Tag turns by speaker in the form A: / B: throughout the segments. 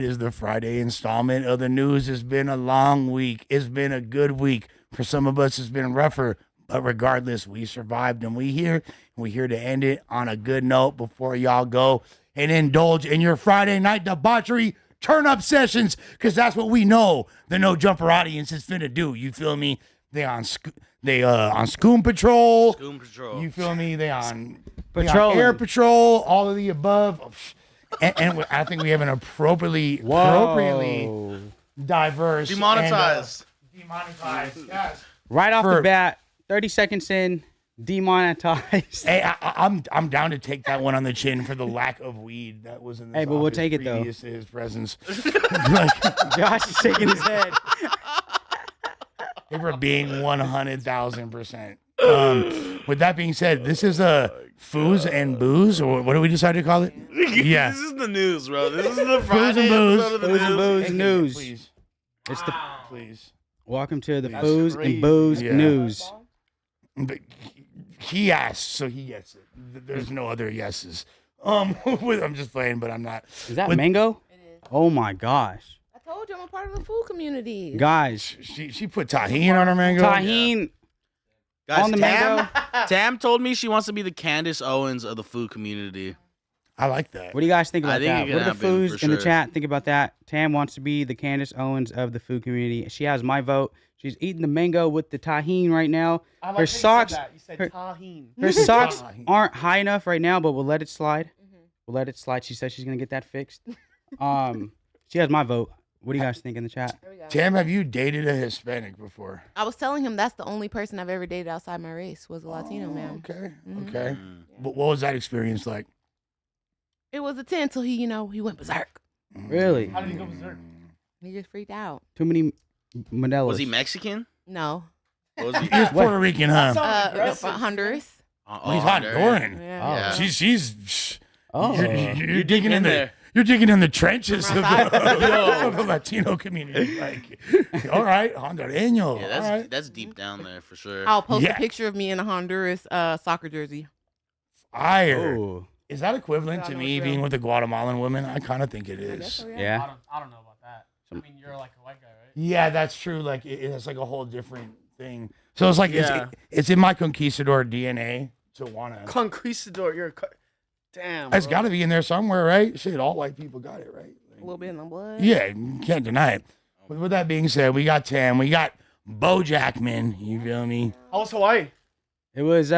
A: It is the Friday installment of the news. It's been a long week. It's been a good week. For some of us, it's been rougher. But regardless, we survived and we here. We're here to end it on a good note before y'all go and indulge in your Friday night debauchery turn-up sessions, because that's what we know the No Jumper audience is finna do. You feel me? They on Scoom Patrol.
B: Scoom Patrol.
A: You feel me? They on
C: Patrol.
A: Air Patrol, all of the above. And I think we have an appropriately diverse.
B: Demonetized.
A: Demonetized, yes.
C: Right off the bat, 30 seconds in, demonetized.
A: Hey, I'm down to take that one on the chin for the lack of weed that was in this.
C: Hey, but we'll take it though.
A: Previous to his presence.
C: Josh is shaking his head.
A: For being 100,000%. With that being said, this is a Foos and Booze, or what do we decide to call it? Yeah.
B: This is the news, bro. This is the Friday episode of the
C: Foos and
B: news.
C: Booze news.
A: Please.
C: It's the
A: Please.
C: Welcome to the
B: That's
C: Foos
B: crazy.
C: and Booze
A: Yeah.
C: news.
A: But he asked, so he gets it. There's no other yeses. I'm just playing, but I'm not.
C: Is that mango?
D: It is.
C: Oh my gosh.
D: I told you I'm a part of the food community.
C: Guys,
A: She put tahini on her mango.
C: tahine
B: Guys,
C: on the mango.
B: Tam told me she wants to be the Candace Owens of the food community.
A: I like that.
C: What do you guys think
B: I
C: about
B: think
C: that?
B: it
C: What
B: can
C: are the
B: happen,
C: foos
B: for
C: in the
B: sure.
C: chat? Think about that. Tam wants to be the Candace Owens of the food community. She has my vote. She's eating the mango with the tahine right now.
E: I like
C: Her
E: how
C: socks,
E: You said, that. You said
C: her-
E: tahine.
C: her socks
A: Tahine.
C: aren't high enough right now, but we'll let it slide.
D: Mhm.
C: We'll let it slide. She said she's gonna get that fixed. She has my vote. What do you guys think in the chat?
D: There we go.
A: Tam, have you dated a Hispanic before?
D: I was telling him that's the only person I've ever dated outside my race was a Latino man.
A: Okay.
D: Mhm.
A: Okay.
B: Mm.
A: What was that experience like?
D: It was a 10 till he went berserk.
C: Really?
E: How did he go berserk?
D: He just freaked out.
C: Too many Modelos.
B: Was he Mexican?
D: No.
B: What was he?
A: He was Puerto Rican, huh?
E: Sounds aggressive.
D: Honduras.
A: Oh, he's Honduran.
D: Yeah.
C: Oh.
A: She's.
C: Oh.
A: You're digging in there. You're digging in the trenches of the Latino community. Like, all right, Hondureño.
B: Yeah,
A: all right.
B: that's deep down there for sure.
D: I'll post
A: Yeah.
D: a picture of me in a Honduras soccer jersey.
A: Fire.
C: Oh.
A: Is that equivalent
D: Yeah, I
A: to
D: know
A: me
D: it's
A: being
D: real.
A: with a Guatemalan woman? I kind of think it
D: I guess
A: is.
D: so,
C: Yeah.
E: I don't know about that. I mean, you're like a white guy, right?
A: Yeah, that's true. Like it's like a whole different thing. So it's like
E: Yeah.
A: it's in my conquistador DNA to wanna.
E: Conquistador, you're a. Damn.
A: It's
E: bro.
A: got to be in there somewhere, right? Shit, all white people got it, right?
D: A little bit in the blood.
A: Yeah, you can't deny it. But with that being said, we got Tam, we got Bojackman. You feel me?
E: How was Hawaii?
C: It was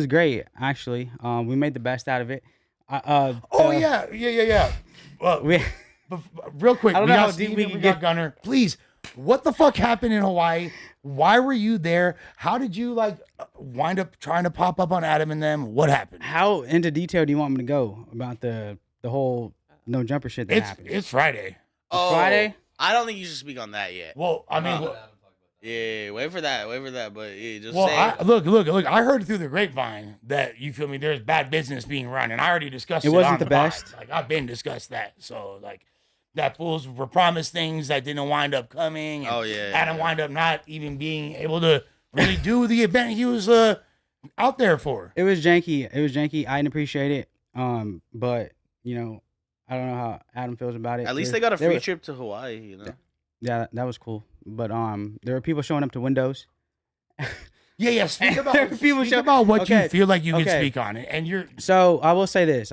C: great actually. We made the best out of it.
A: Oh yeah. Well,
C: We,
A: but real quick,
C: I don't
A: we
C: know
A: got
C: how deep
A: Steven,
C: we
A: we
C: can
A: got
C: get.
A: Gunner. Please, what the fuck happened in Hawaii? Why were you there? How did you wind up trying to pop up on Adam and them? What happened?
C: how into detail do you want me to go about the whole no jumper shit that happened?
A: It's Friday.
B: Oh,
C: Friday?
B: I don't think you should speak on that yet.
A: Well, I mean,
B: Yeah, wait for that. But yeah, just
A: well,
B: say.
A: look. I heard through the grapevine that you feel me. There's bad business being run, and I already discussed it.
C: It wasn't
A: on
C: the
A: pod.
C: best.
A: Like I've been discussed that. So that fools were promised things that didn't wind up coming. And
B: Oh, yeah,
A: Adam
B: yeah.
A: wind up not even being able to really do the event he was out there for.
C: It was janky. I didn't appreciate it. But I don't know how Adam feels about it.
B: At least
C: There-
B: they got a
C: there
B: free
C: were-
B: trip to Hawaii, you know.
C: Yeah, that was cool. But there were people showing up to windows.
A: Yeah. Speak about
C: People
A: speak
C: show-
A: about what you
C: okay,
A: feel like you can
C: okay.
A: speak on it, and you're
C: So I will say this.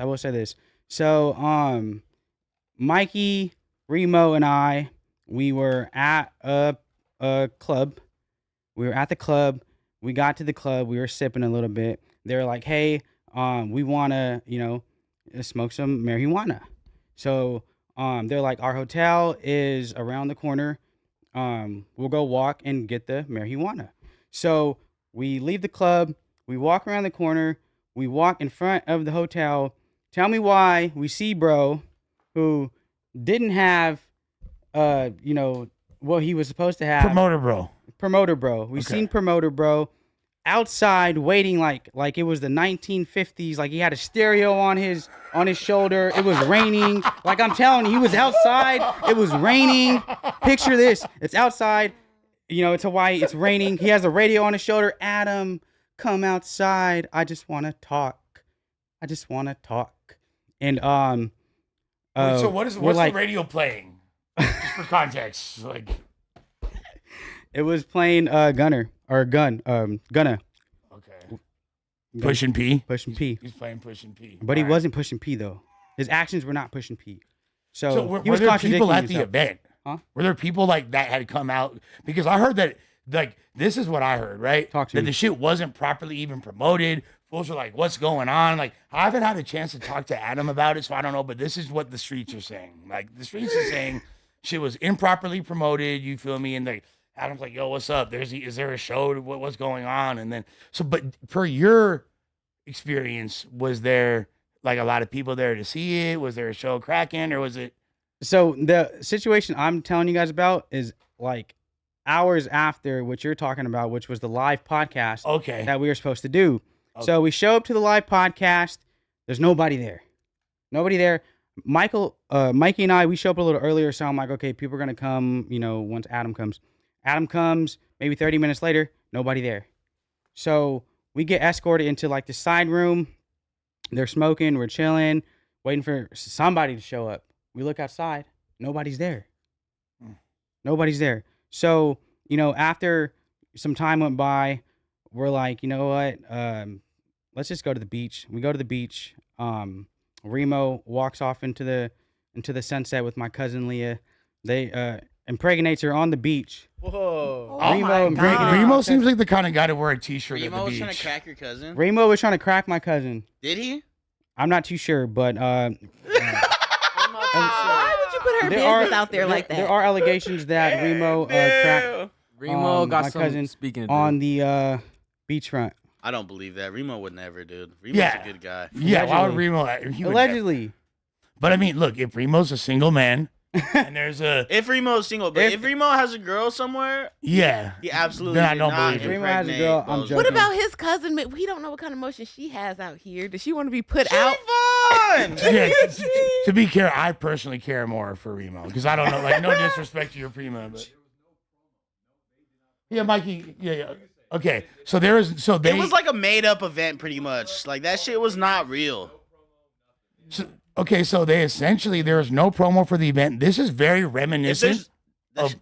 C: So Mikey, Remo, and I, we were at a club. We were at the club. We got to the club. We were sipping a little bit. They were like, "Hey, we wanna, smoke some marijuana." So they're like, "Our hotel is around the corner. We'll go walk and get the marijuana." So we leave the club. We walk around the corner. We walk in front of the hotel. Tell me why we see bro who didn't have what he was supposed to have.
A: promoter, bro.
C: Promoter bro. We
A: Okay.
C: seen promoter bro outside waiting like it was the 1950s. Like he had a stereo on his shoulder. It was raining. Like I'm telling you, he was outside. It was raining. Picture this. It's outside. It's Hawaii. It's raining. He has a radio on his shoulder. Adam, come outside. I just want to talk. And
A: Wait, so what's
C: we're
A: the radio playing? Just for context, like.
C: It was playing Gunner or Gunna.
A: Okay. Pushing P.
C: Pushing P.
A: He's playing Pushing P.
C: But he
A: All right.
C: wasn't pushing P though. His actions were not pushing P. So,
A: So were
C: he was
A: there
C: contradicting
A: people at the
C: himself.
A: event?
C: Huh?
A: Were there people like that had come out? Because I heard that, like, this is what I heard, right?
C: Talk to
A: that
C: me.
A: the shit wasn't properly even promoted. Fools were like, what's going on? Like, I haven't had a chance to talk to Adam about it, so I don't know, but this is what the streets are saying. Like, the streets are saying shit was improperly promoted, you feel me? And like, Adam's like, yo, what's up? Is there a show? What's going on? And then, but per your experience, was there like a lot of people there to see it? Was there a show cracking, or was it?
C: So the situation I'm telling you guys about is like hours after what you're talking about, which was the live podcast
A: Okay.
C: that we were supposed to do.
A: Okay.
C: So we show up to the live podcast. There's nobody there. Nobody there. Mikey and I, we show up a little earlier. So I'm like, okay, people are going to come, once Adam comes. Adam comes, maybe 30 minutes later, nobody there. So we get escorted into like the side room. They're smoking. We're chilling, waiting for somebody to show up. We look outside. Nobody's there. Nobody's there. So, after some time went by, we're like, you know what? Let's just go to the beach. We go to the beach. Remo walks off into the sunset with my cousin Leah. They impregnates her on the beach.
E: Whoa.
D: Oh my God.
A: Remo seems like the kind of guy to wear a t-shirt at
B: Remo
A: the
B: was
A: beach.
B: trying to crack your cousin.
C: Remo was trying to crack my cousin.
B: Did he?
C: I'm not too sure, but
E: I'm not too
D: Why would you put her business out there like that?
C: There are allegations that Remo cracked
F: Remo got
C: my
F: some
C: cousin
F: speaking
C: on the beachfront.
B: I don't believe that. Remo would never, dude. Remo's
A: Yeah.
B: a good guy.
A: Yeah, why would
C: Allegedly.
A: Remo? He would never.
C: Allegedly.
A: But I mean, look, if Remo's a single man, and there's a
B: If Remo's single, but if Remo has a girl somewhere,
A: yeah,
B: he absolutely
A: Then I
B: did
A: don't
B: not
A: believe it.
C: Remo has a
B: impregnate
C: girl, I'm
B: those
C: joking.
D: What
B: women.
D: about his cousin? We don't know what kind of motion she has out here. Does she want to be put
B: She
D: out?
B: fine.
A: yeah. To be fair, I personally care more for Remo because I don't know, like, no disrespect to your prima, but yeah, Mikey, yeah. Okay, so there is, so they
B: It was like a made up event, pretty much. Like that shit was not real.
A: okay, so they essentially there is no promo for the event. This is very
B: If
A: reminiscent
B: there's,
A: of.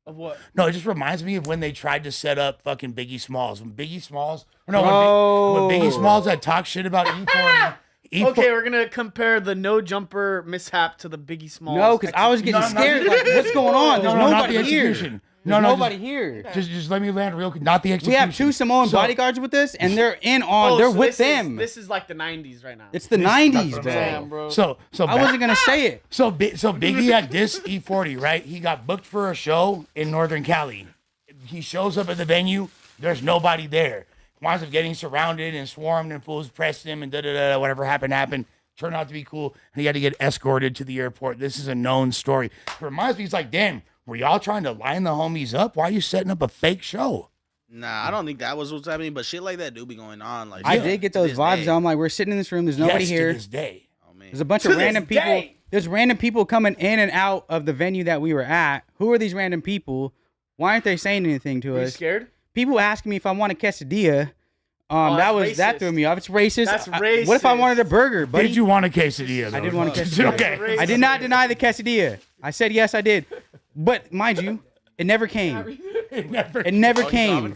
E: Of what?
A: No, it just reminds me of when they tried to set up fucking Biggie Smalls. When Biggie Smalls, when Biggie Smalls had talked shit about E4.
E: Okay, we're gonna compare the no jumper mishap to the Biggie Smalls.
C: No, because I was getting scared. Like, what's going on? There's
A: not
C: nobody
A: the
C: here.
A: execution.
C: There's
A: No,
C: nobody here.
A: Just let me land real quick. Not the
C: We
A: execution.
C: have two Samoan
A: So-
C: bodyguards with us, and they're in on. they're
E: so
C: with
E: this
C: them.
E: This is like the 90s right now.
C: It's the 90s,
A: That's
C: bro.
A: what I'm
E: Damn, bro.
A: So
C: I wasn't gonna say it.
A: So Biggie had this E40, right? He got booked for a show in Northern Cali. He shows up at the venue. There's nobody there. Winds up getting surrounded and swarmed, and fools pressed him, and whatever happened. Turned out to be cool, and he had to get escorted to the airport. This is a known story. It reminds me, it's like, damn, were y'all trying to line the homies up? Why are you setting up a fake show?
B: Nah, I don't think that was what's happening, but shit like that do be going on. Like
C: I
B: to
C: did get those
B: this
C: vibes.
B: day.
C: Though. I'm like, we're sitting in this room. There's nobody
A: Yes,
C: here.
A: to this day.
B: Oh man.
C: There's a bunch
E: To
C: of
E: this
C: random people.
E: day.
C: There's random people coming in and out of the venue that we were at. Who are these random people? Why aren't they saying anything to
E: Are you
C: us?
E: scared?
C: People asking me if I want a quesadilla.
E: that's
C: that
E: racist.
C: through me off. It's racist.
E: That's
C: What if I
E: racist.
C: wanted a burger, buddy?
A: Did you want a quesadilla?
C: I
A: though?
C: did want a quesadilla.
A: Okay.
C: I did not deny the quesadilla. I said yes, I did. But mind you, it never came.
A: It never-
C: It never came.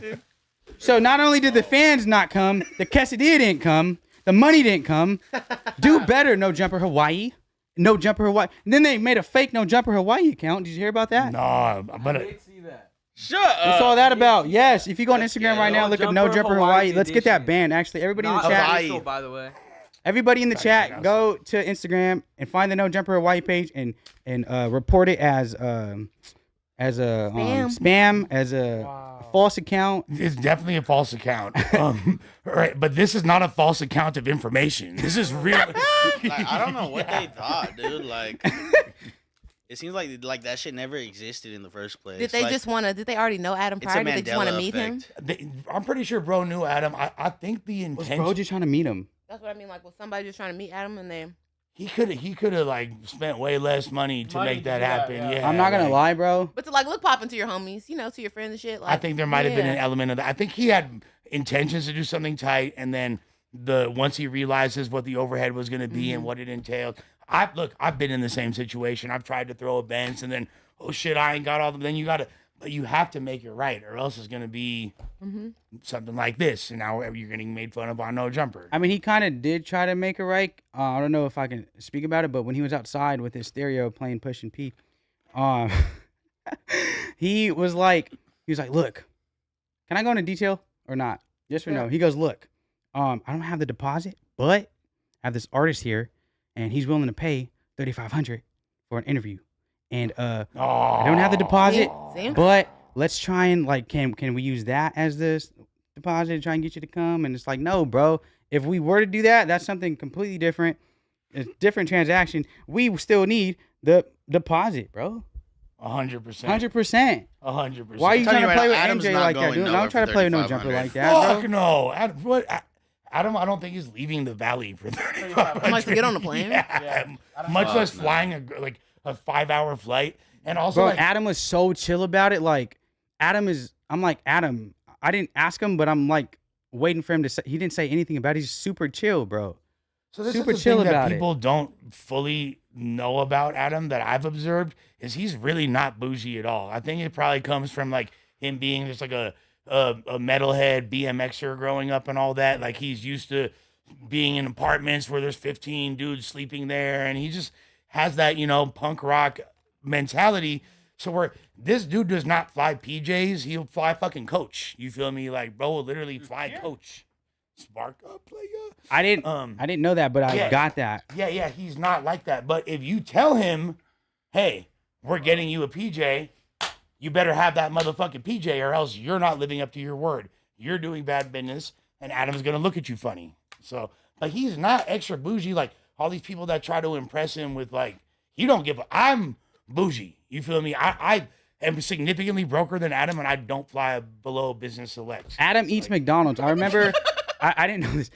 C: So not only did the fans not come, the quesadilla didn't come, the money didn't come. Do better, No Jumper Hawaii. No Jumper Hawaii. And then they made a fake No Jumper Hawaii account. Did you hear about that?
A: No, but
F: see that.
B: Shut
C: What's
B: up.
C: all that about? Yes, if you go on Instagram right now,
F: No
C: look up No
F: Jumper
C: Jumper Hawaii.
F: Hawaii
C: Let's get that
F: edition.
C: banned. Actually, everybody in the
F: Not
C: chat,
B: Hawaii.
F: official, by the way.
C: everybody in the chat, go to Instagram and find the No Jumper Hawaii page and report it as a spam, as a false account.
A: it's definitely a false account. Right, but this is not a false account of information. This is real.
B: Like, I don't know what they thought, dude. Like, it seems like that shit never existed in the first place.
D: Did they
B: Like,
D: just want to? Did they already know Adam
B: It's a
D: prior? Did they just want to
B: Mandela
D: meet him?
B: effect.
A: I'm pretty sure bro knew Adam. I think the
C: Was
A: intent
C: bro just trying to meet him?
D: That's what I mean. Like, was somebody just trying to meet Adam and they?
A: he could have like spent way less money to
E: Money
A: make
E: to
A: that
E: do that,
A: happen.
E: yeah.
A: Yeah,
C: I'm not gonna
A: like,
C: lie, bro.
D: But to like look popping to your homies, to your friends and shit. Like,
A: I think there might have been an
D: yeah.
A: element of that. I think he had intentions to do something tight, and then once he realizes what the overhead was going to be and what it entailed, I've been in the same situation. I've tried to throw events and then, oh shit, I ain't got all the, then but you have to make it right or else it's going to be something like this. And now you're getting made fun of on No Jumper.
C: I mean, he kind of did try to make it right. I don't know if I can speak about it, but when he was outside with his stereo playing Push and P, he was like, look, can I go into detail or not? Yes or no? He goes, look, I don't have the deposit, but I have this artist here, and he's willing to pay $3,500 for an interview. And I don't have the deposit, but let's try and like, can we use that as this deposit to try and get you to come? And it's like, no, bro. If we were to do that, that's something completely different. It's a different transaction. We still need the deposit, bro.
A: 100%.
C: 100%.
A: 100%.
C: Why are you trying to play with
B: Adam's
C: MJ
B: not
C: like that,
B: going
C: dude?
B: nowhere
C: Don't try to
B: for
C: play with no jumper like that,
A: Fuck
C: bro.
A: no. Adam, I don't think he's leaving the valley for 35.
D: How much to get on the plane?
A: Yeah. Much less flying a 5-hour flight. And also,
C: Bro,
A: like,
C: Adam was so chill about it. Like, I'm like, Adam, I didn't ask him, but I'm like waiting for him to say, he didn't say anything about it. He's super chill, bro.
A: so this
C: super
A: is the
C: chill
A: thing
C: about
A: that
C: it.
A: people don't fully know about Adam that I've observed is he's really not bougie at all. I think it probably comes from like him being just like a metalhead BMXer growing up and all that. Like he's used to being in apartments where there's 15 dudes sleeping there, and he just has that, punk rock mentality. So where this dude does not fly PJs, he'll fly fucking Coach. You feel me? Like, bro will literally fly Coach. Spark up, player.
C: I didn't know that, but I got that.
A: Yeah, he's not like that. But if you tell him, hey, we're getting you a PJ, you better have that motherfucking PJ or else you're not living up to your word. You're doing bad business, and Adam's going to look at you funny. So, but he's not extra bougie like all these people that try to impress him with like, I'm bougie. You feel me? I am significantly broker than Adam, and I don't fly below business selects.
C: Adam eats McDonald's. I remember, I didn't know this.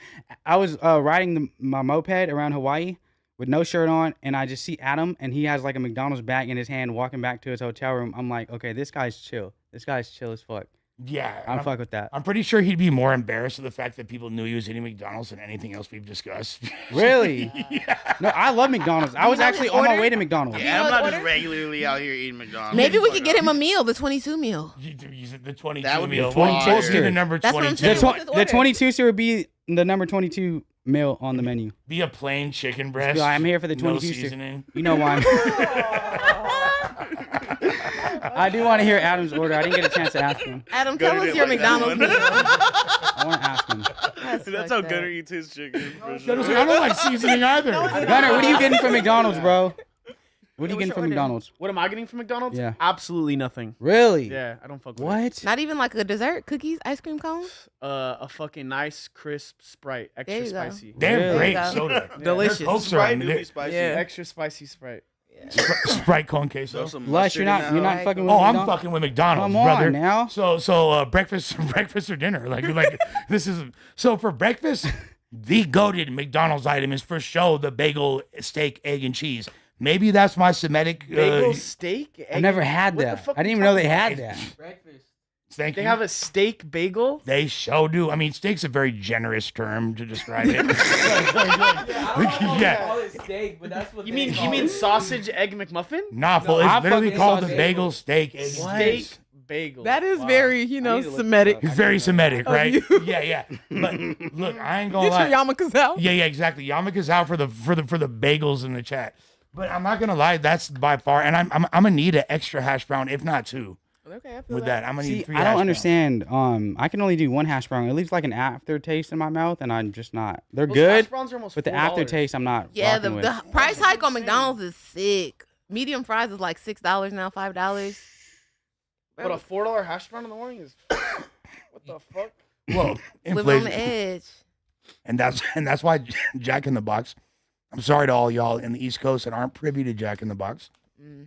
C: I was riding my moped around Hawaii with no shirt on, and I just see Adam, and he has like a McDonald's bag in his hand walking back to his hotel room. I'm like, okay, this guy's chill. This guy's chill as fuck.
A: Yeah.
C: I'm fuck with that.
A: I'm pretty sure he'd be more embarrassed of the fact that people knew he was eating McDonald's than anything else we've discussed.
C: Really?
A: Yeah.
C: No, I love McDonald's. I was actually on my way to McDonald's.
B: Yeah, I'm
D: know
B: not
D: his
B: just
D: order?
B: regularly out here eating McDonald's.
D: Maybe we
B: Fuck
D: could get
B: off.
D: him a meal, the 22 meal.
A: You said the 22
B: That would be
A: meal.
B: fire.
A: What's the number
D: That's what I'm
A: 22?
D: saying.
C: The 22 series would be the number 22 meal on the menu.
A: Be a plain chicken breast.
C: Be like, I'm here for the
A: no
C: 22 series.
A: seasoning.
C: You know why? I do want to hear Adam's order. I didn't get a chance to ask him.
D: Adam,
B: Go
D: tell
B: to
D: us your
B: like that
D: McDonald's
B: one.
D: meal.
C: I want to ask him.
B: That's how Gunner eats his chicken. For
A: I
B: sure.
A: don't like seasoning either.
C: Gunner, what are you getting from McDonald's, bro? What are you getting from McDonald's?
E: What am I getting from McDonald's?
C: Yeah.
E: Absolutely nothing.
C: Really?
E: Yeah, I don't fuck with it.
C: What?
D: Not even like a dessert, cookies, ice cream cone.
E: A fucking nice, crisp Sprite.
D: There
E: Extra
D: you go.
E: spicy.
A: They're
C: Really?
A: great
D: Yeah.
A: soda.
E: Delicious.
A: Their Cokes are
B: Sprite
A: on
B: do
A: there.
B: be spicy.
D: Yeah.
E: Extra spicy Sprite.
A: Sprite con queso.
B: Throw some
C: Lush, you're
B: mustard in
C: not
B: that
C: fucking
B: hoe.
C: with
A: Oh, I'm
C: McDonald's?
A: fucking with McDonald's,
C: Come on
A: brother.
C: now.
A: So breakfast or dinner? Like this is so for breakfast. The goated McDonald's item is for sure the bagel, steak, egg, and cheese. Maybe that's my Semitic.
E: Bagel, steak,
C: I never had
E: What the
C: that.
E: fuck
C: I didn't
E: you
C: even know they
E: talking
C: had that.
A: Thank
E: They
A: you.
E: have a steak bagel.
A: They sure do. I mean, steak's a very generous term to describe it. Yeah.
E: You mean sausage egg McMuffin?
A: Nah, fool.
C: I
A: It's literally
C: fucking
A: called
C: saw
A: the
C: bagel.
A: bagel, steak, egg, and
E: Steak
A: cheese.
E: bagel.
D: That is
E: Wow.
D: very,
C: I need to look
D: Semitic.
C: this
A: It's very Semitic,
D: Of
A: right?
D: you.
A: Yeah. But look, I ain't gonna
D: Get
A: lie.
D: your yarmulkes out.
A: Yeah, exactly. Yarmulke's out for the bagels in the chat. But I'm not gonna lie, that's by far, and I'm gonna need an extra hash brown, if not two,
D: Okay, I feel
A: with that. I'm gonna
C: See,
A: need 3
C: I
A: hash
C: don't
A: browns.
C: understand. I can only do one hash brown. It leaves like an aftertaste in my mouth, and I'm just not. They're
E: Those
C: good,
E: hash browns are almost
C: but the
E: $4.
C: aftertaste, I'm not.
D: Yeah,
C: rocking with.
D: the price hike on McDonald's is sick. Medium fries is like $6 now, $5.
E: But a $4 hash brown in the morning is what the fuck?
A: Well,
D: Live on the
A: inflation,
D: edge.
A: and that's why Jack in the Box. I'm sorry to all y'all in the East Coast that aren't privy to Jack in the Box.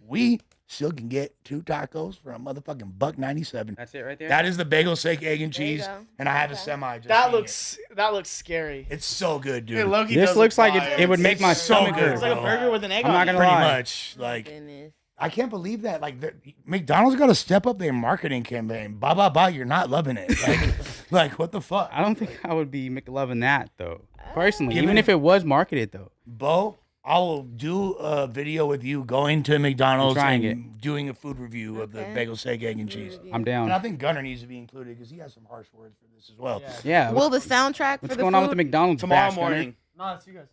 A: We still can get 2 tacos for a motherfucking $1.97.
C: That's it right there.
A: That is the bagel, steak, egg, and
D: There you
A: cheese,
D: go.
A: and I have a
D: Okay.
A: semi. Just
E: That
A: seeing
E: looks scary.
A: It's so good, dude.
B: Hey, Loki
C: This
B: does
C: looks
B: look
C: like
B: fire.
C: it would make
A: It's
C: my
A: so
C: stomach
A: good,
C: hurt.
E: It's like a
A: bro.
E: burger with an egg
C: I'm
E: on
C: not
E: it.
C: gonna
A: Pretty
C: lie.
A: much. Like,
D: Goodness.
A: I can't believe that. Like, McDonald's got to step up their marketing campaign. Ba, you're not loving it. Like what the fuck?
C: I don't think I would be McLovin that though. Personally,
A: Give
C: even
A: me-
C: if it was marketed though.
A: Bo, I'll do a video with you going to McDonald's
C: trying
A: and doing a food review of the
D: Okay.
A: bagel, steak, egg, and cheese.
C: I'm
A: And I
C: down.
A: think Gunner needs to be included because he has some harsh words for this as well.
C: Yeah.
D: Will the soundtrack
C: What's
D: for the
C: going
D: food,
C: on with the McDonald's
B: Tomorrow
C: bash, Gunner?
B: morning.
E: No, it's you guys.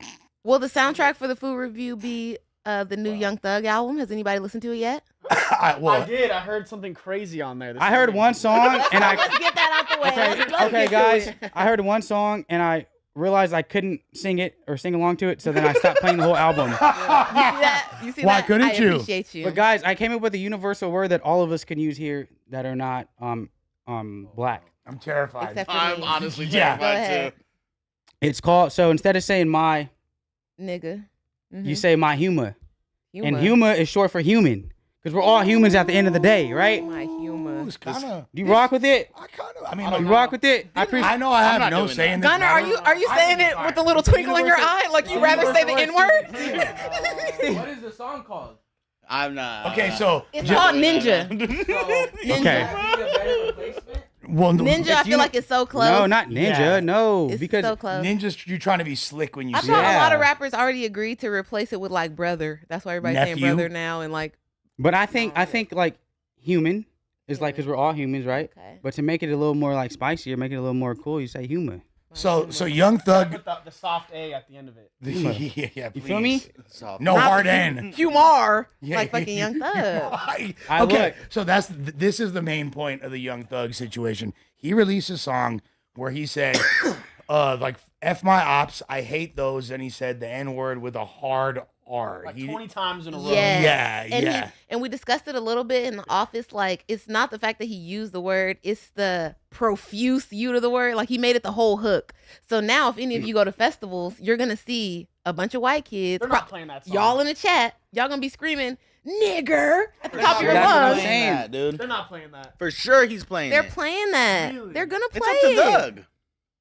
D: will the soundtrack for the food review be the new Young Thug album? Has anybody listened to it yet?
E: I did. I heard something crazy on there. this
C: I heard
E: morning.
C: one song and I.
D: Let's get that out the way. Let's
C: Okay,
D: get to
C: guys.
D: it.
C: I heard one song and I realized I couldn't sing it or sing along to it, so then I stopped playing the whole album.
D: You see that? You see
A: Why
D: that?
A: couldn't
D: I
A: you?
D: appreciate you.
C: But guys, I came up with a universal word that all of us can use here that are not black.
A: I'm terrified.
D: Except for
B: I'm
D: me.
B: honestly
A: Yeah.
D: Go
B: terrified
D: ahead.
B: too.
C: It's called, so instead of saying my,
D: Nigga.
C: you say my humor.
D: Humor.
C: And humor is short for human. Because we're all humans at the end of the day, right?
D: My humor.
A: It's kind of.
C: Do you rock with it?
A: I mean,
C: You rock with it? I appreciate.
A: I know I have
B: not
A: no
B: doing
A: say
B: that.
A: in this.
D: Gunner, are you saying it with a little twinkle in your eye? Like you rather say the N word?
F: What is the song called?
B: I'm not.
A: Okay, so
D: It's called Ninja.
C: Okay.
A: well,
D: Ninja, I feel like it's so close.
C: No, not ninja.
A: Yeah.
C: No,
D: It's
C: because
D: so close.
A: ninjas, you're trying to be slick when you
D: I
A: say
D: thought
A: it.
D: a lot of
C: Yeah.
D: rappers already agreed to replace it with like brother. That's why everybody's saying
A: Nephew.
D: brother now and like.
C: but I think like human is like because we're all humans, right?
D: Okay.
C: But to make it a little more like spicier, make it a little more cool, you say humor.
A: So Young Thug.
E: Put the soft A at the end of it.
A: yeah,
C: You feel me?
B: Soft.
A: No
D: Not
A: hard
D: the
A: N.
D: Humor,
A: Yeah.
D: like fucking Young Thug.
C: I
A: Okay,
C: look.
A: so this is the main point of the Young Thug situation. He released a song where he said, like F my ops, I hate those, and he said the N word with a hard R.
E: Like
A: He-
E: 20 times in a row.
D: Yeah.
A: Yeah,
D: and
A: yeah.
D: and we discussed it a little bit in the office. Like, it's not the fact that he used the word; it's the profuse use of the word. Like, he made it the whole hook. So now, if any of you go to festivals, you're gonna see a bunch of white kids.
E: They're not playing that song.
D: Y'all in the chat, y'all gonna be screaming "nigger" at the
B: They're
D: top of
B: not
D: your
C: That's what I'm
D: lungs.
C: saying.
B: that, dude.
E: They're not playing that.
B: For sure, he's playing.
D: They're
B: it.
D: playing that.
E: Really?
D: They're gonna play
B: It's up to
D: it.
B: Doug.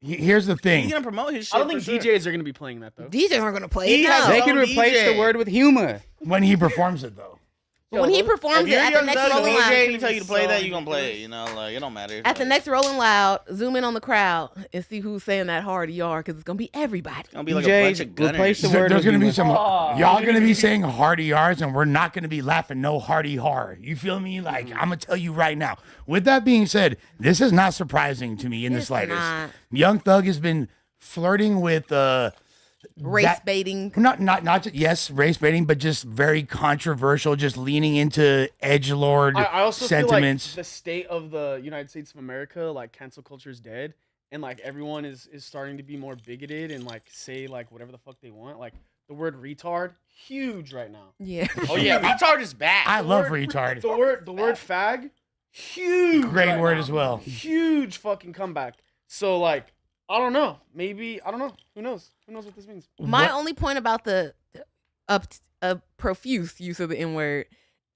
A: Here's the
B: He's
A: thing.
B: gonna promote his shit.
E: I don't think
B: for sure.
E: DJs are going to be playing that, though.
D: DJs aren't gonna play
B: He
D: it.
B: has
D: No.
C: They
B: Oh,
C: can replace
B: DJ.
C: the word with humor.
A: When he performs it though.
D: But when he performs
B: If
D: it
B: you're
D: at the
B: Young
D: next
B: Thug
D: Rolling
B: and
D: Loud,
B: DJ and tell you to play
E: So
B: that, you gonna play it.
E: ridiculous.
B: You know, like it don't matter.
D: at the
B: Like,
D: next Rolling Loud, zoom in on the crowd and see who's saying that hard ER because it's gonna be everybody.
B: it's gonna be like a bunch
C: DJs
B: of gunners.
C: replace the
A: There's
C: word with
A: gonna be
C: humor.
A: some.
E: Oh.
A: Y'all gonna be saying hardy R's, and we're not gonna be laughing no hardy har. You feel me? Like I'm gonna tell you right now. With that being said, this is not surprising to me in the
D: It's
A: slightest.
D: not.
A: Young Thug has been flirting with
D: Race
A: that-
D: baiting.
A: not just, yes, race baiting, but just very controversial, just leaning into edgelord
E: I also
A: sentiments.
E: feel like the state of the United States of America, like cancel culture is dead, and like everyone is starting to be more bigoted and like say like whatever the fuck they want. Like the word retard, huge right now.
D: Yeah.
B: Oh yeah, retard is back.
A: I love retard.
E: The word fag, huge.
A: Great
E: right
A: word
E: now.
A: as well.
E: Huge fucking comeback. So like I don't know. Maybe I don't know. Who knows? Who knows what this means?
D: My
A: What-
D: only point about the profuse use of the N word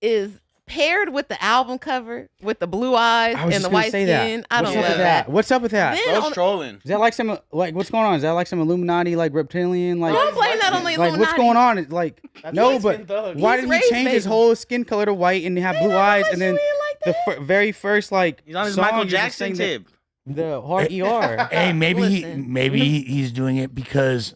D: is paired with the album cover with the blue eyes
C: I was
D: and
C: just
D: the
C: gonna
D: white
C: say
D: skin.
C: that.
D: I
C: What's
D: don't
C: up
D: love
C: with
D: that.
C: What's up with that?
D: Then
B: Those
D: on-
B: trolling.
C: Is that like some like what's going on? Is that like some Illuminati like reptilian like?
D: No, I'm playing that on the
C: Like what's
D: Illuminati.
C: going on? It's like
E: That's
C: no,
E: light
C: but
E: skin thug.
C: why
D: He's
C: did he
D: race
C: change his
D: baiting.
C: whole skin color to white and have blue eyes and then the very first like
B: He's on his
C: song,
B: Michael
C: you're just
B: Jackson
C: saying
B: tip.
C: the hard ER.
A: Hey, maybe
D: Listen.
A: he's doing it because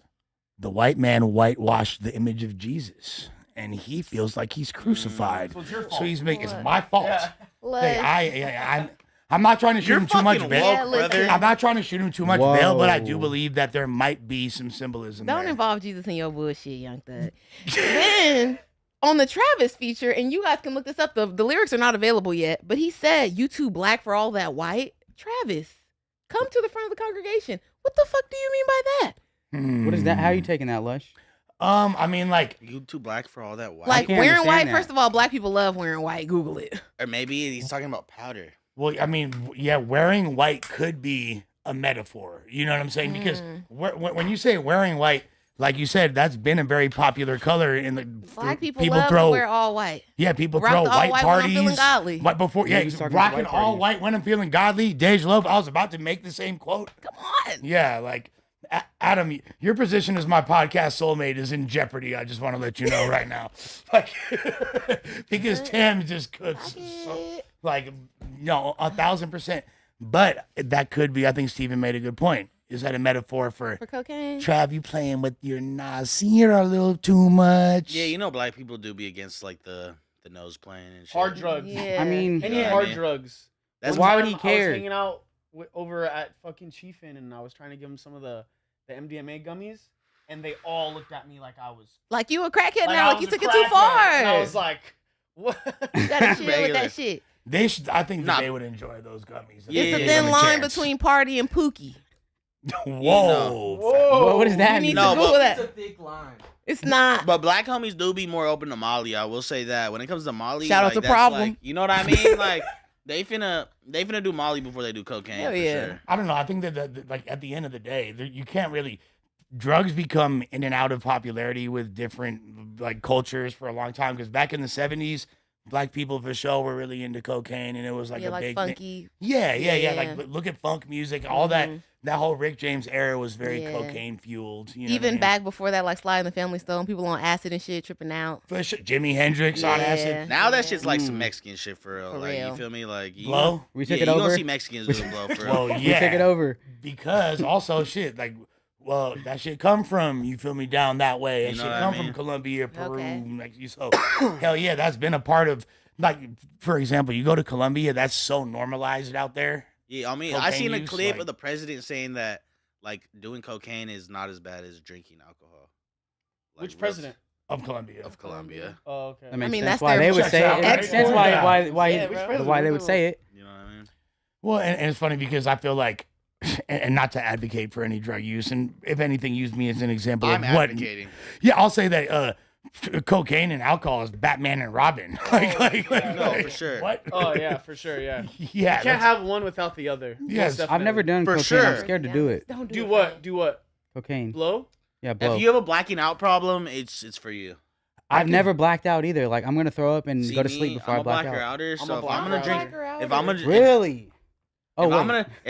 A: the white man whitewashed the image of Jesus, and he feels like he's crucified.
E: So it's your
A: So
E: fault.
A: he's making it's
D: What?
A: my fault.
E: Yeah.
A: Hey, I'm not trying to shoot
B: You're
A: him too much
B: fucking
A: bail.
B: woke,
D: Yeah, listen.
B: brother.
A: I'm not trying to shoot him too much bail, but I do
C: Whoa.
A: believe that there might be some symbolism
D: Don't
A: there.
D: involve Jesus in your bullshit, Young Thug. Then on the Travis feature, and you guys can look this up. The lyrics are not available yet, but he said, "You too black for all that white." Travis, come to the front of the congregation. What the fuck do you mean by that?
C: What is that? How are you taking that, Lush?
A: I mean, like,
B: You too black for all that white.
D: Like
C: can't
D: wearing
C: understand
D: white.
C: that.
D: First of all, black people love wearing white. Google it.
B: Or maybe he's talking about powder.
A: well, I mean, yeah, wearing white could be a metaphor. You know what I'm saying? Because when you say wearing white, like you said, that's been a very popular color in the
D: Black people love to wear all white.
A: Yeah, people
D: Rock
A: throw
D: the all
A: white
D: white when I'm
A: parties.
D: feeling godly.
A: Right before,
C: Yeah,
A: yeah,
C: he was talking about
A: rocking
C: white
A: all
C: parties.
A: white when I'm feeling godly. Dej Love, I was about to make the same quote.
D: Come on.
A: Yeah, like Adam, your position as my podcast soulmate is in jeopardy. I just want to let you know right now, like because Tim just cooks so, like 1,000%. But that could be. I think Steven made a good point. Is that a metaphor for
D: cocaine?
A: Trav, you playing with your Nasir a little too much?
B: Yeah, you know, black people do be against like the nose playing and shit.
E: Hard drugs.
D: Yeah.
C: I mean,
E: Any
B: You know what I
E: hard
B: mean?
E: drugs.
B: That's
C: why
E: One
C: would he
E: time
C: care?
E: I was hanging out over at fucking Chiefin, and I was trying to give him some of the MDMA gummies, and they all looked at me like I was
D: Like you a crackhead
E: like
D: now?
E: I
D: Like you
E: was a
D: took it too
E: crackhead.
D: far.
E: And I was like, what?
D: You gotta chill with
B: Regular.
D: that shit.
A: They should. I think that
B: Nah.
A: they would enjoy those gummies.
B: Yeah,
D: It's a
B: yeah,
D: thin
B: yeah.
D: line between party and pookie.
A: Whoa.
E: Whoa.
C: What does that
D: You need
C: mean?
B: No,
D: to Google
B: but-
D: that.
F: It's a thick line.
D: It's not.
B: But black homies do be more open to Molly. I will say that. When it comes to Molly,
D: Shout out
B: like,
D: to
B: that's
D: Problem.
B: Like, you know what I mean? Like they finna do Molly before they do cocaine.
D: Hell
B: for
D: yeah.
B: Sure.
A: I don't know. I think that like at the end of the day, you can't really. Drugs become in and out of popularity with different like cultures for a long time. Because back in the 70s, black people for sure were really into cocaine, and it was like
D: yeah,
A: a
D: like
A: big
D: funky.
A: Yeah.
D: Yeah.
A: Like look at funk music, all that.
D: Mhm.
A: That whole Rick James era was very
D: Yeah.
A: cocaine fueled. You know what I
D: Even
A: mean?
D: back before that, like Sly and the Family Stone, people on acid and shit, tripping out.
A: For sure. Jimi Hendrix on
D: Yeah.
A: acid.
B: Now that
D: Yeah.
B: shit's like some
C: Mm.
B: Mexican shit for real.
D: For
B: like
D: real.
B: you feel me? Like you,
A: Blow.
C: We took
B: yeah,
C: it
B: you
C: over.
B: gonna see Mexicans doing blow for real.
A: Well,
C: We
A: yeah.
C: took it over.
A: Because also shit like. Well, that shit come from, you feel me, down that way. That
B: You know
A: shit
B: what I
A: come
B: mean?
A: from Colombia, Peru,
D: Okay.
A: Mexico. So, hell yeah, that's been a part of, like, for example, you go to Colombia, that's so normalized out there.
B: Yeah, I mean, I
A: Cocaine
B: seen a
A: use,
B: clip
A: like-
B: of the president saying that like doing cocaine is not as bad as drinking alcohol. Like,
E: Which
B: real-
E: president?
A: Of Colombia.
B: of Colombia?
E: Oh, okay.
C: That makes
D: mean,
C: sense
D: that's
C: why
D: their
C: they would say
A: checks
C: it.
A: out,
C: It makes
A: right?
C: sense
A: Yeah.
C: why
E: Yeah, which president?
C: why they would say it.
B: You know what I mean?
A: Well, and it's funny because I feel like, and not to advocate for any drug use, and if anything, use me as an example
B: I'm
A: of what.
B: advocating.
A: Yeah, I'll say that cocaine and alcohol is Batman and Robin.
B: No, for sure.
A: What?
E: Oh yeah, for sure. Yeah.
A: Yeah.
E: You can't
A: that's-
E: have one without the other.
A: Yes.
E: Most
C: I've never
E: definitely.
C: done
B: For
C: cocaine. I'm
B: sure.
C: scared to do it.
D: Don't
E: Do
D: it,
E: what?
D: bro.
E: Do what?
C: Cocaine.
E: Blow?
C: Yeah, blow.
B: If you have a blacking out problem, it's for you.
C: I've never blacked out either. Like I'm gonna throw up and
B: See
C: go to
B: me,
C: sleep before
B: I'm
C: I
B: a
C: black
B: blacker
C: out.
B: outer,
E: I'm
B: so
E: a
B: if I'm gonna
E: blacker
B: drink,
E: outer.
B: if I'm gonna
C: Really? Oh,
B: if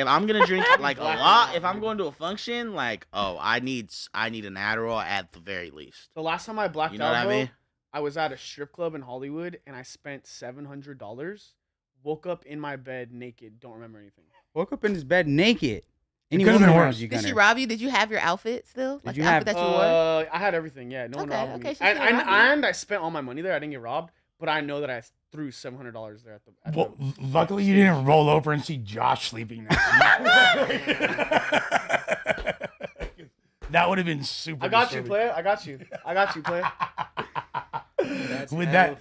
B: I'm gonna drink like a
E: Blacker
B: lot,
E: outer.
B: if I'm going to a function, like I need an Adderall at the very least.
E: The last time I blacked
B: You know
E: out,
B: what I
E: bro,
B: mean?
E: I was at a strip club in Hollywood and I spent $700. Woke up in my bed naked. Don't remember anything.
C: woke up in his bed naked. Any
A: could've
C: woman
A: been
C: around
A: worse.
C: you,
D: Did she
C: Gunner.
D: rob you? Did you have your outfit still? Like
C: you
D: the outfit
C: have-
D: that you wore?
E: I had everything. Yeah, no one
D: Okay,
E: robbed
D: okay,
E: me.
D: she didn't rob you.
E: And I spent all my money there. I didn't get robbed, but I know that I threw $700 there at the.
A: Well, luckily, you didn't roll over and see Josh sleeping next to you. That would have been super.
E: I got you,
A: disturbing.
E: player. I got you. I got you, player.
A: With that,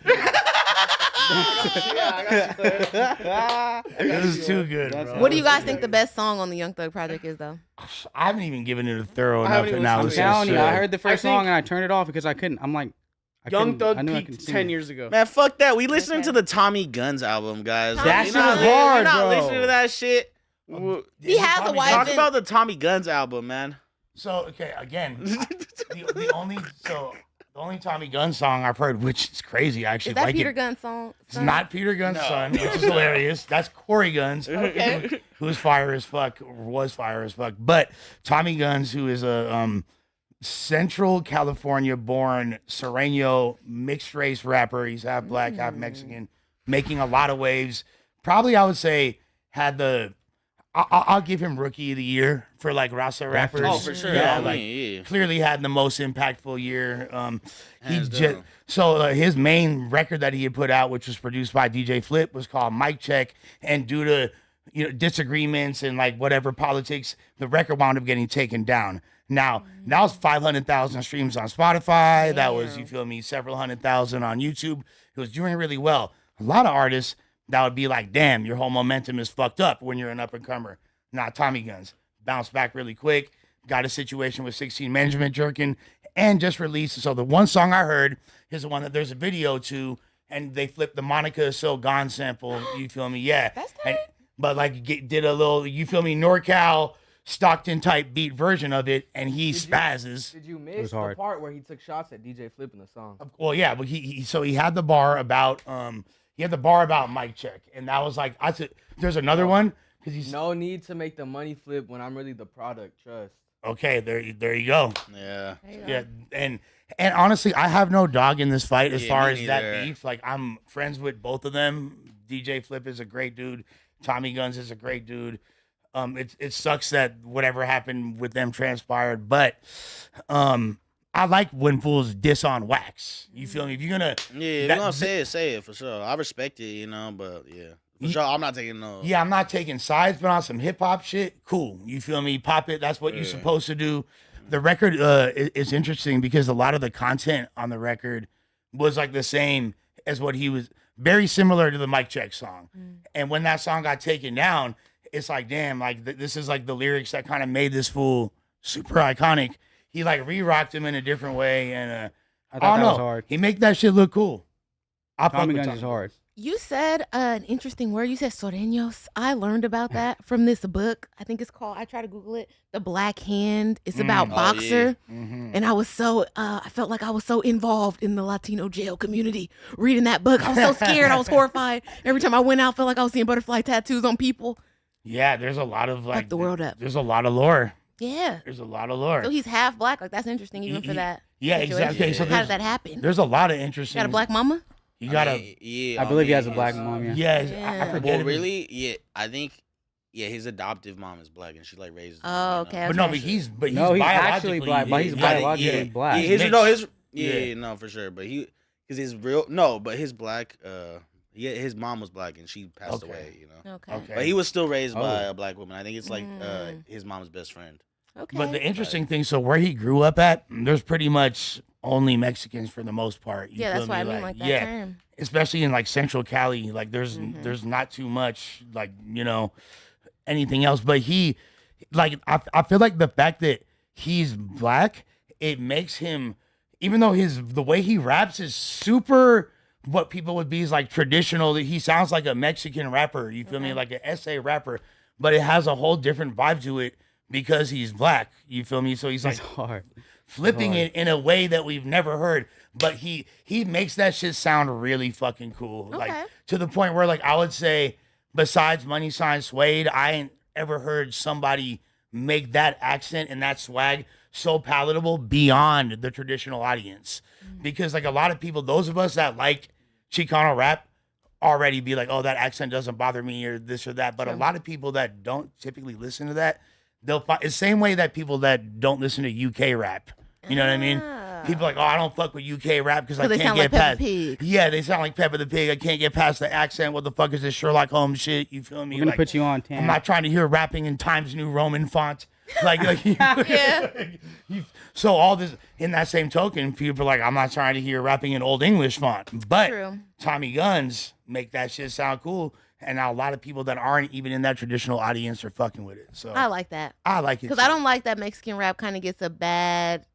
E: Yeah, I got you, player.
A: it was too good,
C: That's
A: bro.
D: What do you guys think the best song on the Young Thug project is, though?
A: I haven't even given it a thorough
E: I
A: enough
E: haven't even
C: I'm
A: analysis.
E: listened
C: telling you, I
A: to-
C: heard the first
E: think-
C: song and I turned it off because I couldn't. I'm like,
E: Young Thug
C: I knew I couldn't
E: peaked
C: sing
E: 10
C: it.
E: years ago.
B: Man, fuck that. We listening
D: Okay.
B: to the Tommy Guns album, guys.
D: That
B: You're
D: shit was
B: li-
C: hard,
B: You're not
C: bro.
B: listening to that shit.
D: He has a
A: Tommy
D: wife
A: Guns-
B: Talk
D: and-
B: about the Tommy Guns album, man.
A: So okay, again, the only Tommy Gunn song I've heard, which is crazy, I actually
D: Is that
A: like
D: Peter
A: it.
D: Gunn's song?
A: It's not Peter Gunn's son, which is hilarious. That's Corey Guns,
D: Okay.
A: who's fire as fuck, or was fire as fuck. But Tommy Guns, who is a Central California born Sereno mixed race rapper. He's half black, half Mexican, making a lot of waves. Probably, I would say, had the. I'll give him Rookie of the Year for like Rasa rappers.
B: Oh, for sure.
A: Yeah,
B: I
A: like
B: mean, yeah.
A: clearly had the most impactful year. He
B: Hands
A: just
B: down.
A: so his main record that he had put out, which was produced by DJ Flip, was called Mic Check. And due to disagreements and like whatever politics, the record wound up getting taken down. Now that was 500,000 streams on Spotify. That was, you feel me, several 100,000 on YouTube. It was doing really well. A lot of artists that would be like, damn, your whole momentum is fucked up when you're an up and comer. Not Tommy Guns. Bounced back really quick. Got a situation with 16 Management jerking and just released. So the one song I heard is the one that there's a video to, and they flipped the Monica is So Gone sample. You feel me? Yeah.
D: That's
A: And,
D: tight.
A: but like did a little, you feel me, NorCal Stockton type beat version of it, and he spazzes.
F: Did you
C: was
F: miss the
C: hard.
F: part where he took shots at DJ Flip in the song?
A: Well, yeah, but he had the bar about Mic Check, and that was like I said. There's another one because he's
F: No need to make the money flip when I'm really the product. Trust.
A: okay. There you go.
B: Yeah.
D: There you go.
A: Yeah, and honestly, I have no dog in this fight as
B: Yeah,
A: far
B: me
A: as that
B: neither.
A: beef. Like I'm friends with both of them. DJ Flip is a great dude. Tommy Guns is a great dude. It sucks that whatever happened with them transpired, but I like when fools diss on wax. You feel me? If you're gonna
B: Yeah, if you're gonna say it for sure. I respect it, you know, but yeah. For sure, I'm not taking no.
A: Yeah, I'm not taking sides, but on some hip hop shit, cool. You feel me? Pop it. That's what you're supposed to do. The record is interesting because a lot of the content on the record was like the same as what he was, very similar to the Mic Check song. And when that song got taken down, it's like, damn, like this is like the lyrics that kind of made this fool super iconic. He like re-rocked him in a different way, and
C: I thought that was hard.
A: He make that shit look cool.
C: Tommy Guns is hard.
D: You said an interesting word. You said sureños. I learned about that from this book. I think it's called, I try to Google it, The Black Hand. It's about Boxer. And I was so, I felt like I was so involved in the Latino jail community reading that book. I was so scared. I was horrified. Every time I went out, I felt like I was seeing butterfly tattoos on people.
A: Yeah, there's a lot of like
D: the world up.
A: There's a lot of lore.
D: Yeah.
A: There's a lot of lore.
D: So he's half black. Like, that's interesting even for that.
A: Yeah,
D: situation.
A: exactly. So
D: how did that happen?
A: There's a lot of interesting.
D: You got a black mama?
A: You got
C: I believe he has a black mom.
A: I forget.
B: Well, really? Yeah, I think. Yeah, his adoptive mom is black, and she like raised.
D: Oh, okay.
A: But no, but he's
C: he's
A: biologically
C: actually black, but he's biologically black.
B: No, for sure. But because his black. His mom was black, and she passed away. You know.
D: Okay.
B: But he was still raised by a black woman. I think it's like his mom's best friend.
D: Okay.
A: But the interesting thing, so where he grew up at, there's pretty much only Mexicans for the most part. You
D: that's
A: feel
D: why
A: me?
D: I mean like that term.
A: Especially in like Central Cali, like there's not too much like, anything else. But he, like, I feel like the fact that he's black, it makes him, even though the way he raps is super, what people would be is like traditional. He sounds like a Mexican rapper. You feel me? Like an essay rapper, but it has a whole different vibe to it because he's black. You feel me? So he's like flipping it in a way that we've never heard. But he makes that shit sound really fucking cool.
D: Okay.
A: Like to the point where like I would say, besides Money Sign Suede, I ain't ever heard somebody make that accent and that swag so palatable beyond the traditional audience. Because like a lot of people, those of us that like Chicano rap already be like, oh, that accent doesn't bother me or this or that. But a lot of people that don't typically listen to that, they'll find it's the same way that people that don't listen to UK rap. You know what I mean? People are like, oh, I don't fuck with UK rap because I can't get past. Yeah, they sound like Peppa the Pig. I can't get past the accent. What the fuck is this Sherlock Holmes shit? You feel me?
C: We're gonna put you on, Tam.
A: I'm not trying to hear rapping in Times New Roman font. So all this in that same token, people are like, I'm not trying to hear rapping in Old English font. But Tommy Guns make that shit sound cool. And now a lot of people that aren't even in that traditional audience are fucking with it. So
D: I like that.
A: I like it
D: because I don't like that Mexican rap kind of gets a bad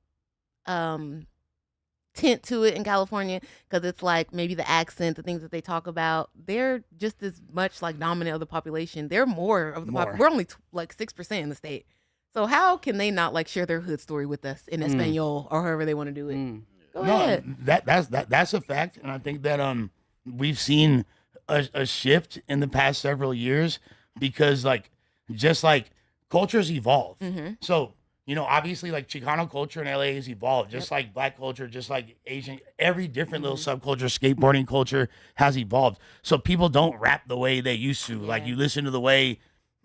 D: tint to it in California because it's like maybe the accent, the things that they talk about, they're just as much like dominant of the population. They're more of the population. We're only like 6% in the state. So how can they not like share their hood story with us in Espanol or however they want to do it? Go ahead.
A: That's a fact, and I think that we've seen a shift in the past several years because like just like cultures evolve. So obviously like Chicano culture in LA has evolved, just like black culture, just like Asian, every different little subculture, skateboarding culture has evolved. So people don't rap the way they used to. Like you listen to the way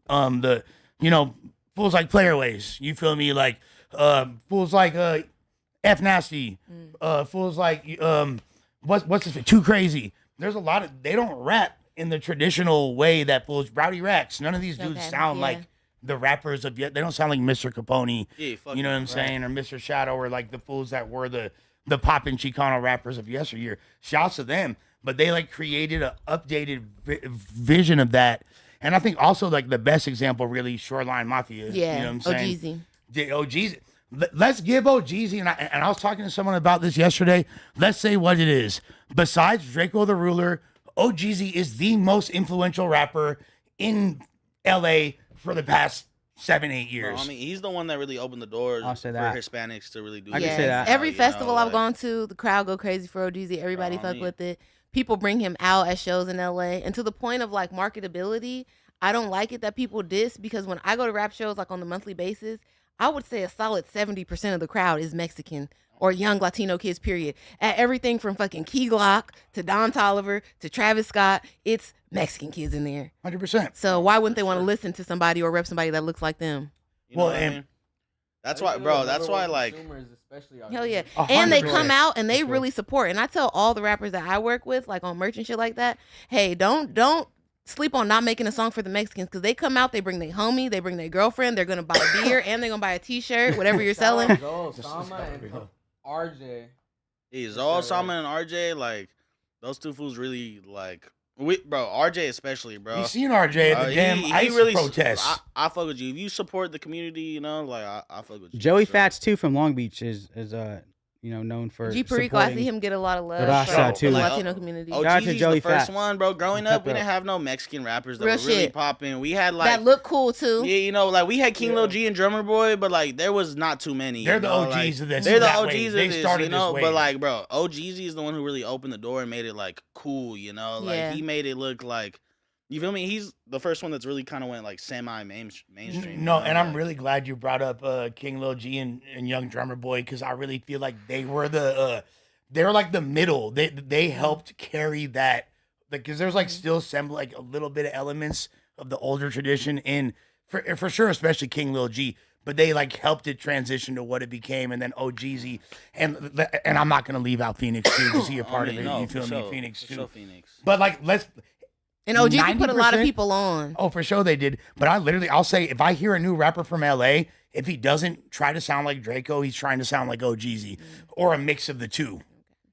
A: fools like Playerways, you feel me? Like fools like F Nasty, fools like what's this? Too Crazy. There's a lot of, they don't rap in the traditional way that fools, Rowdy Rex, none of these dudes sound like the rappers of yet. They don't sound like Mr. Capone, you know what I'm saying, or Mr. Shadow, or like the fools that were the poppin' Chicano rappers of yesteryear. Shouts to them, but they like created an updated vision of that. And I think also like the best example really Shoreline Mafia. You know what I'm saying? OGZ. Let's give OGZ, and I was talking to someone about this yesterday. Let's say what it is. Besides Draco the Ruler, OGZ is the most influential rapper in LA for the past 7-8 years.
B: I mean, he's the one that really opened the doors for Hispanics to really do
C: I can say that.
D: Every festival I've gone to, the crowd go crazy for OGZ. Everybody fuck with it. People bring him out at shows in LA. And to the point of like marketability, I don't like it that people diss because when I go to rap shows like on the monthly basis, I would say a solid 70% of the crowd is Mexican or young Latino kids, period. At everything from fucking Key Glock to Don Toliver to Travis Scott, it's Mexican kids in there.
A: 100%.
D: So why wouldn't they want to listen to somebody or rep somebody that looks like them?
B: You know
A: Well,
B: what I
A: and-
B: mean? That's why, bro. That's why, like,
D: Hell yeah.
A: 100%.
D: And they come out and they
C: For sure.
D: really support. And I tell all the rappers that I work with, like on merch and shit like that, hey, don't sleep on not making a song for the Mexicans, because they come out, they bring their homie, they bring their girlfriend, they're gonna buy a beer and they're gonna buy a t-shirt, whatever you're selling.
F: Sama and RJ.
B: Zol, Salman, and RJ, like, those two fools really, like, bro, RJ especially, bro.
A: You seen RJ at the damn ICE protest.
B: I fuck with you. If you support the community, you know, like, I fuck with you.
C: Joey
B: for sure.
C: Fats too from Long Beach is known for
D: G Perico, I see
C: supporting.
D: him get a lot of love
C: Raza,
D: from
C: too.
D: the
B: Like,
D: Latino community.
C: Shout out to
B: OG's
C: Joey
B: the first
C: Fats.
B: one, bro. Growing up, we
C: Pep
B: didn't
C: up.
B: have no Mexican rappers that
D: Real
B: were really
D: shit.
B: popping. We had, like,
D: that look cool too.
B: yeah, you know, like, we had King Lil G and Drummer Boy, but, like, there was not too many.
A: They're
B: you
A: the
B: know?
A: OGs
B: Like,
A: of this.
B: they're the
A: that
B: OGs
A: wave.
B: of
A: They
B: this,
A: started
B: you know,
A: this
B: but,
A: wave.
B: like, bro, OGZ is the one who really opened the door and made it, like, cool, you know? Like,
D: Yeah.
B: he made it look like, you feel me? He's the first one that's really kind of went, like, mainstream.
A: No,
B: you know?
A: and I'm
B: Like,
A: really glad you brought up King Lil G and Young Drummer Boy, because I really feel like they were they were like the middle. They helped carry that, because there's like still like a little bit of elements of the older tradition in for sure, especially King Lil G. But they like helped it transition to what it became, and then OGZ, and I'm not gonna leave out Phoenix too, because he a part of it.
B: no,
A: You
B: for
A: feel me,
B: sure,
A: Phoenix
B: for
A: too.
B: sure, Phoenix.
A: But like
D: And OG put a lot of
A: 90%?
D: people on.
A: Oh, for sure they did. But I'll say, if I hear a new rapper from LA, if he doesn't try to sound like Draco, he's trying to sound like OGZ or a mix of the two.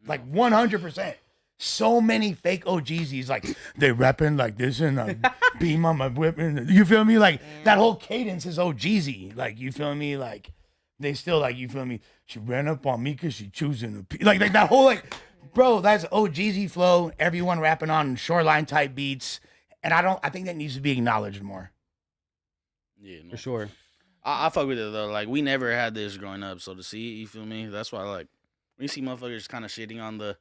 A: Like 100%. So many fake OGZs, like they rapping like this and beam on my whip. And, you feel me? Like that whole cadence is OGZ. Like, you feel me? Like they still like, you feel me? She ran up on me because she choosing to pee. Like that whole like, bro, that's OGZ flow. Everyone rapping on shoreline type beats. And I think that needs to be acknowledged more.
B: Yeah, no.
C: For sure.
B: I fuck with it, though. Like, we never had this growing up, so to see it, you feel me? That's why, like, when you see motherfuckers kind of shitting on the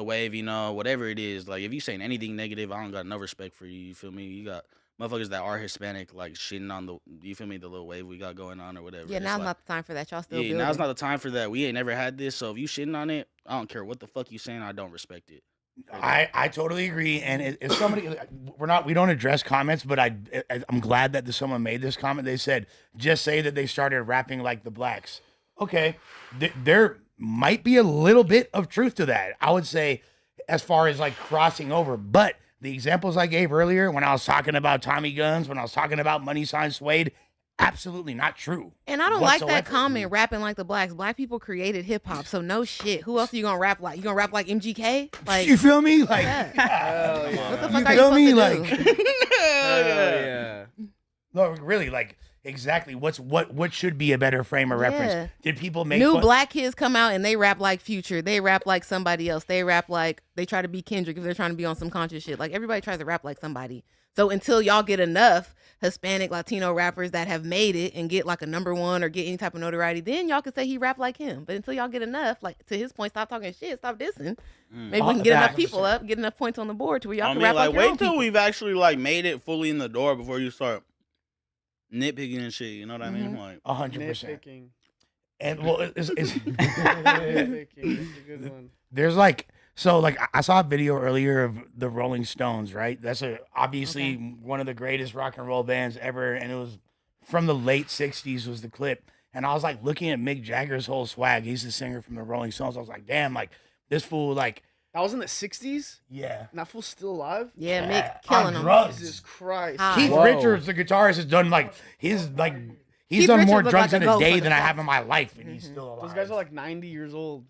B: wave, you know, whatever it is, like, if you saying anything negative, I don't got no respect for you, you feel me? You got motherfuckers that are Hispanic, like, shitting on you feel me, the little wave we got going on or whatever.
D: Yeah,
B: It's
D: now's
B: like,
D: not the time for that. Y'all still
B: yeah,
D: building.
B: now's not the time for that. We ain't never had this, so if you shitting on it, I don't care what the fuck you saying, I don't respect it.
A: I totally agree. And if somebody, we don't address comments, but I'm glad that someone made this comment. They said, just say that they started rapping like the blacks. Okay. There might be a little bit of truth to that. I would say, as far as like crossing over, but the examples I gave earlier, when I was talking about Tommy Guns, when I was talking about Money Sign Suede, absolutely not true.
D: And I don't like that
A: whatsoever.
D: comment, rapping like the blacks. Black people created hip hop, so no shit. Who else are you gonna rap like? You gonna rap like MGK? Like,
A: You feel me? Like,
D: yeah. What the
A: You
D: fuck are
A: feel me?
D: you
A: Like,
D: supposed to do?
E: Yeah.
A: no, really, like, exactly. What should be a better frame of reference?
D: Yeah.
A: Did people make
D: New
A: fun-
D: black kids come out and they rap like Future. They rap like somebody else. They rap like they try to be Kendrick if they're trying to be on some conscious shit. Like, everybody tries to rap like somebody. So until y'all get enough Hispanic Latino rappers that have made it and get like a #1 or get any type of notoriety, then y'all can say he rap like him. But until y'all get enough, like, to his point, stop talking shit, stop dissing. Maybe we can get enough people up, get enough points on the board to where y'all
B: I
D: can
B: mean,
D: rap
B: like,
D: like your
B: wait
D: own
B: till
D: people.
B: we've actually, like, made it fully in the door before you start nitpicking and shit, you know what I
D: Mm-hmm.
B: mean? Like,
A: 100%.
E: Nitpicking.
A: And well, it's
E: Nitpicking. That's a good one.
A: there's like, so like I saw a video earlier of the Rolling Stones, right? That's obviously one of the greatest rock and roll bands ever, and it was from the late '60s was the clip. And I was like looking at Mick Jagger's whole swag. He's the singer from the Rolling Stones. I was like, damn, like this fool, like,
E: That was in the 60s?
A: yeah.
E: And that fool's still alive?
D: Yeah,
A: on
D: Mick killing them.
A: drugs.
E: Jesus Christ.
D: Hi.
A: Keith
C: Whoa.
A: Richards, the guitarist, has done like he's
D: Keith
A: done more
D: Richards look
A: drugs
D: like
A: in
D: a
A: a
D: goat
A: day
D: for the
A: than I
D: South.
A: have in my life, and he's still alive.
E: Those guys are like 90 years old.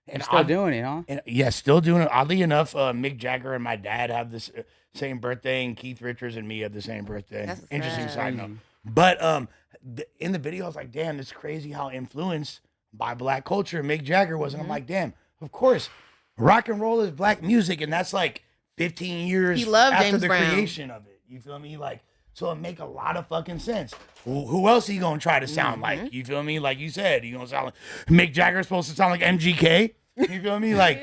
A: and
C: You're still
A: I'm-
C: doing it, huh?
A: And yeah, still doing it. Oddly enough, Mick Jagger and my dad have this same birthday, and Keith Richards and me have the same birthday.
D: That's
A: Interesting
D: sad.
A: side note. But in the video, I was like, damn, it's crazy how influenced by black culture Mick Jagger was. And I'm like, damn, of course, rock and roll is black music, and that's like 15 years
D: He loved
A: after
D: James
A: the
D: Brown.
A: creation of it. You feel me? Like, so it make a lot of fucking sense. Who else are you gonna try to sound like? You feel me? Like you said, you gonna sound like Mick Jagger's supposed to sound like MGK. You feel me? Like,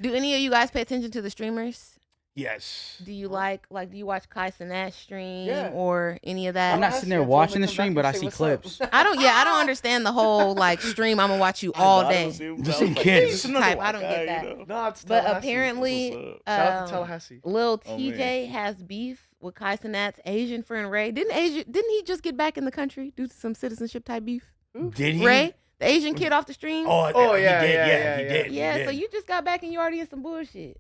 D: Do any of you guys pay attention to the streamers?
A: Yes.
D: Do you like do you watch Kai Cenat stream
E: Yeah.
D: or any of that?
C: I'm not sitting there watching the stream, but I see clips.
D: I don't understand the whole stream. I'm gonna watch you all day
A: Just some kids.
D: type. I don't get that.
E: No, it's
D: But
E: Tallahassee.
D: apparently,
E: Shout out to Tallahassee.
D: Lil
B: Oh,
D: TJ has beef with Kai Cenat's Asian friend Ray. Didn't he just get back in the country due to some citizenship type beef?
A: Did he?
D: Ray, the Asian kid off the stream.
E: Oh, yeah,
A: he did.
E: yeah,
A: He
E: yeah.
A: did.
D: Yeah,
A: he
D: so
A: did.
D: you just got back and you already in some bullshit.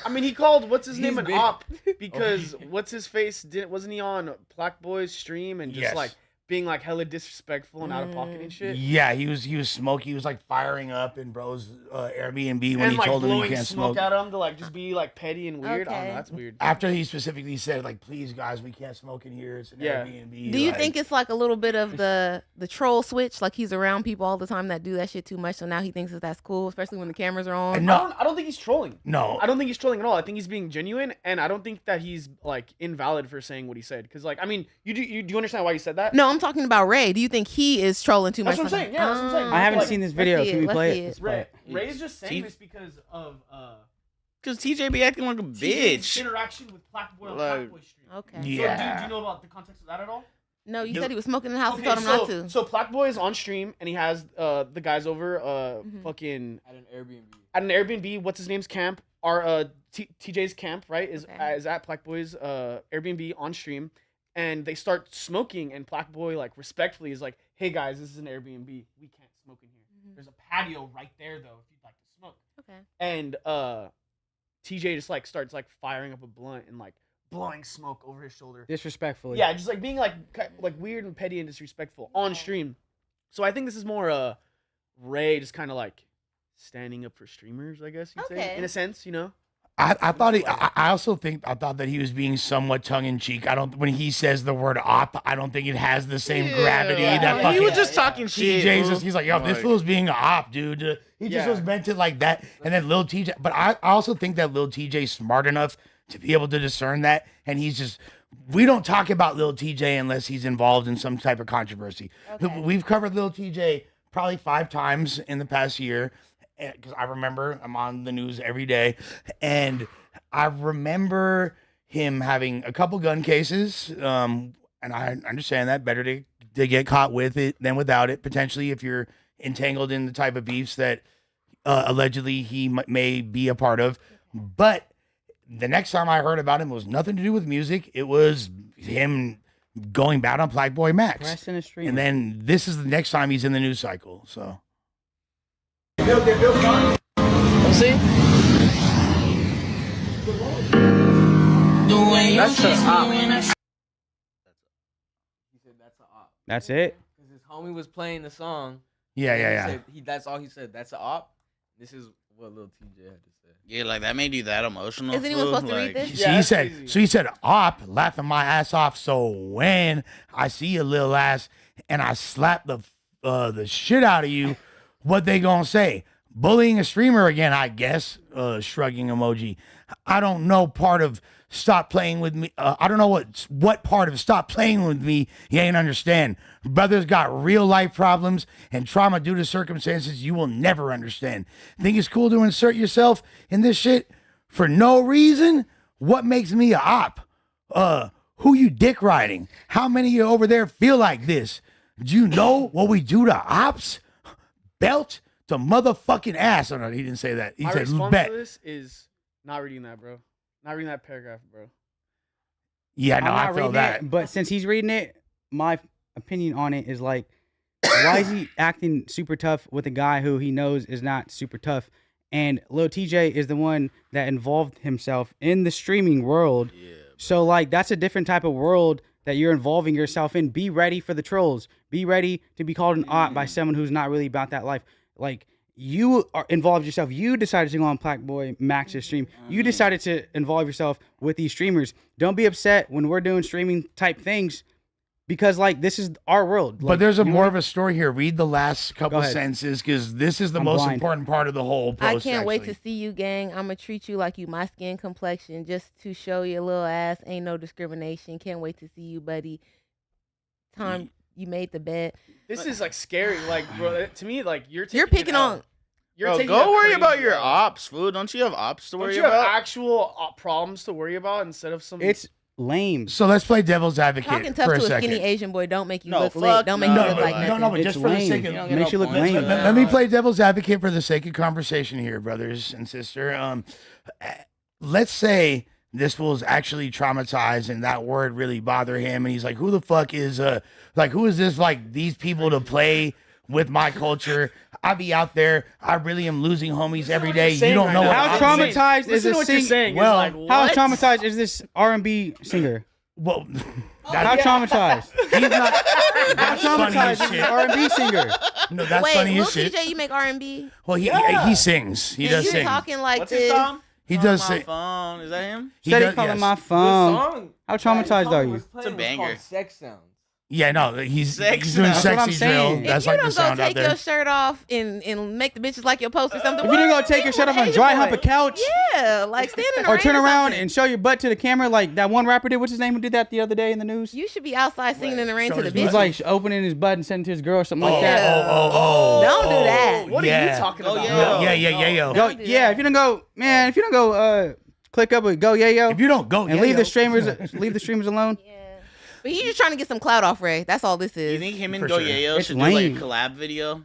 E: I mean, he called what's his name
F: He's
E: an
F: big.
E: op because what's his face wasn't he on Black Boy's stream and just
A: Yes.
E: like being hella disrespectful and out of pocket and shit.
A: Yeah, he was smoking. He was firing up in bro's Airbnb when
E: And
A: he told him he
E: blowing
A: can't
E: smoke
A: smoke.
E: at him to just be petty and weird. I don't
D: Okay.
E: know, that's weird.
A: After he specifically said please guys, we can't smoke in here. It's an
E: Yeah.
A: Airbnb.
D: Do you think it's a little bit of the troll switch? Like he's around people all the time that do that shit too much, so now he thinks that's cool, especially when the cameras are on.
A: No.
E: I don't think he's trolling.
A: No.
E: I don't think he's trolling at all. I think he's being genuine, and I don't think that he's invalid for saying what he said. Because I mean, do you understand why he said that?
D: No, I'm talking about Ray. Do you think he is trolling too
E: That's
D: much?
E: what I'm saying. Yeah, that's what I'm saying.
C: I haven't
E: Like,
C: seen this
D: let's
C: video.
D: see
C: Can
D: it,
C: we
D: let's
C: play
D: see
C: it?
D: it.
C: Let's play it.
E: Ray's just saying
B: T-
E: this because of
B: Cause TJ be acting like a
E: TJ's
B: bitch.
E: interaction with Black Boy on
B: Like-
E: Black Boy stream.
D: Okay.
A: Yeah.
E: So do you know about the context of that at all?
D: No, you
A: No.
D: said he was smoking in the house and
E: Okay,
D: told him not to.
E: So Black Boy is on stream and he has the guys over
D: Mhm.
E: fucking
F: At an Airbnb.
E: at an Airbnb. What's his name's camp? Our TJ's camp, right? Is
D: Okay.
E: is at Black Boy's Airbnb on stream, and they start smoking. And Black Boy respectfully is like, "Hey guys, this is an Airbnb. We can't smoke in here.
D: Mhm.
E: There's a patio right there though if you'd like to smoke."
D: Okay.
E: And TJ just starts firing up a blunt and blowing smoke over his shoulder.
C: Disrespectfully.
E: Yeah, just being weird and petty and disrespectful on stream. So I think this is more Ray just kind of standing up for streamers, I guess you'd say,
D: Okay.
E: in a sense,
A: I thought I also thought that he was being somewhat tongue in cheek. When he says the word op, I don't think it has the same gravity
E: yeah.
A: that
E: He
A: fucking
B: he was just talking shit.
A: TJ's
B: bro.
A: just, he's like, yo, this fool's being an op, dude. He just
E: Yeah.
A: was meant to like that. And then Lil TJ, but I also think that Lil TJ's smart enough to be able to discern that. And we don't talk about Lil TJ unless he's involved in some type of controversy.
D: Okay.
A: We've covered Lil TJ probably 5 times in the past year. Because I remember I'm on the news every day. And I remember him having a couple gun cases. And I understand that better to get caught with it than without it, potentially, if you're entangled in the type of beefs that allegedly he may be a part of. But the next time I heard about him was nothing to do with music. It was him going bad on Black Boy Max.
C: Pressing a stream.
A: And then this is the next time he's in the news cycle. So
E: That's the op.
F: He said that's a op.
C: That's it.
F: Because his homie was playing the song.
A: yeah.
F: and that's all he said. That's a op. This is what Lil TJ had to say.
B: Yeah, that made you that emotional.
D: Is anyone
B: fool?
D: supposed to read this?
A: So
E: Yeah,
A: he
E: that's
A: said,
E: crazy.
A: op, laughing my ass off. So when I see your little ass and I slap the shit out of you, what they gonna say? Bullying a streamer again, I guess. Shrugging emoji. I don't know part of stop playing with me. I don't know what part of stop playing with me you ain't understand. Brother's got real life problems and trauma due to circumstances you will never understand. Think it's cool to insert yourself in this shit for no reason? What makes me a op? Who you dick riding? How many of you over there feel like this? Do you know what we do to ops? Belt to motherfucking ass. Oh no, he didn't say that. He
E: My
A: said
E: response
A: bet.
E: to this is not reading that, bro. Not reading that paragraph, bro.
A: Yeah, no,
C: I'm
A: I
C: not
A: feel
C: reading
A: that.
C: it, but since he's reading it, my opinion on it is why is he acting super tough with a guy who he knows is not super tough? And Lil TJ is the one that involved himself in the streaming world.
B: Yeah.
C: So that's a different type of world that you're involving yourself in. Be ready for the trolls. Be ready to be called an op by someone who's not really about that life. You are involved yourself. You decided to go on Black Boy Max's stream. You decided to involve yourself with these streamers. Don't be upset when we're doing streaming type things because this is our world.
A: But there's more of a story here. Read the last couple
C: ahead.
A: sentences because this is the
C: I'm
A: most
C: blind.
A: important part of the whole post.
D: I can't wait to
A: actually.
D: see you, gang. I'm gonna treat you like you my skin complexion just to show your little ass. Ain't no discrimination. Can't wait to see you, buddy. Time you made the bed.
E: This is scary, bro. To me, you're
D: You're
E: taking
D: picking
E: it
D: on.
E: out. You're
B: Bro,
E: taking
B: go
E: a
B: worry
E: crazy
B: about your
E: route.
B: ops, fool. Don't you have ops to
E: Don't
B: worry
E: you have
B: about?
E: actual problems to worry about instead of some?
C: It's lame.
A: So let's play devil's advocate
D: Talking tough
A: for a
D: to a
A: second.
D: skinny Asian boy don't make you
B: No,
D: look
B: fuck
D: lit. Don't make
B: no,
D: you look
B: but
D: like
B: like-
D: nothing.
A: no, but
C: It's
A: just for the
C: lame.
A: sake
B: You
A: of
B: don't get
C: Makes you
B: no
C: look
B: points
C: lame.
B: for
A: let
B: that.
A: me play devil's advocate for the sake of conversation here, brothers and sister. Let's say this fool's actually traumatized and that word really bother him, and he's like, "Who the fuck is who is this like these people to play with my culture? I be out there. I really am losing homies every day. You don't know what
C: How
A: I'm saying."
C: traumatized is
E: Listen to
C: this
E: what you're saying.
A: Well,
E: Well, like,
C: How
E: what?
C: traumatized is this R&B singer?
A: Well,
C: How traumatized?
A: he's not.
C: How
A: That's funny
C: traumatized
A: as
C: is this
A: shit.
C: R&B singer?
A: No, that's
D: Wait,
A: funny
D: Lil
A: as shit.
D: TJ, you make R&B?
A: Well, he sings. He
D: And
A: does
D: you're
A: sing.
D: talking like
B: What's
D: this.
B: his song?
A: He
B: On
A: does
B: my
A: sing.
B: phone. Is that him?
A: He
C: Said he
A: does,
C: calling
A: yes.
C: my
F: The
C: phone.
F: song
C: How
F: that
C: traumatized
F: Tommy
C: are you?
F: was playing
B: It's a
F: was called
B: banger.
F: Sex Sounds.
A: Yeah, no, he's
B: Sex
A: doing
B: sound.
C: That's what I'm
A: sexy drill.
C: saying.
D: If
A: That's
D: you
A: like the
D: don't go
A: sound out
D: take
A: there.
D: your shirt off and make the bitches like your post or something,
C: If you didn't go take your shirt off and dry hump a couch,
D: yeah, like stand in the
C: or
D: rain
C: turn around
D: something.
C: and show your butt to the camera like that one rapper did. What's his name who did that the other day in the news?
D: You should be outside singing in the rain
A: Show
D: to the
A: his
C: He was
A: butt.
D: bitches.
C: like opening his butt and sending to his girl or something like
A: Oh,
C: that.
A: oh.
D: Don't do that.
E: What are
A: Yeah.
E: you talking
B: Go,
E: about?
B: yeah.
A: Yeah, yo.
C: Go,
D: Don't do
C: yeah,
D: that.
C: if you don't go, man, if you don't go, click up with Go Yayo
A: If you don't go,
C: and leave the streamers alone.
D: Yeah. But he's just trying to get some clout off Ray. That's all this is.
B: You think him and
A: For sure.
B: Goyeo
C: It's
B: should do like a
C: lame.
B: collab video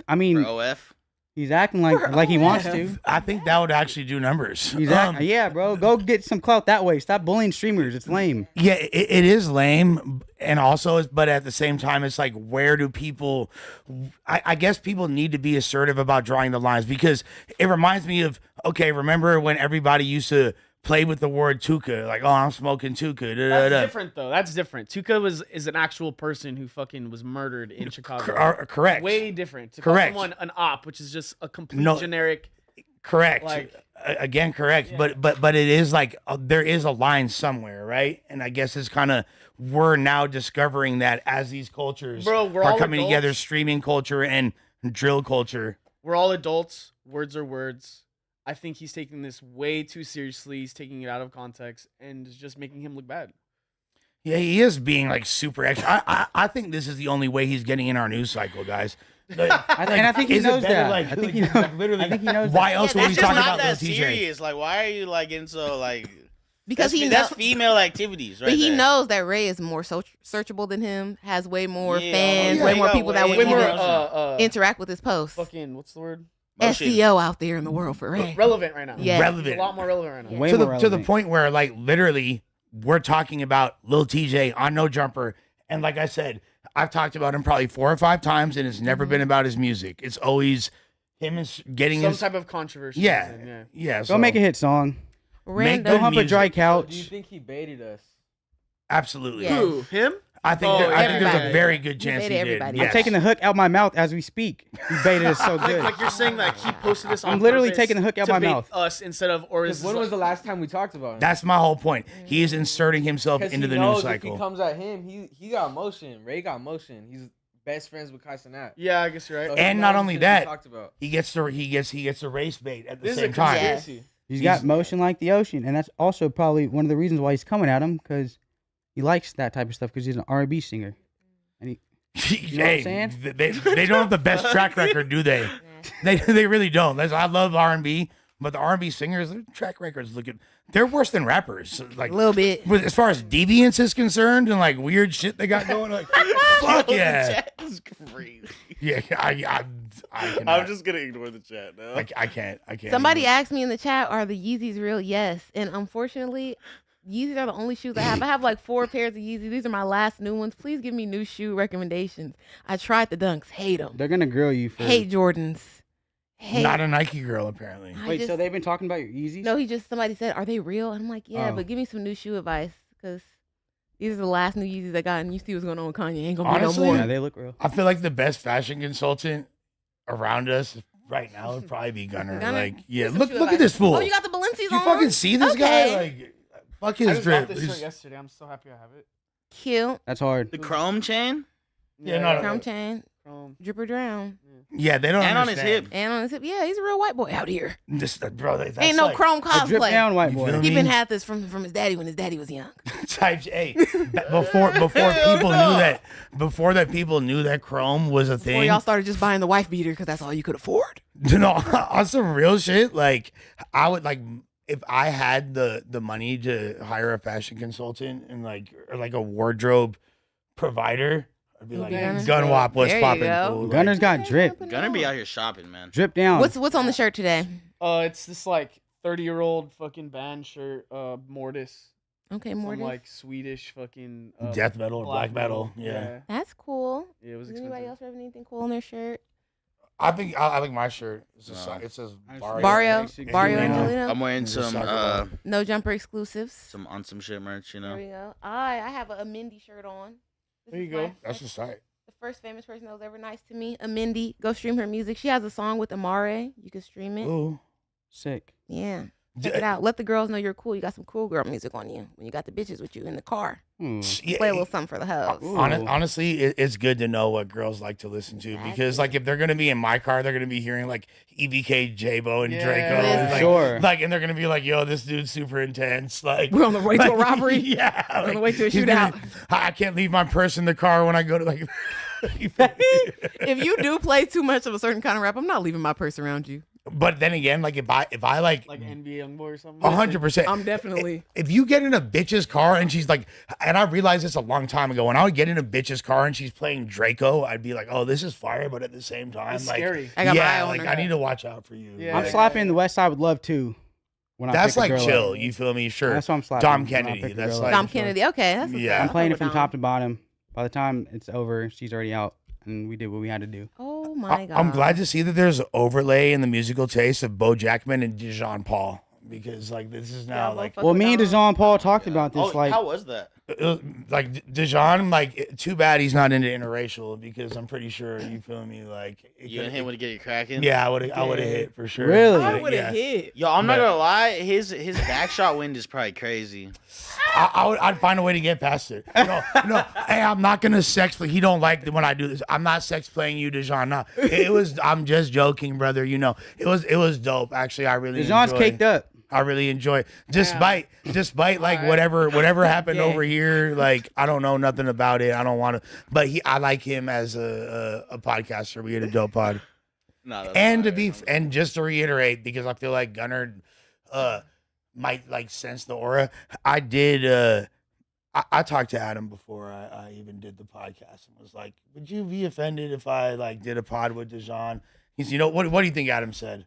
C: I mean,
B: for OF?
C: he's acting like he wants to.
A: I think that would actually do numbers.
C: He's yeah, bro, go get some clout that way. Stop bullying streamers. It's lame.
A: Yeah, it is lame, and also, but at the same time, it's like, where do people? I guess people need to be assertive about drawing the lines, because it reminds me of, okay, remember when everybody used to play with the word tuka, like, oh, I'm smoking tuka.
E: That's different though. That's different. Tuka is an actual person who fucking was murdered in Chicago.
A: Correct.
E: Way different. To
A: Correct.
E: call someone an op, which is just a complete
A: No.
E: generic.
A: Correct.
E: Like-
A: Again, correct.
E: Yeah.
A: But it is like there is a line somewhere, right? And I guess it's kind of, we're now discovering that as these cultures
E: Bro, we're
A: are
E: all
A: coming together,
E: adults.
A: streaming culture and drill culture.
E: We're all adults. Words are words. I think he's taking this way too seriously. He's taking it out of context and is just making him look bad.
A: Yeah, he is being like super extra. I think this is the only way he's getting in our news cycle, guys. Like,
C: I think he
A: is it
C: knows
A: better,
C: that.
A: like-
C: I think
A: like-
C: he knows.
A: like, literally,
C: I think he knows
A: why
C: that.
A: else
D: Yeah,
A: would we
B: That's
A: talk
B: just
A: about
B: not that
A: Lil TJ?
B: serious. Like, why are you like getting so like?
D: because
B: that's,
D: he
B: that's
D: knows,
B: female activities, right?
D: but he
B: there.
D: knows that Ray is more searchable than him, has way more
B: Yeah,
D: fans,
A: yeah,
D: way
A: he
D: more
B: got
D: people that
B: way
D: would
E: Way more
B: even
D: interact with his posts.
E: fucking what's the word?
B: Motion.
D: SEO out there in the world for Ray.
E: Relevant right now.
D: Yeah.
A: Relevant.
E: He's a lot more relevant right now.
C: Way
A: to
C: more
A: the
C: relevant.
A: point where, like, literally we're talking about Lil TJ on No Jumper, and like I said, I've talked about him probably 4 or 5 times, and it's never been about his music. It's always him getting
E: Some
A: his
E: type of controversy.
A: yeah.
C: Go
A: So
C: make a hit song.
D: Random.
C: Go
A: good
C: hump a dry
A: music.
F: So
C: couch.
F: do you think he baited us?
A: absolutely.
D: Yeah.
E: Who? Him?
A: I think
E: Oh,
A: I think there's a
D: everybody.
A: very good
D: He
A: chance he
D: baited
A: did.
D: everybody.
A: Yes.
C: I'm taking the hook out my mouth as we speak. He baited us so good.
E: Like you're saying that he posted this on
C: I'm literally
E: purpose
C: taking the hook out
E: to
C: my
E: bait
C: mouth.
E: us instead of, or is
F: Because when was the last time we talked about him?
A: That's my whole point. He is inserting himself
F: Because
A: into
F: he
A: the
F: knows
A: news
F: if
A: cycle.
F: he comes at him, he got motion. Ray got motion. He's best friends with Kai Cenat.
E: Yeah, I guess you're right.
F: So he
A: And not
F: knows
A: only
F: shit
A: that,
F: we talked about.
A: He gets the race bait at the
E: This is
A: same
E: a
A: time.
D: Yeah.
E: conspiracy.
C: He's got motion like the ocean, and that's also probably one of the reasons why he's coming at him, because he likes that type of stuff, because he's an R&B singer. And he,
A: You
C: know what I'm saying?
A: They don't have the best track record, do they? They really don't. I love R&B, but the R&B singers, their track records they're worse than rappers. Like
D: A little bit.
A: as far as deviance is concerned and like weird shit they got going, like fuck
B: Yo,
A: yeah,
B: The chat is crazy.
A: yeah. I cannot.
B: I'm just gonna ignore the chat now.
A: I can't.
D: Somebody asked me in the chat, "Are the Yeezys real?" Yes, and unfortunately, Yeezys are the only shoes I have. I have like 4 pairs of Yeezys. These are my last new ones. Please give me new shoe recommendations. I tried the Dunks, hate them.
C: they're gonna grill you for.
D: Hate Jordans. Hate.
A: Not a Nike girl apparently.
D: I
C: Wait,
D: just-
C: so they've been talking about your Yeezys?
D: No, somebody said, "Are they real?" And I'm like, "Yeah,
C: Oh.
D: but give me some new shoe advice, because these are the last new Yeezys I got, and you see what's going on with Kanye. Ain't gonna
A: Honestly,
D: be no more."
C: Yeah, they look real.
A: I feel like the best fashion consultant around us right now would probably be Gunner.
D: Gunner?
A: Like, yeah,
D: Give me some
A: look
D: shoe
A: at
D: advice.
A: this fool.
D: Oh, you got the Balenci's
A: you
D: on?
A: fucking see this
D: Okay.
A: guy? Like, fuck
E: I
A: his
E: just bought
A: drip.
E: this
A: He's-
E: shirt yesterday. I'm so happy I have it.
D: Cute.
C: That's hard.
B: the chrome chain
A: Yeah, no,
D: Chrome chain,
E: Chrome.
D: drip or drown,
A: Yeah, they don't
B: and on his
A: understand.
B: hip.
D: and on his hip. Yeah, he's a real white boy out here.
A: This, bro, that's
D: Ain't no
A: like,
D: chrome
C: A drip
D: cosplay.
C: down white
A: You
C: boy.
A: feel
D: He
A: me?
D: been had this from his daddy when his daddy was young.
A: Type A. Before people knew that Chrome was a
D: Before
A: thing.
D: y'all started just buying the wife beater because that's all you could afford.
A: No, on some real shit. Like I would like if I had the money to hire a fashion consultant and or like a wardrobe provider. I'd be like,
D: Gunner.
A: Gun Wap, what's
D: There you
A: popping?
D: go.
A: Fool? Like,
C: Gunner's got drip.
B: Gonna be out here shopping, man.
C: Drip down.
D: What's on the shirt today?
E: It's this like 30-year-old fucking band shirt, Mortis.
D: Okay,
E: Some
D: Mortis.
E: like Swedish fucking
A: death metal or black metal. Yeah.
E: yeah.
D: That's cool.
E: Yeah, it was
D: Does anybody
E: expensive.
D: else have anything cool on their shirt?
A: I think I like my shirt. It's just,
B: No.
A: it says
C: Barrio.
D: Barrio
A: Angelino.
D: Angelino.
B: I'm wearing
A: It's a
B: some
A: soccer ball.
D: No jumper exclusives.
B: some shit merch, you
D: There
B: know.
D: we go. I have a Mindy shirt on. This
E: There
D: is
E: you go.
D: my
A: That's
D: first-
A: just tight.
D: the first famous person that was ever nice to me. Mindy. Go stream her music. She has a song with Amare. You can stream it.
A: Ooh.
C: Sick.
D: Yeah. Check it out. Let the girls know you're cool. You got some cool girl music on you when you got the bitches with you in the car.
A: Yeah,
D: Play a little something for the hoes.
C: Ooh.
A: honestly, it's good to know what girls like to listen to because, like, if they're gonna be in my car, they're gonna be hearing like EBK, J-Bo, and
E: Yeah.
A: Draco,
D: Listen.
A: like,
C: Sure.
A: like, and they're gonna be like, "Yo, this dude's super intense." Like,
D: We're on the way to a robbery.
A: Yeah,
D: We're on the way to a
A: he's gonna-
D: shootout.
A: I can't leave my purse in the car when I go to like.
D: If you do play too much of a certain kind of rap, I'm not leaving my purse around you.
A: But then again, like if I like
E: NBA Youngboy or something.
A: 100%.
D: I'm definitely.
A: If you get in a bitch's car and she's like, and I realized this a long time ago, when I would get in a bitch's car and she's playing Draco, I'd be like, oh, this is fire, but at the same time,
E: It's
A: like,
E: scary.
D: I got my eye
A: yeah,
D: on
A: like
D: her.
A: I need to watch out for you.
E: Yeah.
C: I'm
A: Like,
C: slapping the West Side with love too. When I
A: that's
C: pick a
A: like
C: girl
A: chill.
C: up.
A: You feel me? Sure.
C: That's what I'm slapping.
A: Dom
C: when I
A: Kennedy,
C: pick a
A: that's
C: girl
A: like-
C: up.
D: Dom Kennedy. Okay, that's what's
A: Yeah.
D: up.
C: I'm playing
D: I'll
C: it from
D: go
C: top
D: down.
C: to bottom. By the time it's over, she's already out, and we did what we had to do.
D: Oh my god.
A: I'm glad to see that there's an overlay in the musical taste of Bo Jackman and Dijon Paul because like this is now
D: Yeah,
A: like
D: fuck
C: Well,
D: with
C: me and
D: Dom.
C: DeJean Paul talked about this.
B: Oh,
C: Like,
B: how was that?
A: like Dijon, like too bad he's not into interracial because I'm pretty sure you feel me like it
B: You and him would get it cracking.
A: yeah, I would have hit for sure.
C: Really?
D: I would
A: Yeah.
D: have hit.
B: Yo, I'm not
A: But-
B: gonna lie. His back shot wind is probably crazy.
A: I'd find a way to get past it. No, hey, I'm not gonna sex play. He don't like when I do this. I'm not sex playing you, Dijon. No, it was. I'm just joking, brother. You know, it was dope. Actually, I really
C: DeJean's
A: enjoyed.
C: caked up.
A: I really enjoy, despite like whatever happened
D: Yeah.
A: over here. Like I don't know nothing about it. I don't want to, but I like him as a podcaster. We had a dope pod.
B: No, that's
A: And to
B: fire.
A: be and just to reiterate, because I feel like Gunnar might like sense the aura. I did. I talked to Adam before I even did the podcast and was like, "Would you be offended if I like did a pod with Dijon?" He's, what do you think Adam said?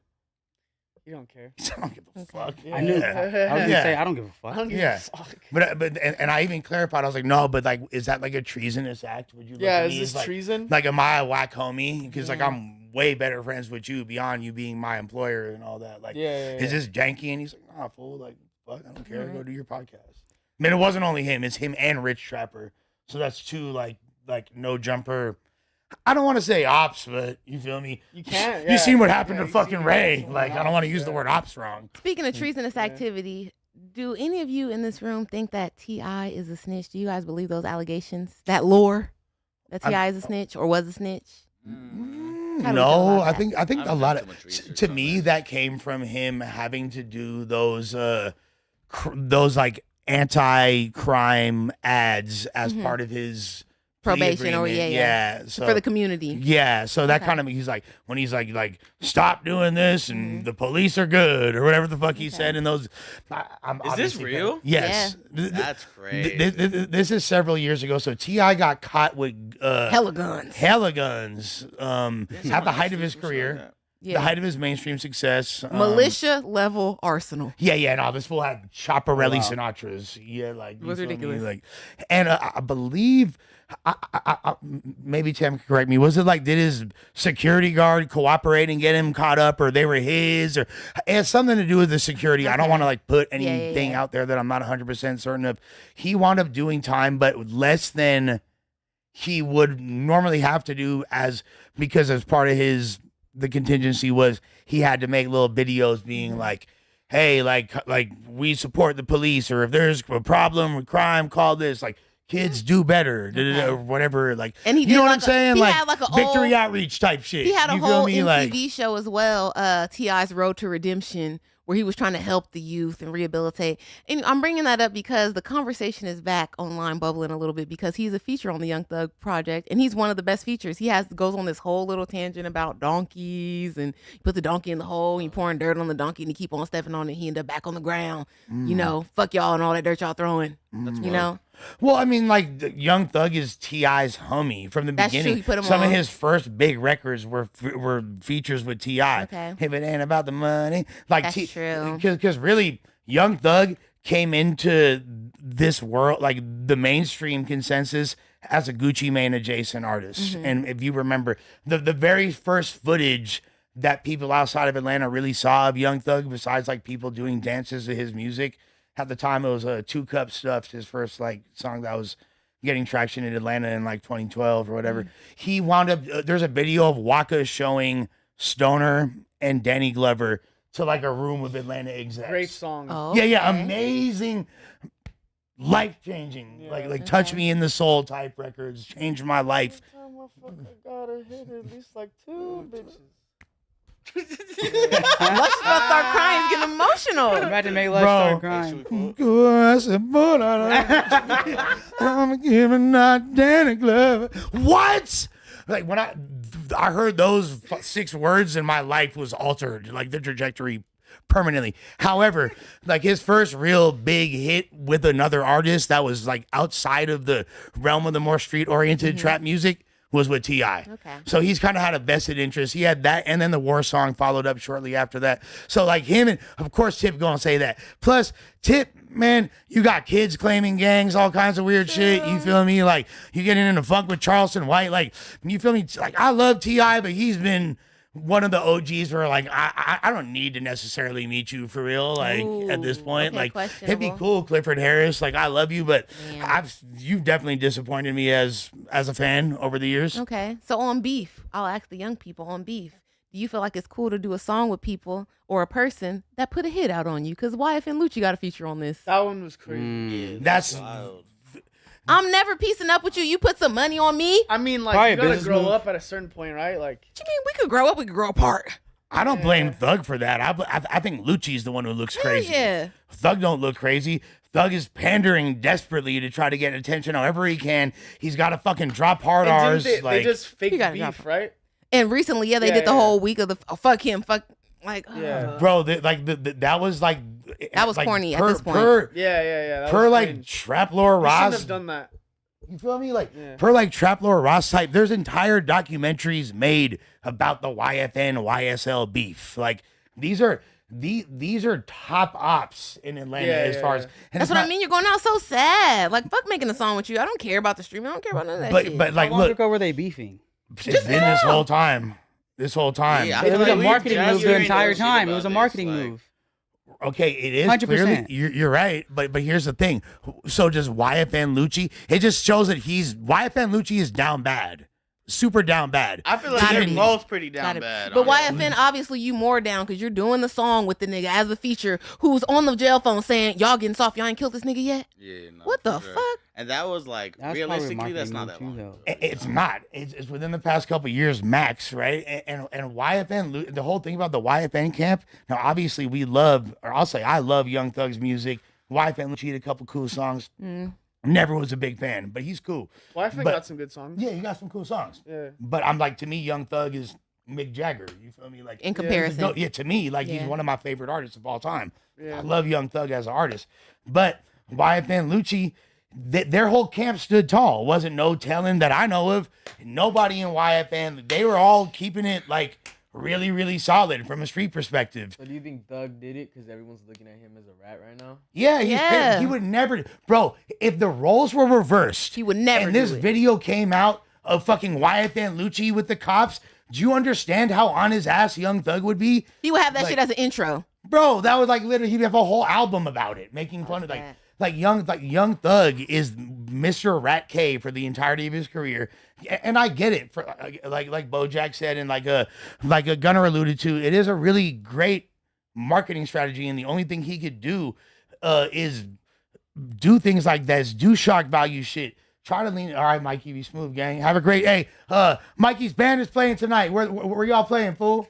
E: You don't care.
A: He said, "I don't give a fuck."
E: Yeah.
C: I knew.
A: Yeah.
C: I was gonna
A: Yeah.
C: say I don't give a
E: I
C: fuck.
E: don't give
A: Yeah.
E: a fuck.
A: But I even clarified. I was like, "No, but like, is that like a treasonous act? Would you? Look
E: Yeah,
A: at
E: is
A: me
E: this
A: as, like,
E: treason?
A: Like, am I a whack homie? Because like
E: Yeah.
A: I'm way better friends with you beyond you being my employer and all that. Like,
E: yeah.
A: is this janky?" And he's like, "Nah, fool. Like, fuck, I don't care. Go do your podcast." I mean, it wasn't only him; it's him and Rich Trapper. So that's two like no jumper. I don't want to say ops, but you feel me?
E: You can't.
A: You seen what happened
E: Yeah,
A: to
E: you
A: fucking
E: seen
A: Ray?
E: what
A: Like, I don't want to use the word ops wrong.
D: Speaking of treasonous
E: Yeah.
D: activity, do any of you in this room think that T.I. is a snitch? Do you guys believe those allegations? That lore? That T.I. is a snitch or was a snitch? How do we feel
A: No,
D: about
A: I
D: that?
A: think
B: I've
A: a
B: done
A: lot
B: too
A: of
B: much research
A: to
B: on
A: me
B: that.
A: that came from him having to do those like anti-crime ads as
D: Mhm.
A: part of his plea
D: Probation or
A: agreement.
D: yeah.
A: So
D: For the community.
A: yeah, so that
D: Okay.
A: kind of he's like when he's like stop doing this and
D: Mhm.
A: the police are good or whatever the fuck he
D: Okay.
A: said in those. I'm
B: Is this
A: obviously
B: real?
A: Yes.
B: That's crazy.
A: This is several years ago. So T.I. got caught with
D: Hella guns.
A: hella guns at the height of his career,
D: Yeah.
A: the height of his mainstream success.
D: Militia level arsenal.
A: Yeah, no, this fool had Chopperelli
C: Wow.
A: Sinatras. Yeah, like
D: It was
A: you feel me?
D: ridiculous.
A: Like, and I believe, maybe Tim can correct me. Was it like did his security guard cooperate and get him caught up, or they were his, or it has something to do with the security? I don't
D: Okay.
A: want to like put
D: Yeah, yeah,
A: anything
D: yeah.
A: out there that I'm not 100% certain of. He wound up doing time, but less than he would normally have to do because as part of the contingency was he had to make little videos being like, hey, like we support the police, or if there's a problem with crime, call this. Like kids do better,
D: Okay.
A: or whatever. Like,
D: And he
A: you know
D: did
A: what
D: like
A: I'm saying?
D: he
A: Like
D: had like a
A: victory
D: old,
A: outreach type shit.
D: He had a
A: You feel
D: whole
A: me?
D: MTV
A: Like,
D: show as well, T.I.'s Road to Redemption, where he was trying to help the youth and rehabilitate. And I'm bringing that up because the conversation is back online, bubbling a little bit, because he's a feature on the Young Thug project, and he's one of the best features. He goes on this whole little tangent about donkeys, and you put the donkey in the hole, and you pouring dirt on the donkey, and he keep on stepping on it. He end up back on the ground. You know, fuck y'all and all that dirt y'all throwing. You know.
A: well, I mean, like the Young Thug is T.I.'s homie from the
D: That's true,
A: beginning.
D: he put him
A: Some
D: on.
A: of his first big records were features with T.I.
D: Okay.
A: If it ain't about the money, like
D: That's true.
A: Because really, Young Thug came into this world, like the mainstream consensus, as a Gucci Mane adjacent artist.
D: Mm-hmm.
A: And if you remember, the very first footage that people outside of Atlanta really saw of Young Thug, besides like people doing dances to his music, at the time it was Two Cup Stuffed, his first like song that was getting traction in Atlanta in like 2012 or whatever. He wound up, there's a video of Waka showing Stoner and Danny Glover to like a room of Atlanta execs.
E: Great song.
D: Oh,
A: Yeah,
D: okay.
A: amazing, life changing,
E: Yeah.
A: like Touch
D: Okay.
A: Me in the Soul type records, changed my life.
E: Gotta hit at least like 2 bitches.
D: Lush about to start crying. He's getting emotional.
C: Imagine make Lush
A: Bro.
C: start crying.
A: I'm giving out Danny Glover. What? Like when I heard those 6 words, and my life was altered, like the trajectory permanently. However, like his first real big hit with another artist that was like outside of the realm of the more street oriented trap music was with T.I.
D: Okay.
A: So he's kind of had a vested interest. He had that, and then the War song followed up shortly after that. So like him, and of course Tip gonna say that. Plus Tip, man, you got kids claiming gangs, all kinds of weird shit. You feel me? Like you getting into funk with Charleston White. Like you feel me? Like I love T.I., but he's been one of the OGs where like I don't need to necessarily meet you for real. Like at this
D: Ooh,
A: point,
D: okay,
A: like it'd be
D: questionable.
A: cool, Clifford Harris. Like I love you, but
D: Yeah.
A: you've definitely disappointed me as a fan over the years.
D: Okay. So on beef, I'll ask the young people on beef. Do you feel like it's cool to do a song with people or a person that put a hit out on you? Because YF and Luchi got a feature on this.
E: That one was crazy.
B: Yeah,
A: That's
B: wild.
D: I'm never piecing up with you. You put some money on me.
E: I mean, like,
C: Probably
E: you
C: a
E: gotta
C: business
E: grow
C: move.
E: up at a certain point, right? Like,
D: What you mean? We could grow up. We could grow apart.
A: I don't blame Thug for that. I think Lucci's the one who looks crazy.
D: Yeah.
A: Thug don't look crazy. Thug is pandering desperately to try to get attention however he can. He's got to fucking drop hard
E: and
A: R's.
E: didn't
A: Like,
E: they just fake
D: You gotta
E: beef,
D: drop
E: right?
D: And recently, yeah, they
E: Yeah,
D: did the
E: yeah.
D: whole week of the fuck him, fuck like
E: Yeah.
A: bro, that was like
D: That was
A: like,
D: corny at
A: per,
D: this point.
A: Per,
E: Yeah. That
A: per
E: was
A: like
E: cringe.
A: Trap Lord
E: You shouldn't
A: Ross.
E: have done that.
A: You feel me? Like
E: Yeah.
A: per like Trap Lord Ross type. There's entire documentaries made about the YFN YSL beef. Like these are top ops in Atlanta
E: Yeah,
A: as
E: yeah,
A: far as.
E: yeah.
A: And
D: That's
A: it's
D: what I
A: not-
D: mean. You're going out so sad. Like fuck making a song with you. I don't care about the stream. I don't care about none of that shit.
A: But like
C: How long
A: look,
C: ago were they beefing?
A: it's been this whole time. This whole time.
B: Yeah, I
C: It
B: feel
C: was a
B: like we
C: marketing
B: just
C: move the
B: hearing
C: entire
B: those shit
C: time. It
B: about
C: was a
B: this,
C: marketing
B: like-
C: move.
A: Okay, it is
C: 100%.
A: clearly you're right, but here's the thing. So does YFN Luchi? It just shows that YFN Luchi is down bad, super down bad.
B: I feel like
D: Gotta
B: they're
D: be.
B: both pretty down
D: Gotta be.
B: bad.
D: But
B: honestly.
D: YFN, obviously, you more down because you're doing the song with the nigga as a feature who's on the jail phone saying, y'all getting soft. Y'all ain't killed this nigga yet.
B: Yeah, no,
D: What the
B: for sure.
D: fuck?
B: And that was like
C: That's probably a
B: realistically, that's
C: marketing
B: not that
C: move,
B: long.
C: too,
B: ago,
A: It's not. It's within the past couple years max, right? And YFN, the whole thing about the YFN camp. Now, obviously, I love Young Thug's music. YFN Luchi had a couple cool songs.
D: Mm.
A: Never was a big fan, but he's cool.
E: YFN
A: But-
E: got some good songs.
A: Yeah, he got some cool songs.
E: Yeah.
A: But I'm like, to me, Young Thug is Mick Jagger. You feel me? Like
D: In
A: he's a
D: comparison.
A: dope- yeah, to me, like he's
D: Yeah.
A: one of my favorite artists of all time.
E: Yeah.
A: I love Young Thug as an artist. But YFN Luchi, their whole camp stood tall. Wasn't no telling that I know of. Nobody in YFN, they were all keeping it like really, really solid from a street perspective.
F: So do you think Thug did it because everyone's looking at him as a rat right now?
A: Yeah,
D: Yeah.
A: he would never, bro. If the roles were reversed,
D: He would never
A: and this
D: do it.
A: video came out of fucking YFN Luchi with the cops, do you understand how on his ass Young Thug would be?
D: He would have that
A: Like-
D: shit as an intro.
A: Bro, that was like literally he'd have a whole album about it, making fun of like Young Thug is Mr. Rat K for the entirety of his career. And I get it, for like Bojack said, and like a Gunner alluded to, it is a really great marketing strategy, and the only thing he could do is do things like this, do shock value shit. Try to lean. All right, Mikey, be smooth, gang. Have a great. Hey, Mikey's band is playing tonight. Where y'all playing, fool?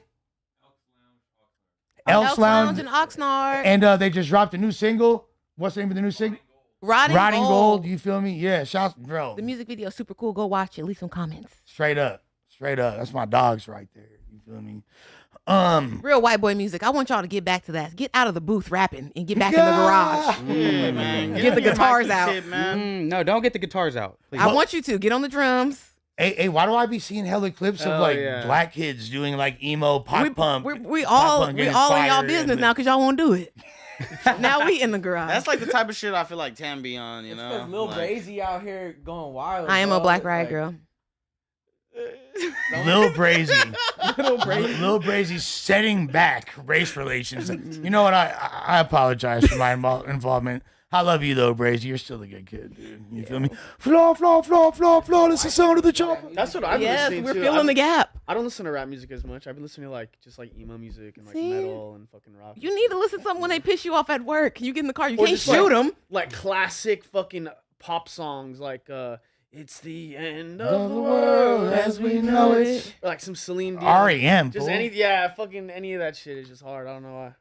A: Elks Lounge
D: and Oxnard.
A: And they just dropped a new single. What's the name of the new single?
D: Rotting
A: Gold. You feel me? Yeah, shout, bro.
D: The music video is super cool. Go watch it. Leave some comments.
A: Straight up. That's my dogs right there. You feel me?
D: Real white boy music. I want y'all to get back to that. Get out of the booth rapping and get back in the garage.
B: Yeah, man.
D: Get the
B: your
D: guitars
B: Mikey
D: out.
B: shit, man.
C: No, don't get the guitars out. Please.
D: I want you to get on the drums.
A: Hey, why do I be seeing hella clips of like black kids doing like emo pop punk?
D: We all in y'all business now because y'all won't do it. Now we in the garage.
B: That's like the type of shit I feel like Tam be on, you know?
F: Because Lil
B: Like,
F: Brazy out here going wild.
D: I am a
F: bro.
D: black riot
F: Like,
D: girl.
A: Lil Brazy. Lil Brazy setting back race relations. You know what? I apologize for my involvement. I love you though, Brazy. You're still a good kid, dude. You feel me? Floor. That's the sound of the chopper.
E: That's what I've been
D: Yes,
E: listening
D: we're
E: to.
D: filling the gap.
E: I don't listen to rap music as much. I've been listening to like just like emo music and like
D: See?
E: metal and fucking rock.
D: You need to listen to something when they piss you off at work. You get in the car. You
E: Or
D: can't
E: just, like-
D: shoot them.
E: Like classic fucking pop songs like "It's the End of the World as We Know It," or like some Celine Dion.
A: R.E.M.
E: Just
A: fool.
E: fucking any of that shit is just hard. I don't know why.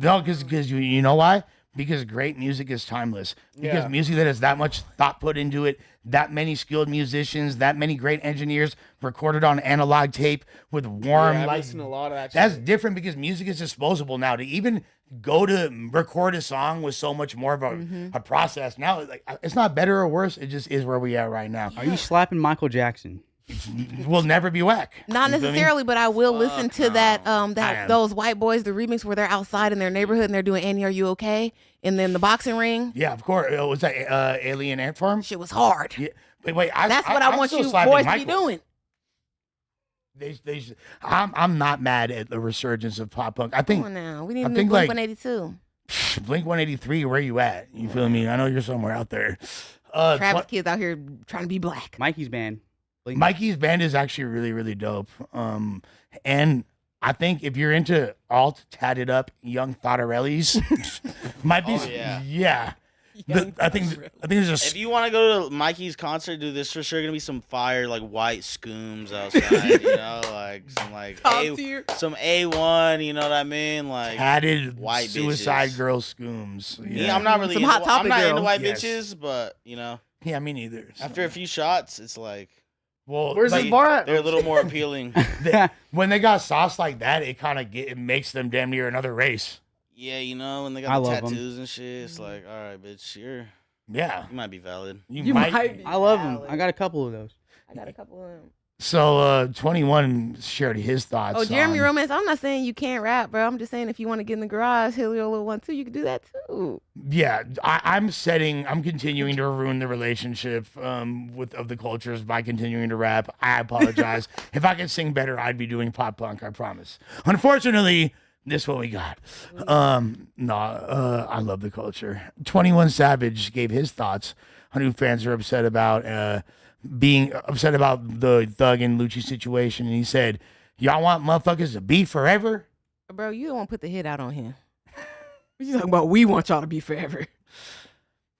A: No, because you know why? Because great music is timeless. Because
E: Yeah.
A: music that has that much thought put into it, that many skilled musicians, that many great engineers recorded on analog tape with warm,
E: I've
A: like
E: listened to a lot of that.
A: that's
E: shit.
A: different because music is disposable now. To even go to record a song was so much more of a process. Now, like it's not better or worse. It just is where we are right now.
C: Are you slapping Michael Jackson?
A: We'll never be whack.
D: Not
A: You feel me?
D: necessarily, but I will listen to that
A: I am.
D: those white boys, the remix where they're outside in their neighborhood and they're doing Annie, Are You Okay? And then the boxing ring.
A: Yeah, of course. Was that Alien Ant Farm?
D: Shit was hard.
A: Yeah. Wait.
D: That's what I
A: I'm
D: want
A: still
D: you
A: slapping
D: boys to be
A: Michael.
D: doing.
A: I'm not mad at the resurgence of pop punk. I
D: Come
A: think
D: on now. We need
A: I
D: a new
A: think,
D: Blink
A: like-
D: 182.
A: Blink 183. Where you at? You feel me? I know you're somewhere out there.
D: Travis kids out here trying to be black.
C: Mikey's band. Blink.
A: Mikey's band is actually really, really dope. And I think if you're into alt tatted up young Thotterellis, might be
B: Oh, yeah.
A: yeah. I think there's a
B: If you want to go to Mikey's concert, dude, there's for sure gonna be some fire like white scooms outside. You know, like some like
D: Top tier.
B: some A1. You know what I mean? Like
A: tatted
B: white
A: suicide
B: bitches.
A: girl scooms.
B: me,
A: Yeah.
B: I'm not really.
D: Some
B: Into,
D: Hot Topic
B: I'm not into
D: girls.
B: white
A: Yes.
B: bitches, but you know,
A: Yeah, me neither.
B: after a few shots, it's like
A: Well,
E: Where's
A: like,
E: this bar at?
B: they're a little more appealing.
A: when they got sauce like that, it kind of it makes them damn near another race.
B: Yeah, you know, when they
C: I
B: got the
C: love 'em.
B: tattoos and shit, it's like, all right, bitch, you
A: Yeah,
B: might be valid.
A: you might.
D: be.
C: I love him. I got a couple of those.
D: I got a couple of them.
A: So 21 shared his thoughts.
D: Oh, Jeremy
A: on-
D: Romance. I'm not saying you can't rap, bro. I'm just saying if you want to get in the garage, hit your little one too, you can do that too.
A: Yeah, I'm continuing to ruin the relationship of the cultures by continuing to rap. I apologize. If I could sing better, I'd be doing pop punk. I promise. Unfortunately, this is what we got. I love the culture. 21 Savage gave his thoughts on who fans are upset about being upset about the Thug and Luchi situation, and he said, "Y'all want motherfuckers to be forever?"
D: Bro, you don't want to put the hit out on him. What you talking about? We want y'all to be forever.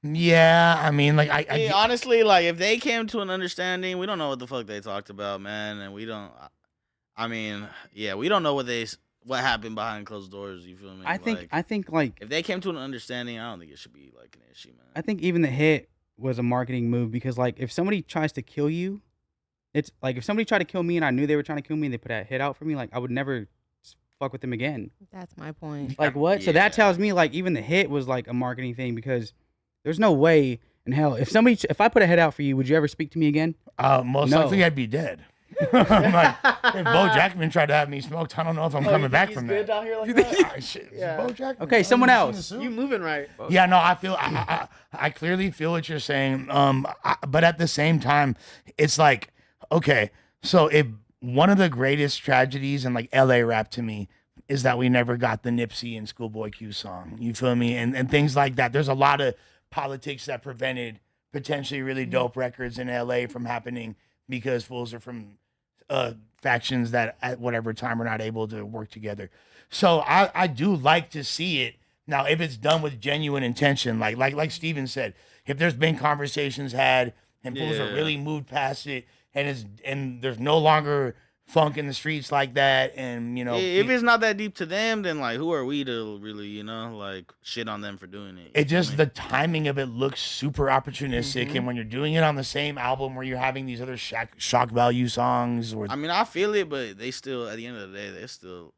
A: Yeah, I mean, like
B: Hey, honestly, like if they came to an understanding, we don't know what the fuck they talked about, man, and we don't. I mean, yeah, we don't know what happened behind closed doors. You feel me?
C: I think like
B: if they came to an understanding, I don't think it should be like an issue, man.
C: I think even the hit was a marketing move because like if somebody tries to kill you, it's like if somebody tried to kill me and I knew they were trying to kill me and they put a hit out for me, like I would never fuck with them again.
D: That's my point.
C: Like what? So
B: Yeah.
C: that tells me like even the hit was like a marketing thing because there's no way in hell if I put a hit out for you, would you ever speak to me again?
A: Most
C: No.
A: likely I'd be dead. I'm like, if Bo Jackman tried to have me smoked, I don't know if I'm coming back from
E: good
A: that.
E: out here like that?
A: Ah, shit, it's
E: Yeah.
A: Bo Jackman.
C: Okay, someone
A: You seen
C: else.
A: the suit?
E: You moving right?
A: Yeah, no, I feel I clearly feel what you're saying. But at the same time, it's like, okay, so if one of the greatest tragedies in like LA rap to me is that we never got the Nipsey and Schoolboy Q song. You feel me? And things like that. There's a lot of politics that prevented potentially really dope records in LA from happening because fools are from factions that at whatever time are not able to work together. So I do like to see it. Now, if it's done with genuine intention, like Steven said, if there's been conversations had and fools are
B: Yeah.
A: really moved past it, and there's no longer funk in the streets like that, and
B: If it's not that deep to them, then like, who are we to really, like shit on them for doing it?
A: it just the timing of it looks super opportunistic, and when you're doing it on the same album where you're having these other shock value songs, or
B: I mean, I feel it, but they still, at the end of the day, they still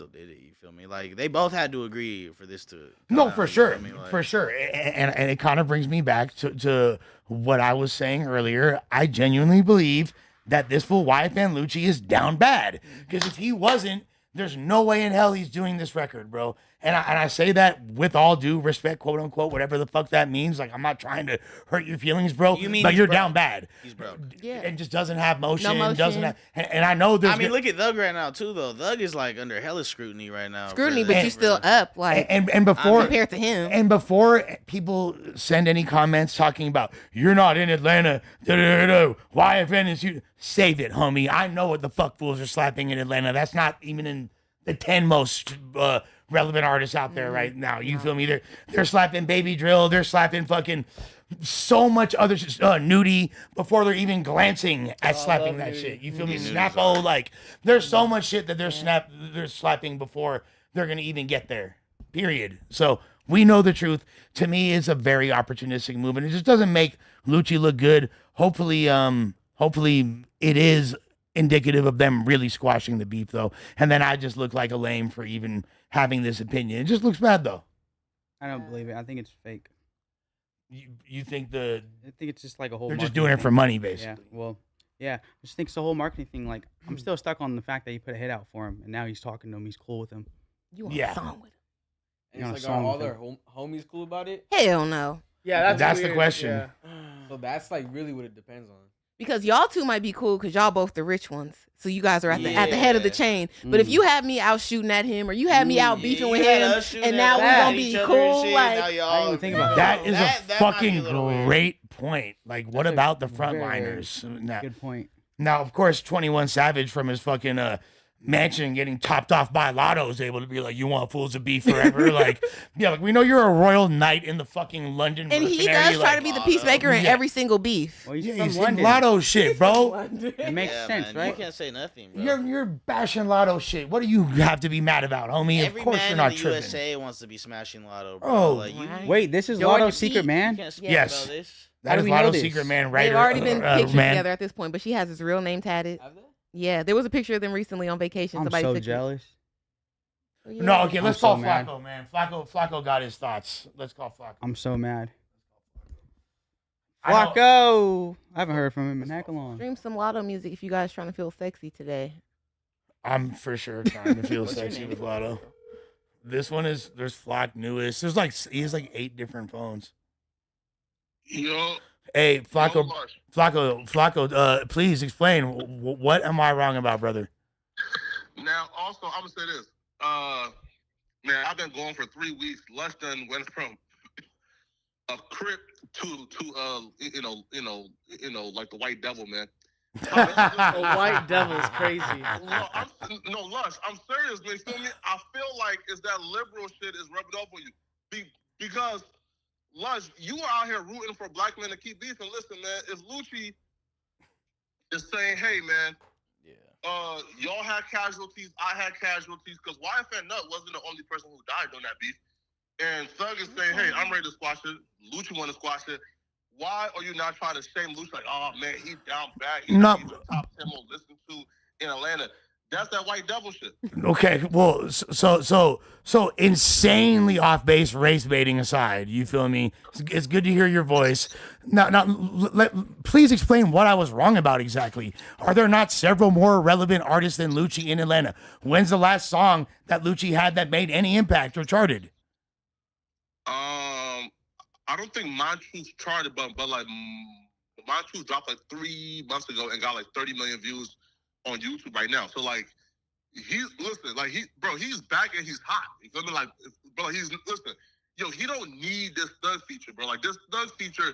B: did it. You feel me? Like they both had to agree for this to. come
A: no,
B: out,
A: for
B: you
A: sure,
B: feel me? Like,
A: for sure, and it kind of brings me back to what I was saying earlier. I genuinely believe that this fool YFN Luchi is down bad, because if he wasn't, there's no way in hell he's doing this record, bro. And I say that with all due respect, quote unquote, whatever the fuck that means. Like, I'm not trying to hurt your feelings, bro.
B: You mean
A: but
B: he's
A: you're
B: broke?
A: down bad.
B: He's broke.
D: Yeah.
A: It just doesn't have motion.
D: motion.
A: Doesn't have, and I know there's.
B: I mean, look at Thug right now too, though. Thug is like under hella scrutiny right now.
D: Scrutiny,
B: for
D: but
B: that,
D: you still
B: bro.
D: up, like
A: and before
D: compared to him.
A: and before people send any comments talking about you're not in Atlanta, YFN is you, save it, homie. I know what the fuck fools are slapping in Atlanta. That's not even in the 10 most relevant artists out there right now. You feel me? They're slapping Baby Drill. They're slapping fucking so much other nudie before they're even glancing at slapping that shit. You feel me? Snappo, like there's so much shit that they're slapping before they're gonna even get there. Period. So we know the truth. To me, it's a very opportunistic move, and it just doesn't make Luchi look good. Hopefully it is indicative of them really squashing the beef, though. And then I just look like a lame for even having this opinion. It just looks bad, though.
C: I don't believe it. I think it's fake.
A: You think
C: I think it's just like a whole.
A: they're just
C: marketing
A: doing it
C: thing.
A: for money,
C: Yeah.
A: basically?
C: Well, yeah. I just think it's the whole marketing thing. Like, I'm still stuck on the fact that he put a hit out for him, and now he's talking to him. He's cool with him.
D: You on
A: Yeah.
D: a song with him?
F: And
C: Yeah,
F: it's like,
C: song
F: are all
C: with
F: their
C: him.
F: homies cool about it?
D: Hell no.
E: Yeah,
A: That's the
E: weird,
A: question.
E: yeah.
F: So that's like really what it depends on.
D: Because y'all two might be cool because y'all both the rich ones. So you guys are at the head of the
B: Yeah.
D: chain. But if you had me out shooting at him or you had me out beefing with
B: You had
D: him
B: us shooting
D: and
B: at
D: now we're
B: at
D: gonna
B: each
D: be
B: other
D: cool,
B: and shit,
D: like
B: now y'all,
C: I didn't even think about
A: That is
B: that
A: a
B: might be
A: fucking
B: little weird.
A: great point. Like, what
C: That's a
A: about the
C: very,
A: frontliners?
C: Good point.
A: Now, of course, 21 Savage from his fucking mansion getting topped off by Lotto is able to be like, you want fools to be forever? Like, yeah, like we know you're a royal knight in the fucking London
D: and he
A: mercenary,
D: does try
A: like,
D: to be the peacemaker in
A: Yeah.
D: every single beef.
C: Well, he's
A: yeah,
C: from
A: he's in
C: London.
A: Lotto shit, bro.
C: It makes
B: Yeah,
C: sense,
B: man,
C: right?
B: You can't say nothing, bro.
A: You're bashing Lotto shit. What do you have to be mad about, homie?
B: Every
A: of course
B: man
A: you're not
B: in the
A: tripping.
B: USA wants to be smashing Lotto, bro.
A: Oh.
B: Like,
D: Right.
C: Wait, this is
B: Yo, on your
C: Lotto's secret
B: feet.
C: man?
B: You can't speak
A: Yes.
B: about this.
A: That
C: How do
A: is
C: we know
A: Lotto's
C: this?
A: secret man, writer.
D: They've already been pictured
A: man.
D: together at this point, but she has his real name tatted.
F: Have they?
D: Yeah, there was a picture of them recently on vacation.
C: I'm
D: Somebody
C: so
D: took it.
C: jealous.
D: Oh, yeah.
A: No, okay, let's
C: I'm so
A: call
C: mad.
A: Flakko, man. Flakko got his thoughts. Let's call Flakko.
C: I'm so mad.
A: I know-
C: Flakko! I haven't heard from him in heck long.
D: Stream some Lotto music if you guys trying to feel sexy today.
A: I'm for sure trying to feel
B: What's your
A: sexy
B: name?
A: with Lotto. This one is there's Flock newest. There's like he has like 8 different phones.
G: Yo,
A: Hey, Flakko,
G: yo,
A: Flakko, please explain what am I wrong about, brother?
G: now also I'm gonna say this. Man, I've been going for 3 weeks. Less than went from a crip to like the white devil, man.
E: The white devil's crazy.
G: No, Lush, I'm serious, man. Feel me? I feel like it's that liberal shit is rubbing off on you. Because Lush, you are out here rooting for black men to keep beefing. Listen, man, if Luchi is saying, hey, man, y'all had casualties, I had casualties, because YFN Nut wasn't the only person who died on that beef. And Thug is saying, hey, I'm ready to squash it. Luchi want to squash it. Why are you not trying to shame Luchi? Like, oh, man, he's down bad. He's
A: No.
G: the top 10 most listened to in Atlanta. That's that white devil shit.
A: Okay, well, so insanely off base race baiting aside, you feel me? It's good to hear your voice. Now, please explain what I was wrong about exactly. Are there not several more relevant artists than Luchi in Atlanta? When's the last song that Luchi had that made any impact or charted?
G: I don't think My Truth charted, but like My Truth dropped like 3 months ago and got like 30 million views on YouTube right now. So like he's back and he's hot. You feel me? Like, bro, he don't need this Thug feature, bro. Like this Thug feature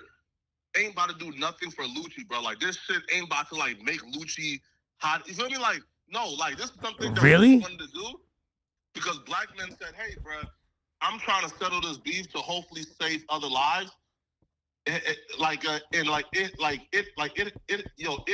G: ain't about to do nothing for Luchi, bro. Like this shit ain't about to like make Luchi hot. You feel me? Like, no, like this is something that
A: Really?
G: we wanted to do because black men said, hey, bro, I'm trying to settle this beef to hopefully save other lives. It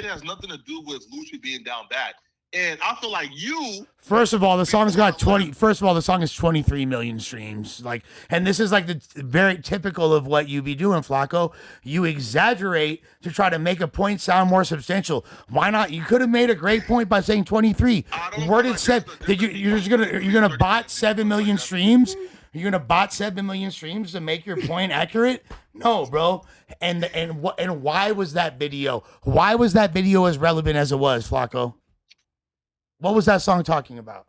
G: has nothing to do with Luchi being down bad. And I feel like you.
A: First of all, the song's got 20. First of all, the song is 23 million streams. Like, and this is like the very typical of what you be doing, Flakko. You exaggerate to try to make a point sound more substantial. Why not? You could have made a great point by saying 23. Where did said? Did you? You're gonna bot 7 million streams? You're gonna bot 7 million streams to make your point accurate? No, bro. And why was that video? Why was that video as relevant as it was, Flakko? What was that song talking about?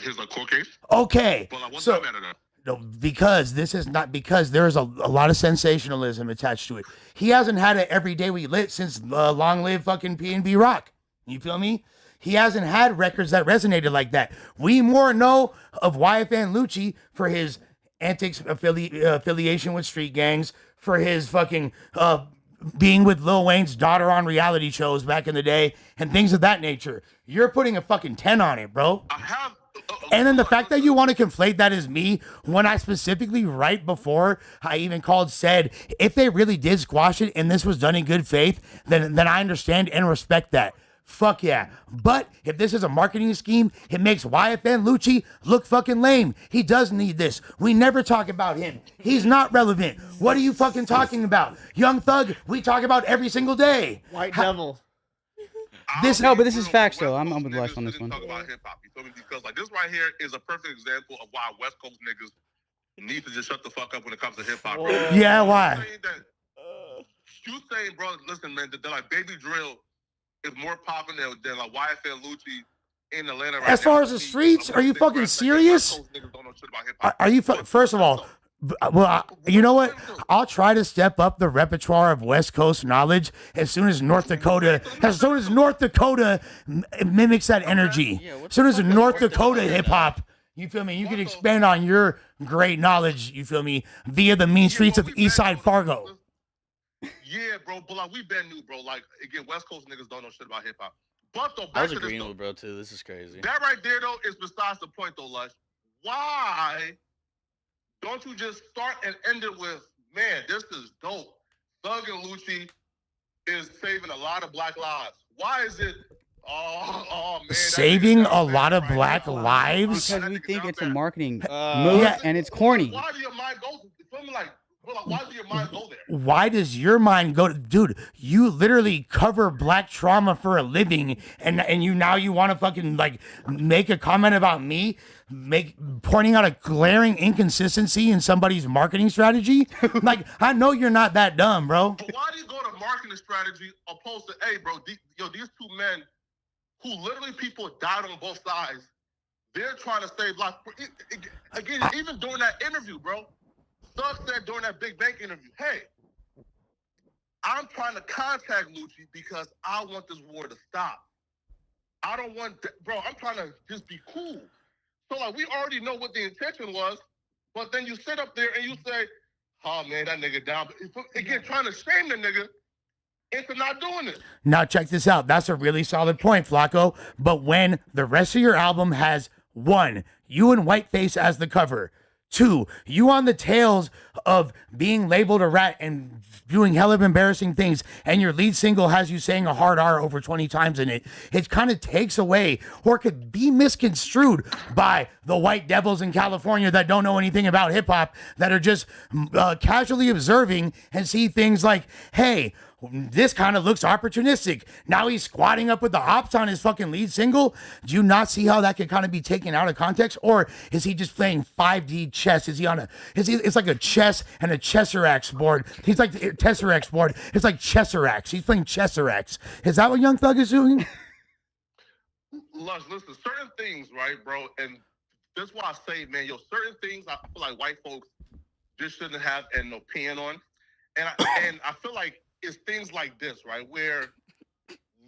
G: His court case.
A: Okay.
G: Well, what's
A: So
G: that matter though?
A: no, because this is not because there's a lot of sensationalism attached to it. He hasn't had it every day we lit since Long Live fucking P&B Rock. You feel me? He hasn't had records that resonated like that. We more know of YFN Luchi for his antics affiliation with street gangs, for his fucking being with Lil Wayne's daughter on reality shows back in the day, and things of that nature. You're putting a fucking 10 on it, bro.
G: I have.
A: And then the fact that you want to conflate that as me, when I specifically right before I even said, if they really did squash it and this was done in good faith, then I understand and respect that. Fuck yeah. But if this is a marketing scheme, it makes YFN Luchi look fucking lame. He does need this. We never talk about him. He's not relevant. What are you fucking talking about? Young Thug, we talk about every single day.
E: White Devil.
C: But this is facts though. I'm with West on this one.
G: Talk about hip hop, you feel me? Because like this right here is a perfect example of why West Coast niggas need to just shut the fuck up when it comes to hip hop.
A: Yeah, why?
G: You saying, bro, listen, man, that like Baby Drill is more popular than like YFN Lucci in Atlanta. Right
A: As far as the streets, are you fucking serious? Are you first of all? You know what? I'll try to step up the repertoire of West Coast knowledge as soon as North Dakota mimics that energy. As soon as North Dakota hip hop, you feel me? You can expand on your great knowledge, you feel me, via the mean streets of Eastside Fargo.
G: Yeah, bro, but like we've been new, bro. Like again, West Coast niggas don't know shit about hip hop. But though,
B: I was agreeing with bro too. This is crazy.
G: That right there though is besides the point though, Lush. Why don't you just start and end it with, man, this is dope. Thug and Luchi is saving a lot of black lives. Why is it? Oh man,
A: saving a lot of black lives?
C: Because we think it's a marketing move and it's corny.
G: Why do your mind go? Feel me like? Why does your mind go there?
A: Why does your mind go? Dude, you literally cover black trauma for a living, and you want to fucking like make a comment about me, pointing out a glaring inconsistency in somebody's marketing strategy? Like, I know you're not that dumb, bro.
G: But why do you go to marketing strategy opposed to, hey, bro, these two men who literally people died on both sides, they're trying to save lives. Again, even during that interview, bro. Thug said during that Big Bank interview, hey, I'm trying to contact Luchi because I want this war to stop. I don't want, bro, I'm trying to just be cool. So, like, we already know what the intention was, but then you sit up there and you say, oh, man, that nigga down. Again, trying to shame the nigga into not doing it.
A: Now, check this out. That's a really solid point, Flakko. But when the rest of your album has, 1, you and Whiteface as the cover, 2, you on the tails of being labeled a rat and doing hell of embarrassing things, and your lead single has you saying a hard R over 20 times in it, it kind of takes away or could be misconstrued by the white devils in California that don't know anything about hip hop, that are just casually observing and see things like, hey, this kind of looks opportunistic. Now he's squatting up with the ops on his fucking lead single. Do you not see how that could kind of be taken out of context? Or is he just playing 5D chess? It's like a chess and a Chesserax board. He's like the Tesseract board. It's like Chesserax. He's playing Chesserax. Is that what Young Thug is doing?
G: Lush, listen, certain things, right, bro? And that's why I say, man, certain things I feel like white folks just shouldn't have an opinion on. And I feel like it's things like this, right? Where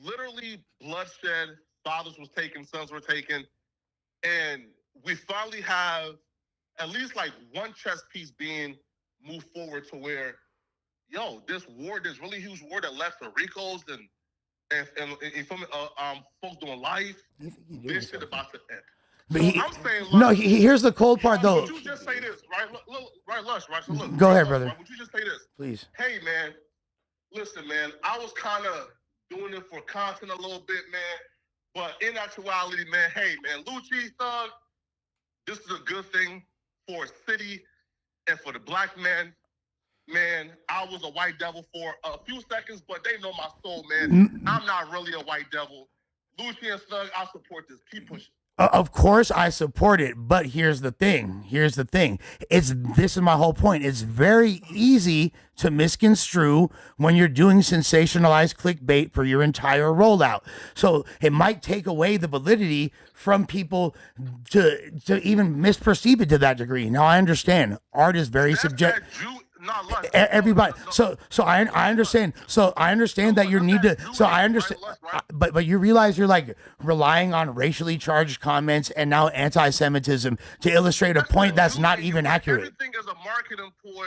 G: literally bloodshed, fathers was taken, sons were taken, and we finally have at least like one chess piece being moved forward to where, this really huge war that left for Ricos and folks doing life, this shit about to end.
A: But
G: So I'm saying,
A: no,
G: Lush,
A: here's the cold part though.
G: would you just say this, right? Look, right, Lush, right? So look,
A: Go
G: right,
A: ahead,
G: Lush,
A: brother.
G: Right? Would you just say this?
A: Please.
G: Hey, man, listen, man, I was kind of doing it for content a little bit, man. But in actuality, man, hey, man, Luchi, Thug, this is a good thing for a city and for the black man. Man, I was a white devil for a few seconds, but they know my soul, man. I'm not really a white devil. Luchi and Thug, I support this. Keep pushing.
A: Of course I support it, but here's the thing. This is my whole point. It's very easy to misconstrue when you're doing sensationalized clickbait for your entire rollout. So it might take away the validity from people to even misperceive it to that degree. Now I understand art is very subjective. Everybody, so I understand. So I understand that you need to. So I understand, but you realize you're like relying on racially charged comments and now anti-Semitism to illustrate a point that's not even accurate.
G: Everything is a marketing ploy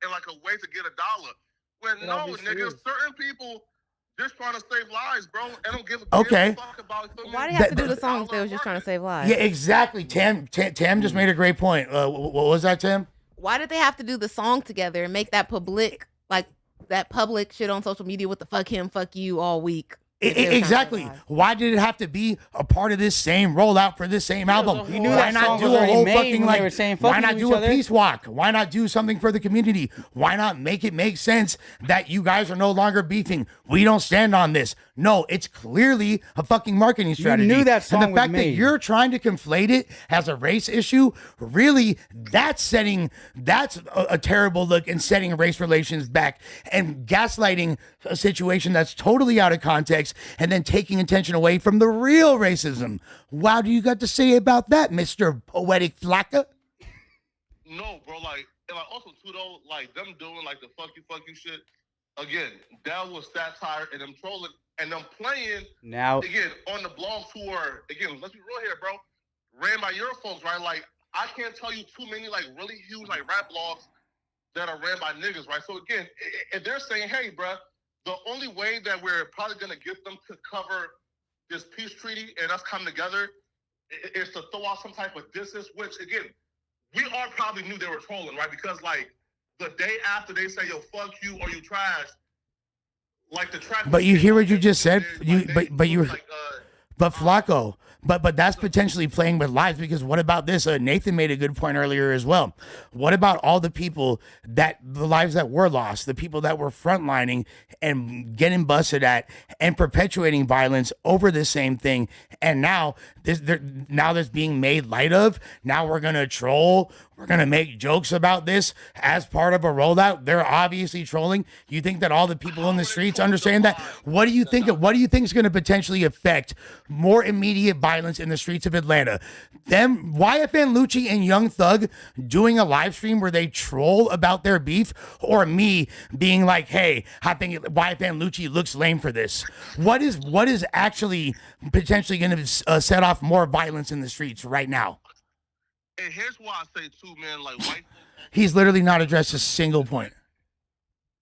G: and like a way to get $1. When no, nigga, certain people just trying to save lives, bro. And don't give a fuck about.
D: Why do you have to do the song if they was just trying to save lives?
A: Yeah, exactly. Tam just made a great point. What was that, Tam?
D: Why did they have to do the song together and make that public, like that public shit on social media with the fuck him, fuck you all week?
A: Exactly. Why did it have to be a part of this same rollout for this same album?
C: You knew
A: Why
C: that
A: not
C: song
A: do
C: was
A: a
C: already
A: whole
C: made
A: fucking
C: when
A: like?
C: they were saying
A: Why
C: fuck
A: not
C: to
A: do
C: each
A: a
C: other?
A: peace walk? Why not do something for the community? Why not make it make sense that you guys are no longer beefing? We don't stand on this. No, it's clearly a fucking marketing strategy.
C: knew that song
A: and the
C: was
A: fact that
C: made.
A: you're trying to conflate it as a race issue, really, that's a terrible look and setting race relations back and gaslighting a situation that's totally out of context and then taking attention away from the real racism. What do you got to say about that, Mr. Poetic Flakko?
G: No, bro, like, and like also too though, like them doing like the fuck you shit. Again, that was satire and them trolling and them playing
C: Now
G: again on the blog tour. Again, let's be real here, bro. Ran by your folks, right? Like, I can't tell you too many like really huge like rap blogs that are ran by niggas, right? So again, if they're saying, hey, bro, the only way that we're probably gonna get them to cover this peace treaty and us come together is to throw out some type of distance, which again, we all probably knew they were trolling, right? Because like the day after they say, yo, fuck you or you trash, like the track.
A: But you hear what you just said? But Flakko, but that's potentially playing with lives, because what about this? Nathan made a good point earlier as well. What about all the people the lives that were lost, the people that were frontlining and getting busted at and perpetuating violence over the same thing? And now this being made light of. Now we're gonna troll. We're gonna make jokes about this as part of a rollout. They're obviously trolling. You think that all the people in the streets understand that? What do you think is gonna potentially affect more immediate violence in the streets of Atlanta? Them YFN Luchi and Young Thug doing a live stream where they troll about their beef, or me being like, hey, I think YFN Luchi looks lame for this. What is actually potentially gonna set off more violence in the streets right now?
G: And here's why I say too, man, like white.
A: He's literally not addressed a single point.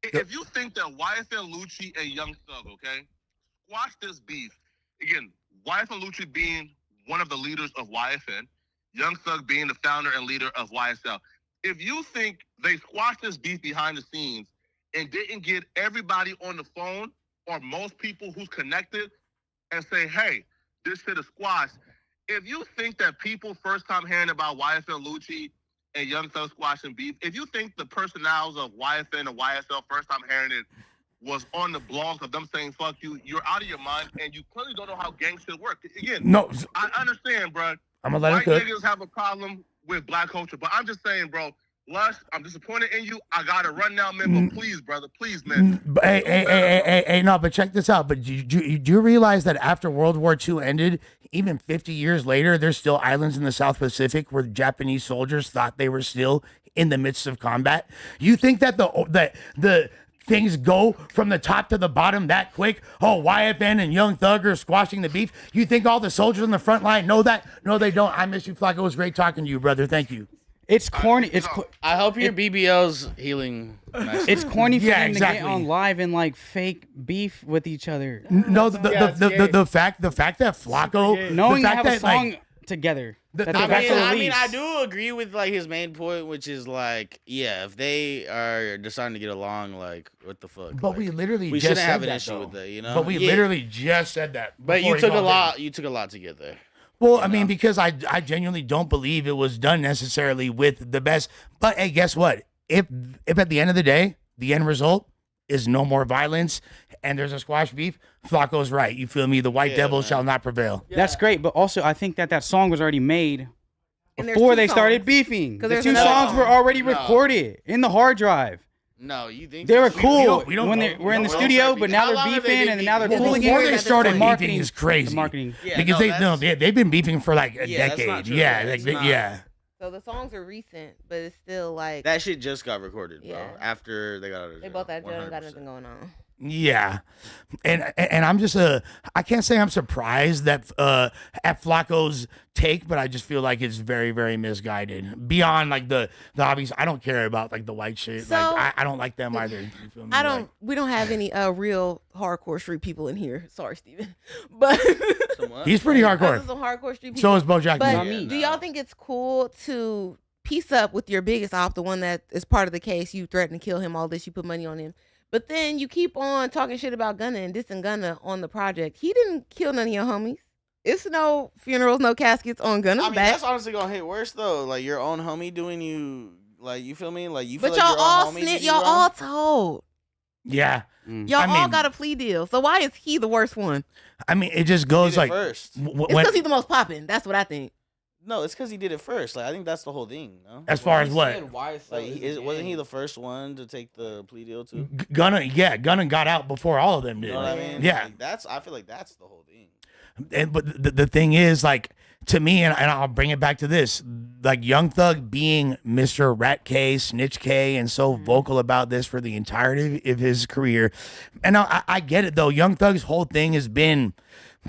G: If you think that YFN Luchi and Young Thug, okay, squash this beef. Again, YFN Luchi being one of the leaders of YFN, Young Thug being the founder and leader of YSL. If you think they squashed this beef behind the scenes and didn't get everybody on the phone or most people who's connected and say, hey, this shit is squashed. If you think that people first time hearing about YFN Luchi and Young Thug squashing beef, if you think the personnels of YFN and YSL first time hearing it was on the blogs of them saying fuck you, you're out of your mind and you clearly don't know how gang shit work. Again,
A: no,
G: I understand, bro.
A: I'm gonna let
G: white
A: him cook.
G: niggas have a problem with black culture, but I'm just saying, bro, Lush, I'm disappointed in you. I gotta run now, man, but please, brother, please, man.
A: Hey, no, but check this out. But do you realize that after World War II ended, even 50 years later, there's still islands in the South Pacific where Japanese soldiers thought they were still in the midst of combat? You think that the things go from the top to the bottom that quick? Oh, YFN and Young Thug are squashing the beef. You think all the soldiers on the front line know that? No, they don't. I miss you, Flakko. It was great talking to you, brother. Thank you.
C: it's corny.
B: I hope your BBL's healing.
C: It's corny for them
A: exactly.
C: to get on live and like fake beef with each other.
A: No, the fact that Flakko,
C: Knowing
A: the
C: you
A: fact
C: have a
A: that,
C: song together.
A: The-
C: That
A: the
C: they're about to
B: I
C: release.
B: do agree with like his main point, which is like, yeah, if they are deciding to get along, like, what the fuck?
A: But
B: like,
A: we literally
B: we
A: just
B: shouldn't
A: said
B: have an
A: that,
B: issue
A: though.
B: with that, you know.
A: But we
B: Yeah,
A: literally just said that.
B: But
A: before
B: you
A: he
B: took a
A: called in.
B: lot. You took a lot to get there.
A: Well,
B: you
A: I mean,
B: know?
A: because I genuinely don't believe it was done necessarily with the best. But hey, guess what? If at the end of the day, the end result is no more violence and there's a squash beef, Flacco's right. You feel me? The white
B: Yeah,
A: devil
B: man.
A: shall not prevail.
C: That's great, but also I think that song was already made
D: And there's
C: before
D: two
C: they started
D: songs.
C: beefing.
D: 'Cause
C: The
D: there's
C: 2
D: another
C: songs
D: song.
C: were already
B: No.
C: recorded in the hard drive.
B: No, you think
C: They were
B: this-
C: cool
A: we don't
C: when
A: know.
C: they were in the
B: We don't
C: studio,
B: know.
C: but
B: How
C: now
B: long
C: they're
B: have they
C: beefing
B: been
C: and now they're
B: beefing?
C: cool
A: Before
C: again.
A: they started
C: The
A: beefing is crazy.
C: The marketing.
B: Yeah,
A: Because they've been beefing for like a
B: Yeah, that's
A: decade.
B: not true.
A: Yeah,
B: That's
A: like,
B: not.
A: yeah.
D: So the songs are recent, but it's still like
B: that shit just got recorded, bro.
D: Yeah.
B: After they got out of
D: they
B: jail,
D: both had jail and got
B: 100%.
D: nothing going on.
A: Yeah, and I'm just I can't say I'm surprised that at Flacco's take, but I just feel like it's very, very misguided. Beyond like the obvious, I don't care about like the white shit.
D: So-
A: like I don't like them either. You feel me?
D: I don't.
A: Like,
D: We don't have any real hardcore street people in here. Sorry, Steven. But
B: Somewhat.
A: he's pretty
D: Those are
A: hardcore.
D: some hardcore street people.
A: So is BoJack.
D: But
C: Not
A: Horseman.
C: me.
D: do y'all think it's cool to piece up with your biggest op, the one that is part of the case? You threatened to kill him, all this, you put money on him. But then you keep on talking shit about Gunna and dissing Gunna on the project. He didn't kill none of your homies. It's no funerals, no caskets on Gunna's
B: I mean,
D: back.
B: that's honestly gonna hit worse though. Like your own homie doing you, like you feel me? Like you. Feel
D: But
B: like
D: y'all
B: your own
D: all
B: homie
D: snitch.
B: did you
D: Y'all
B: wrong?
D: all told.
A: Yeah,
D: Y'all
A: I
D: all
A: mean-
D: got a plea deal. So why is he the worst one?
A: I mean, it just
B: He
A: goes
B: did it
A: like
B: first.
A: w-
D: It's
A: when
D: because he's the most popping. That's what I think.
B: No, it's because he did it first. Like I think that's the whole thing. No,
A: as far as
F: He
A: what
F: said YSL
B: like
F: is a
B: wasn't he
F: gang.
B: the first one to take the plea deal too?
A: Gunna got out before all of them did.
B: You know what I mean?
A: Yeah.
B: Like, I feel like that's the whole thing.
A: But the thing is, like, to me, and I'll bring it back to this, like Young Thug being Mr. Rat K, Snitch K, and so vocal about this for the entirety of his career. And I get it though. Young Thug's whole thing has been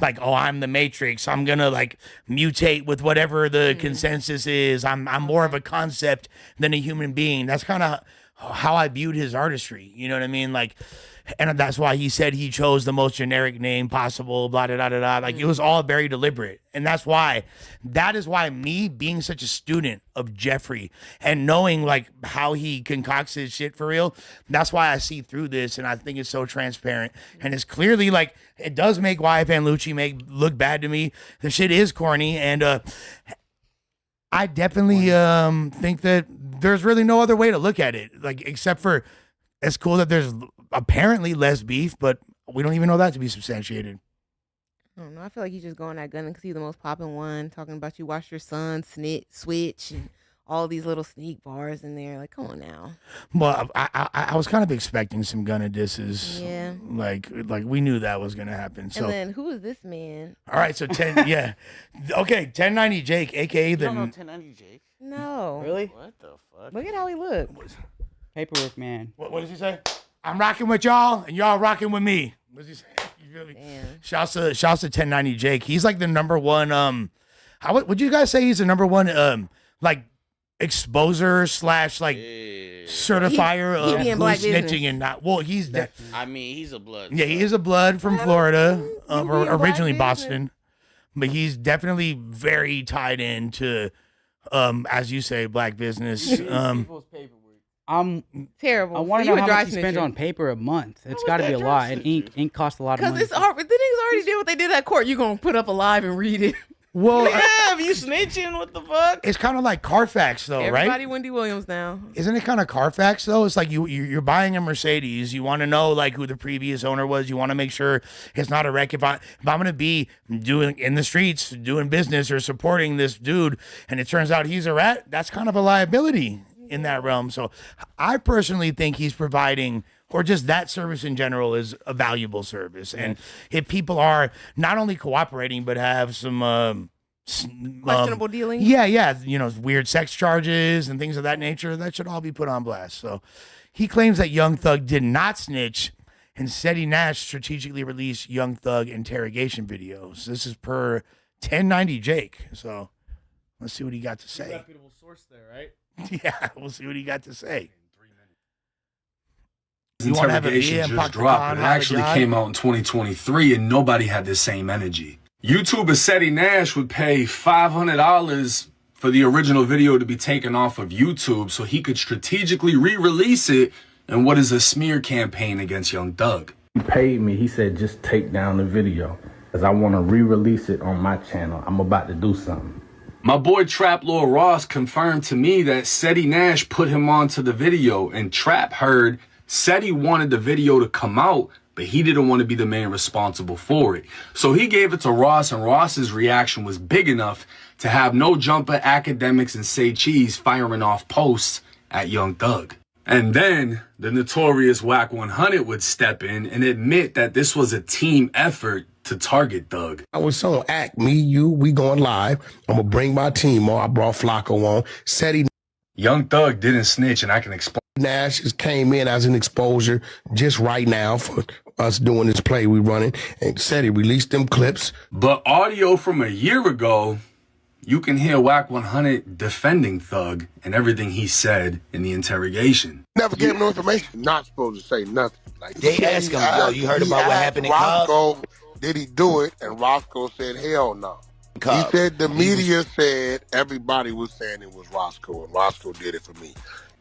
A: like, oh, I'm the Matrix. I'm gonna like mutate with whatever the consensus is. I'm more of a concept than a human being. That's kind of how I viewed his artistry. You know what I mean? Like, and that's why he said he chose the most generic name possible, blah, da, da, da, da. Like, it was all very deliberate. And that is why me being such a student of Jeffrey and knowing, like, how he concocts his shit for real, that's why I see through this. And I think it's so transparent. And it's clearly, like, it does make YF and Luchi look bad to me. The shit is corny. And I definitely think that there's really no other way to look at it. Like, except for, it's cool that there's apparently less beef, but we don't even know that to be substantiated.
D: I don't know. I feel like he's just going at Gunna because he's the most popping one, talking about you watch your son switch and all these little sneak bars in there. Like, come on now.
A: Well, I was kind of expecting some Gunna disses.
D: Yeah.
A: Like we knew that was gonna happen. So
D: And then who is this man?
A: all right, so 10, yeah, okay, 1090 Jake, aka
B: You don't know
A: the
B: 1090 Jake?
D: No.
C: Really?
B: What the fuck?
D: Look at how he looks.
C: Paperwork man.
A: what does he say? I'm rocking with y'all, and y'all rocking with me. What does he say? You feel me?
D: Damn.
A: Shouts to 1090 Jake. He's like the number one. How would you guys say he's the number one? Like exposer slash like
B: Yeah.
A: certifier
D: He
A: of
D: be in
A: who's
D: black
A: snitching
D: business.
A: and not. Well, he's
B: I mean, he's a blood.
A: yeah, he
B: so-
A: is a blood from Florida,
D: He be in black
A: originally
D: business.
A: Boston, but he's definitely very tied into, as you say, black business.
F: People's paperwork.
C: I'm.
D: Terrible.
C: I want
D: So
C: to
D: you
C: know
D: a
C: how
D: dry
C: much he spends
D: snitcher.
C: on paper a month. It's
B: much
C: got to
B: that
C: be a
B: dry
C: lot. And
B: snitcher?
C: ink costs a lot of
D: Because
C: money.
D: it's already, the niggas already did what they did at court. You gonna put up a live and read it.
A: Well,
B: Yeah, if you snitching, what the fuck?
A: it's kind of like Carfax, though,
D: Everybody
A: right?
D: Wendy Williams now.
A: Isn't it kind of Carfax though? It's like you're buying a Mercedes. You want to know like who the previous owner was. You want to make sure it's not a wreck. If I'm gonna be doing in the streets, doing business or supporting this dude, and it turns out he's a rat, that's kind of a liability in that realm. So I personally think he's providing, or just that service in general is a valuable service. And if people are not only cooperating but have some
D: Questionable dealing.
A: yeah, weird sex charges and things of that nature, that should all be put on blast. So he claims that Young Thug did not snitch, and Seti Nash strategically released Young Thug interrogation videos. This is per 1090 Jake. So let's see what he got to say.
E: Reputable source there, right?
A: Yeah, we'll see what he got to say. You wanna have a beer
H: Interrogation
A: and
H: just
A: pop the
H: dropped.
A: con,
H: It
A: holla
H: actually
A: God?
H: came out in 2023, and nobody had the same energy. YouTuber Fetty Nash would pay $500 for the original video to be taken off of YouTube so he could strategically re-release it in what is a smear campaign against Young Thug.
I: He paid me. He said, just take down the video because I want to re-release it on my channel. I'm about to do something.
H: My boy Trap Lord Ross confirmed to me that Fetty Nash put him onto the video, and Trap heard Fetty wanted the video to come out, but he didn't want to be the man responsible for it. So he gave it to Ross, and Ross's reaction was big enough to have No Jumper, Academics, and Say Cheese firing off posts at Young Thug. And then the notorious Whack 100 would step in and admit that this was a team effort to target Thug.
J: I was telling Act, me, you, we going live. I'm going to bring my team on. I brought Flakko on. Fetty
H: Young Thug didn't snitch, and I can explain.
J: Nash just came in as an exposure just right now for us doing this play we running, and said he released them clips.
H: But audio from a year ago, you can hear Whack 100 defending Thug and everything he said in the interrogation.
J: Never gave him no information. Not supposed to say nothing. Like
K: they asked him, yo, you heard about what happened in
J: Roscoe, did he do it? And Roscoe said, hell no. He said the media said everybody was saying it was Roscoe, and Roscoe did it for me.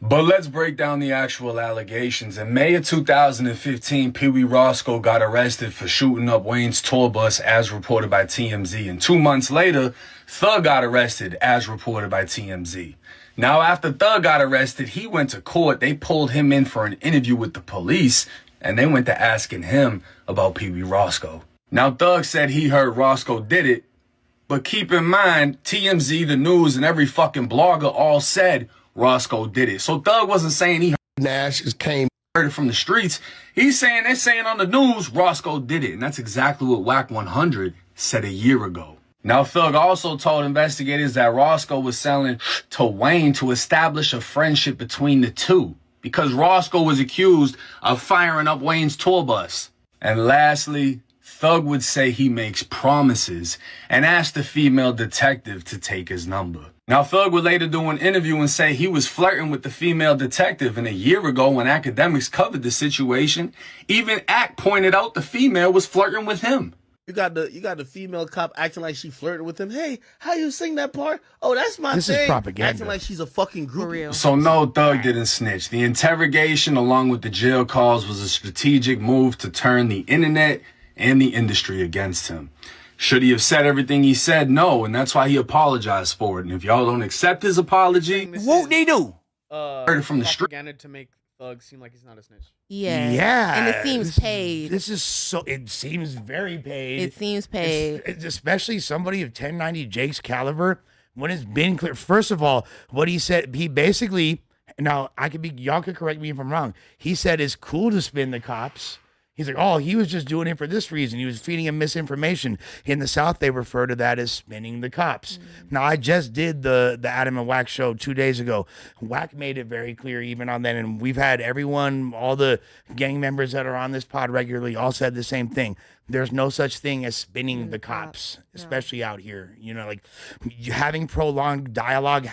H: But let's break down the actual allegations. In May of 2015, Pee Wee Roscoe got arrested for shooting up Wayne's tour bus, as reported by TMZ. And 2 months later, Thug got arrested, as reported by TMZ. Now, after Thug got arrested, he went to court. They pulled him in for an interview with the police, and they went to asking him about Pee Wee Roscoe. Now, Thug said he heard Roscoe did it, but keep in mind, TMZ, the news, and every fucking blogger all said Roscoe did it. So Thug wasn't saying he heard
J: Nash heard
H: it from the streets. He's saying, they're saying on the news, Roscoe did it. And that's exactly what Whack 100 said a year ago. Now, Thug also told investigators that Roscoe was selling to Wayne to establish a friendship between the two, because Roscoe was accused of firing up Wayne's tour bus. And lastly, Thug would say he makes promises and ask the female detective to take his number. Now, Thug would later do an interview and say he was flirting with the female detective, and a year ago when Academics covered the situation, even Act pointed out the female was flirting with him.
K: You got the female cop acting like she flirted with him. Hey, how you sing that part? Oh, that's my
A: This
K: thing.
A: is propaganda.
K: Acting like she's a fucking groupie.
H: So no, Thug didn't snitch. The interrogation along with the jail calls was a strategic move to turn the internet and the industry against him. Should he have said everything he said? No, and that's why he apologized for it. And if y'all don't accept his apology,
K: What they do?
H: heard it from the street.
E: Propaganda to make Thug seem like he's not a snitch.
D: Yeah.
A: Yeah.
D: And it seems paid.
A: This is so, it seems very paid.
D: It seems paid.
A: It's especially somebody of 1090 Jake's caliber, when it's been clear. First of all, what he said, he basically, now y'all could correct me if I'm wrong. He said it's cool to spin the cops. He's like, oh, he was just doing it for this reason. He was feeding him misinformation. In the South, they refer to that as spinning the cops. Now, I just did the Adam and Wack show 2 days ago. Wack made it very clear even on that, and we've had everyone, all the gang members that are on this pod regularly, all said the same thing. There's no such thing as spinning the cops, especially out here. You know, like having prolonged dialogue,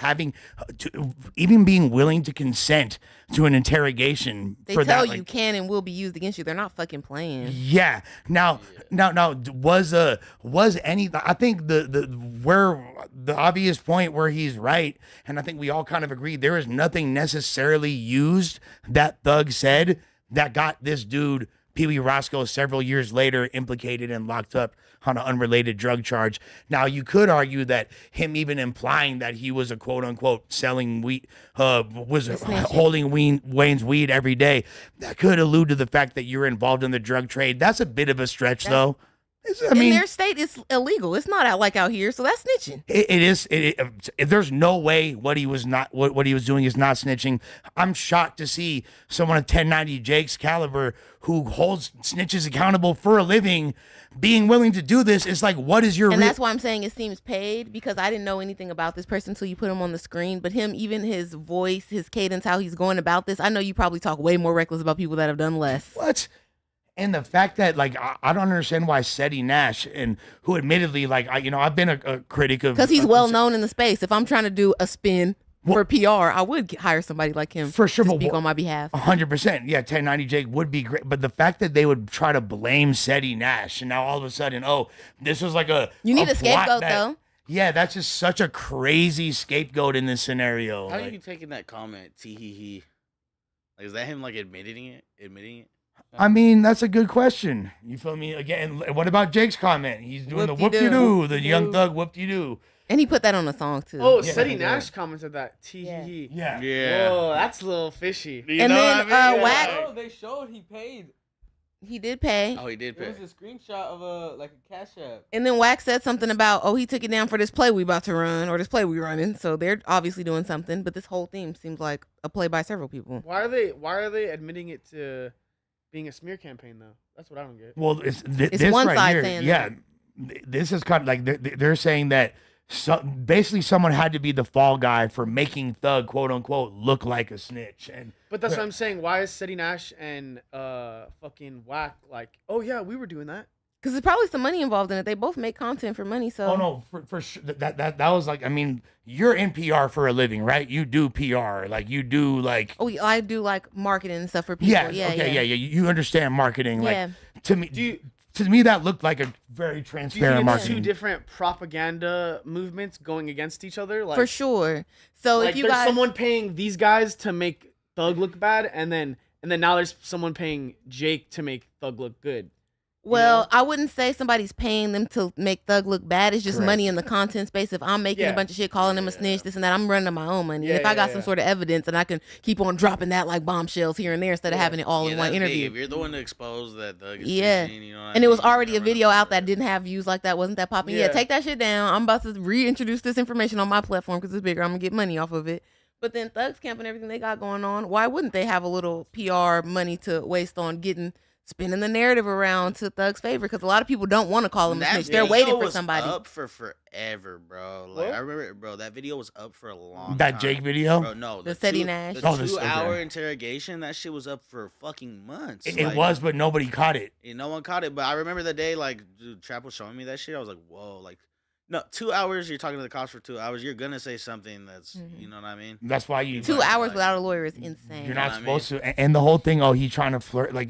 A: even being willing to consent to an interrogation.
D: They
A: for
D: tell
A: that,
D: you can and will be used against you. They're not fucking playing.
A: Yeah. Now, was any? I think the obvious point where he's right, and I think we all kind of agree, there is nothing necessarily used that Thug said that got this dude, Pee Wee Roscoe, several years later implicated and locked up on an unrelated drug charge. Now, you could argue that him even implying that he was a quote unquote selling weed, was holding Wayne's weed every day, that could allude to the fact that you're involved in the drug trade. That's a bit of a stretch, though. I mean,
D: in their state, it's illegal. It's not out like out here, so that's snitching.
A: It is. There's no way what he was doing is not snitching. I'm shocked to see someone of 1090 Jake's caliber who holds snitches accountable for a living being willing to do this. It's like, what is your?
D: And that's why I'm saying it seems paid, because I didn't know anything about this person until you put him on the screen. But him, even his voice, his cadence, how he's going about this, I know you probably talk way more reckless about people that have done less.
A: What? And the fact that, like, I don't understand why Fetty Nash, and who admittedly, like, I've been a critic of,
D: because he's well known in the space. If I'm trying to do a spin, for PR, I would hire somebody like him
A: for sure
D: to
A: but
D: speak on my behalf.
A: 100%. Yeah, 1090 Jake would be great. But the fact that they would try to blame Fetty Nash and now all of a sudden, this was like
D: You need a
A: plot
D: scapegoat,
A: that-
D: though.
A: Yeah, that's just such a crazy scapegoat in this scenario.
B: How are
A: Like,
B: you taking that comment? Tee. Like, is that him like admitting it?
A: I mean, that's a good question. You feel me? Again, what about Jake's comment? He's doing the whoop-de-doo, the Young Thug whoop-de-doo.
D: And he put that on the song too.
E: Oh,
A: Yeah.
E: Fetty Nash commented that.
D: Yeah.
A: Yeah.
B: Yeah.
E: Whoa, that's a little fishy.
B: You
D: And
B: know
D: then,
B: what I mean?
D: Wack-
F: Oh, they showed he paid.
D: He did pay.
B: Oh, he did
F: It
B: pay.
F: was a screenshot of a cash app.
D: And then Wax said something about, he took it down for this play we about to run or this play we running. So they're obviously doing something. But this whole theme seems like a play by several people.
E: Why are they admitting it to being a smear campaign though? That's what I don't get.
A: Well, it's
D: It's
A: this
D: one
A: right
D: side
A: here.
D: saying
A: Yeah, this is kind of like they're saying that basically someone had to be the fall guy for making Thug quote unquote look like a snitch. And
E: But that's what I'm saying. Why is Fetty Nash and fucking Wack like, oh yeah, we were doing that?
D: Because there's probably some money involved in it. They both make content for money. So
A: oh no, for sure that was like, I mean, you're in PR for a living, right? You do PR, like you do like.
D: Oh, I do like marketing and stuff for people.
A: Yeah,
D: Yeah,
A: okay, yeah. You understand marketing,
D: Yeah.
A: like to me. To me, that looked like a very
E: Do you
A: transparent
E: think it's
A: marketing.
E: two different propaganda movements going against each other? Like,
D: For sure. So
E: like
D: if you
E: there's
D: guys,
E: someone paying these guys to make Thug look bad, and then now there's someone paying Jake to make Thug look good.
D: well, I wouldn't say somebody's paying them to make Thug look bad. It's just
A: Correct.
D: money in the content space. If I'm making
E: Yeah.
D: a bunch of shit, calling them a snitch, this and that, I'm running my own money.
E: Yeah,
D: And if I
E: yeah,
D: got
E: yeah.
D: some sort of evidence, and I can keep on dropping that like bombshells here and there instead of having it all in one
B: that's big.
D: interview.
B: If you're the one to expose that Thug is
D: Yeah.
B: snitching, you know what I
D: And it was
B: mean?
D: already a
B: Never
D: video
B: know.
D: out that didn't have views like that, wasn't that popping? Yeah,
E: Yeah.
D: take that shit down. I'm about to reintroduce this information on my platform because it's bigger. I'm gonna get money off of it. But then Thugs Camp and everything they got going on, why wouldn't they have a little PR money to waste on spinning the narrative around to Thug's favor? Because a lot of people don't want to call him a
B: That
D: snitch. They're
B: video
D: waiting for
B: was
D: somebody.
B: Up for forever, bro. Like
E: What?
B: I remember, bro. That video was up for a long.
A: That
B: time.
A: Jake video?
B: Bro, no,
D: The Fetty Nash?
B: The
A: Oh, this-
B: 2-hour
A: okay.
B: interrogation. That shit was up for fucking months.
A: It
B: Like,
A: was, but nobody caught it.
B: No one caught it. But I remember the day, like, dude, Trap was showing me that shit. I was like, whoa, like, no, 2 hours. You're talking to the cops for 2 hours. You're gonna say something that's, you know what I mean?
A: That's why you
D: 2 hours without a lawyer is insane.
A: You're not
B: what I
A: supposed to. And the whole thing, he's trying to flirt. Like,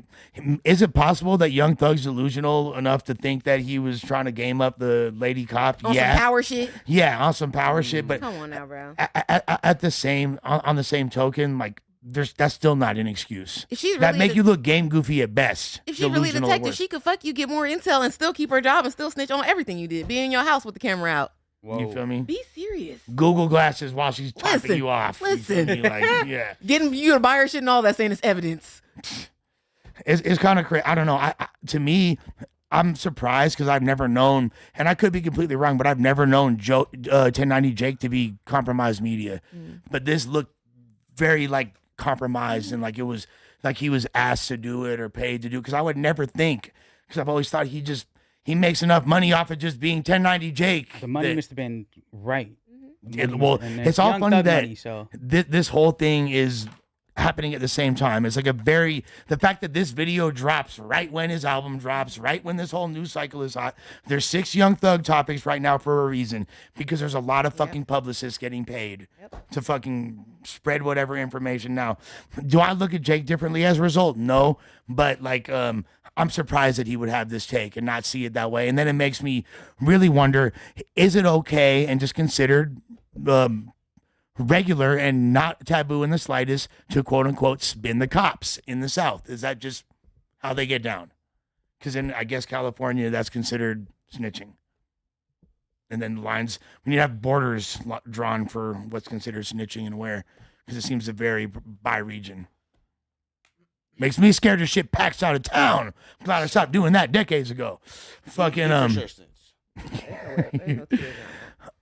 A: is it possible that Young Thug's delusional enough to think that he was trying to game up the lady cop?
D: On
A: yeah,
D: some power shit.
A: yeah, on some power shit. But
D: Come on now, bro.
A: at the same on the same token, like, that's still not an excuse.
D: If she's
A: That
D: really
A: make
D: the-
A: you look game goofy at best.
D: If she's really a
A: Delusional at
D: detective,
A: worst.
D: she could fuck you, get more intel, and still keep her job and still snitch on everything you did. Be in your house with the camera out.
A: You feel me?
D: Be serious.
A: Google glasses while she's topping
D: Listen,
A: you off. You feel
D: listen.
A: me? Like, yeah.
D: Getting you to buy her shit and all that saying it's evidence.
A: It's kind of crazy. I don't know. To me, I'm surprised because I've never known, and I could be completely wrong, but I've never known 1090 Jake to be compromised media. But this looked very like compromised and like it was like he was asked to do it or paid to do. Because I would never think, because I've always thought he makes enough money off of just being 1090 Jake.
C: The money
A: that-
C: must have been right.
A: well,
C: And
A: it's all
C: Young
A: funny
C: Thug
A: that
C: money, so.
A: this whole thing is happening at the same time. It's like the fact that this video drops right when his album drops, right when this whole news cycle is hot. There's 6 Young Thug topics right now for a reason, because there's a lot of fucking publicists getting paid to fucking spread whatever information. Now, do I look at Jake differently as a result? No, but like, I'm surprised that he would have this take and not see it that way. And then it makes me really wonder, is it okay and just considered regular and not taboo in the slightest to quote unquote spin the cops in the South? Is that just how they get down? Because in, I guess, California, that's considered snitching. And then lines, we need to have borders drawn for what's considered snitching and where, because it seems to vary by region. Makes me scared as shit packs out of town. I'm glad I stopped doing that decades ago. Fucking,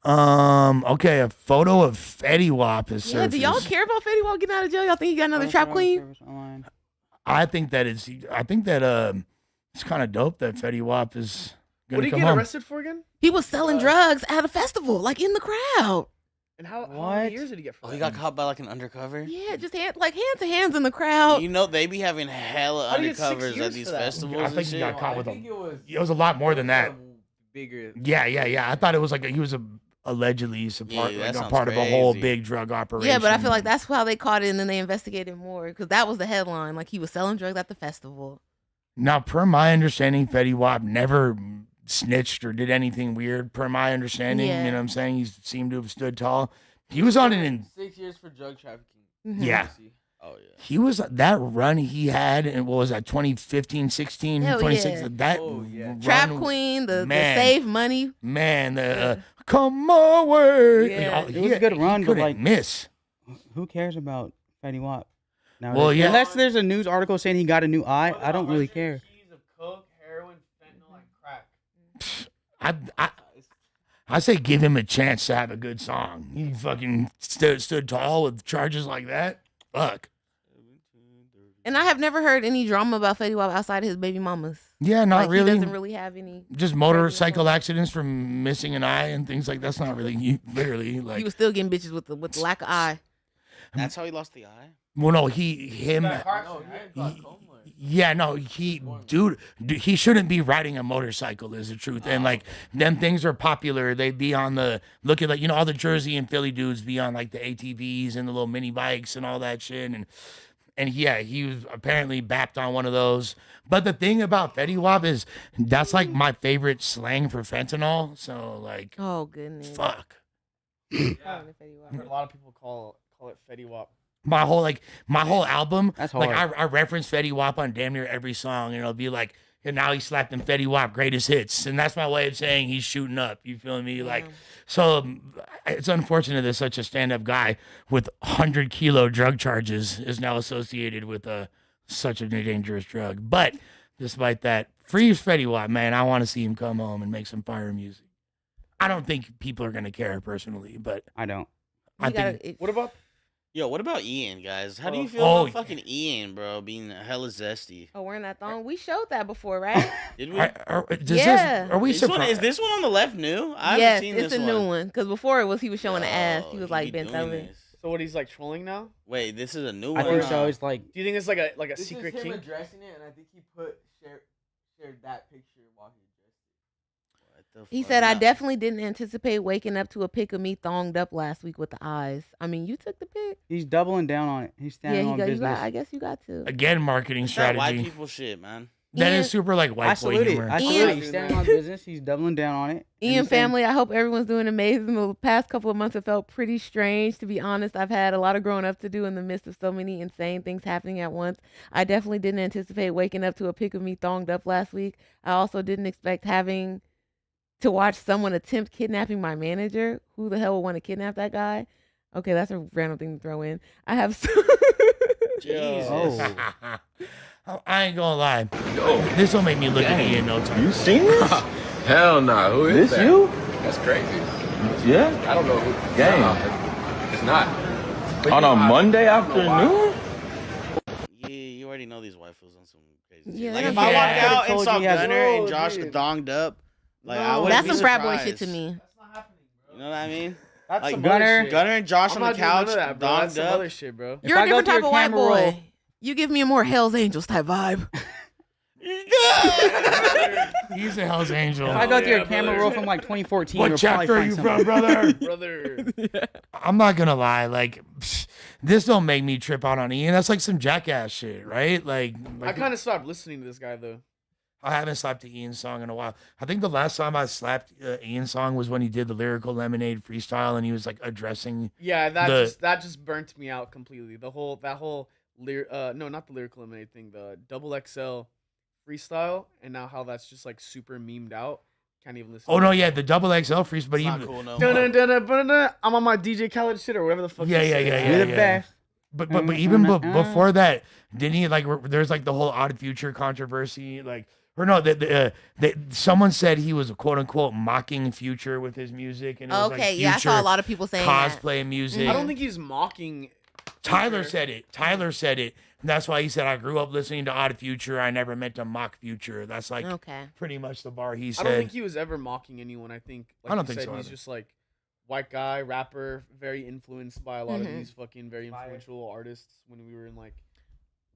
A: okay, a photo of Fetty Wap is
D: Yeah, do y'all care about Fetty Wap getting out of jail? Y'all think he got another trap queen?
A: I think that it's kind of dope that Fetty Wap is
E: What
A: gonna
E: did he
A: come
E: get
A: home.
E: arrested for again?
D: He was selling drugs at a festival, like in the crowd.
E: And how many years did he get for
B: Oh, he
E: that?
B: got caught by like an undercover.
D: Yeah, just hand to hands in the crowd.
B: You know they be having hella
E: How do you get 6
B: undercovers
E: years
B: at these
E: for that?
B: festivals.
A: I think
B: and
A: he
B: shit.
A: got caught with
F: I think it was
A: it was a lot more than that.
F: bigger.
A: Yeah. I thought it was like he was a allegedly
B: Yeah, that
A: like a
B: sounds
A: part of a whole
B: crazy.
A: big drug operation.
D: Yeah, but I feel like that's how they caught it, and then they investigated more because that was the headline. Like he was selling drugs at the festival.
A: Now, per my understanding, Fetty Wap never snitched or did anything weird. Per my understanding,
D: Yeah.
A: you know what I'm saying? He seemed to have stood tall. He was on it in
F: 6 years for drug trafficking.
D: Mhm.
A: yeah.
B: Oh yeah.
A: He was that run he had, and what was that, 2015, 16,
D: Hell
A: 26?
D: yeah.
A: That
F: Oh, yeah.
A: run,
D: Trap Queen, the
A: man.
D: save money.
A: man, the come my way.
D: Yeah.
A: Like,
C: It was a good run,
A: he
C: but
A: couldn't
C: like,
A: miss.
C: who cares about Fetty Wap?
A: Well, yeah.
C: Unless there's a news article saying he got a new eye, I don't really care.
E: Keys of coke, heroin, fentanyl, and crack.
A: I say give him a chance to have a good song. He fucking stood tall with charges like that. Fuck.
D: And I have never heard any drama about Fetty Wap outside of his baby mamas.
A: Yeah, not
D: Like,
A: really.
D: He doesn't really have any.
A: Just motorcycle accidents from missing an eye and things like that's not really literally like.
D: He was still getting bitches with the lack of eye.
B: That's how he lost the eye.
A: Well, no, him. Yeah, no, dude, he shouldn't be riding a motorcycle is the truth. And like them things are popular. They'd be on the look at like, you know, all the Jersey and Philly dudes be on like the ATVs and the little mini bikes and all that shit. And yeah, he was apparently bapped on one of those. But the thing about Fetty Wap is that's like my favorite slang for fentanyl. So like,
D: Oh goodness.
A: fuck.
E: Yeah. I heard a lot of people call it Fetty Wap.
A: My whole album,
C: That's
A: like
C: hard.
A: I reference Fetty Wap on damn near every song, and it'll be like, and now he's slapping Fetty Wap greatest hits, and that's my way of saying he's shooting up. You feel me? Like, so it's unfortunate that such a stand-up guy with 100-kilo drug charges is now associated with such a dangerous drug. But despite that, free Fetty Wap, man. I want to see him come home and make some fire music. I don't think people are gonna care personally, but
C: I don't.
A: I think.
E: What about?
B: Yo, what about Ian, guys? How do you feel
A: Oh,
B: about fucking Ian, bro, being hella zesty?
D: Oh, wearing that thong. We showed that before, right?
B: Did we?
A: Are we
B: This one,
A: surprised?
B: is this one on the left new? I haven't
D: Yes,
B: seen
D: it's
B: this
D: a
B: one.
D: new one. Because before it was he was showing the ass. He was
B: Yo,
D: like bent
B: doing
D: over.
B: this.
E: So what? He's like trolling now.
B: Wait, this is a new
C: I
B: one.
C: think so. It's like
E: Do you think it's like a
F: This
E: secret
F: is him
E: kink?
F: addressing it, and I think he shared that picture while he addressed it.
B: What the
D: He
B: fuck?
D: said, I
B: Nah.
D: definitely didn't anticipate waking up to a pic of me thonged up last week with the eyes. I mean, you took the pic.
C: he's doubling down on it. He's
D: Yeah,
C: standing
D: he
C: on
D: got, you
C: business.
D: got. I guess you got to.
A: Again, marketing
B: It's that white
A: strategy.
B: people shit, man.
A: That
D: Ian-
A: is super like
C: I
A: white boy
C: salute it.
A: humor.
C: I
D: Ian-
C: salute it. He's standing on business. He's doubling down on it. and
D: Ian
C: he's saying-
D: family, I hope everyone's doing amazing. The past couple of months have felt pretty strange, to be honest. I've had a lot of growing up to do in the midst of so many insane things happening at once. I definitely didn't anticipate waking up to a pic of me thonged up last week. I also didn't expect having to watch someone attempt kidnapping my manager. Who the hell would want to kidnap that guy? Okay, that's a random thing to throw in. I have
B: Jesus.
C: Oh.
A: I ain't gonna lie. This will make me look at Ian no time.
L: You seen this?
M: Hell nah. Who is
L: This
M: that?
L: you?
M: That's crazy.
L: Yeah?
M: I don't know who.
L: Gang.
M: Nah, it's not. But
L: On
M: you
L: a
M: know, I
L: Monday
M: don't know why.
L: afternoon?
B: Yeah, you already know these waifus on some crazy
D: Yeah,
B: shit. Like
D: they
B: if I
D: don't
B: walked
D: care.
B: out and
C: Told
B: saw
C: you he has-
B: Gunner and
E: Oh,
B: Josh
E: dude.
B: thonged up, like I
E: No.
B: wouldn't
D: That's
B: be
D: some frat boy
B: surprised.
D: shit to me.
E: That's not happening, bro.
B: You know what I mean?
E: That's
B: Like
E: some
C: Gunner-
E: other shit.
B: Gunner and Josh
E: I'm
B: on
E: not
B: the
E: doing none
B: couch,
E: of that, bro. That's
B: thonged
E: some
B: up.
E: other shit, bro.
D: You're a
C: I go
D: different
C: to
D: type
C: your
D: of white
C: camera
D: boy.
C: roll-
D: You give me a more Hell's Angels type vibe.
A: He's a Hell's Angel.
C: If I go through
E: yeah,
C: your camera
E: brother.
C: roll from like 2014,
A: What
C: you'll
A: chapter
C: probably
A: are you
C: find
A: from, brother?
E: Brother.
A: I'm not gonna lie. Like, this don't make me trip out on Ian. That's like some jackass shit, right? Like
E: I kind of stopped listening to this guy though.
A: I haven't slapped the Ian song in a while. I think the last time I slapped Ian song was when he did the Lyrical Lemonade freestyle and he was like addressing.
E: Yeah,
A: The-
E: that just burnt me out completely. That whole no, not the lyrical lemonade thing, the double XL freestyle, and now how that's just like super memed out. Can't even listen.
A: Oh no, yeah, the double XL freestyle, but
B: It's
A: even
B: not cool no
E: Dun,
B: more.
E: dun, dun, dun, dun, dun. I'm on my DJ Khaled shit or whatever the fuck.
A: Yeah,
E: he
A: yeah,
E: said.
A: yeah,
C: You're
A: yeah,
C: the
A: yeah.
C: best.
A: But even before that, didn't he like? There's like the whole Odd Future controversy, like, or no, someone said he was quote unquote mocking Future with his music, and it was
D: Okay,
A: like
D: yeah, I saw a
A: Future
D: lot of people saying that.
A: cosplay music.
E: I don't think he's mocking.
A: Tyler
E: Future.
A: said it. Tyler said it. And that's why he said, I grew up listening to Odd Future. I never meant to mock Future. That's like
D: Okay.
A: pretty much the bar he
E: I
A: said.
E: don't think he was ever mocking anyone. I think. Like
A: I don't
E: you
A: think
E: said,
A: so
E: He's
A: either.
E: just like white guy rapper, very influenced by a lot of
D: Mhm.
E: these fucking very influential artists when we were in like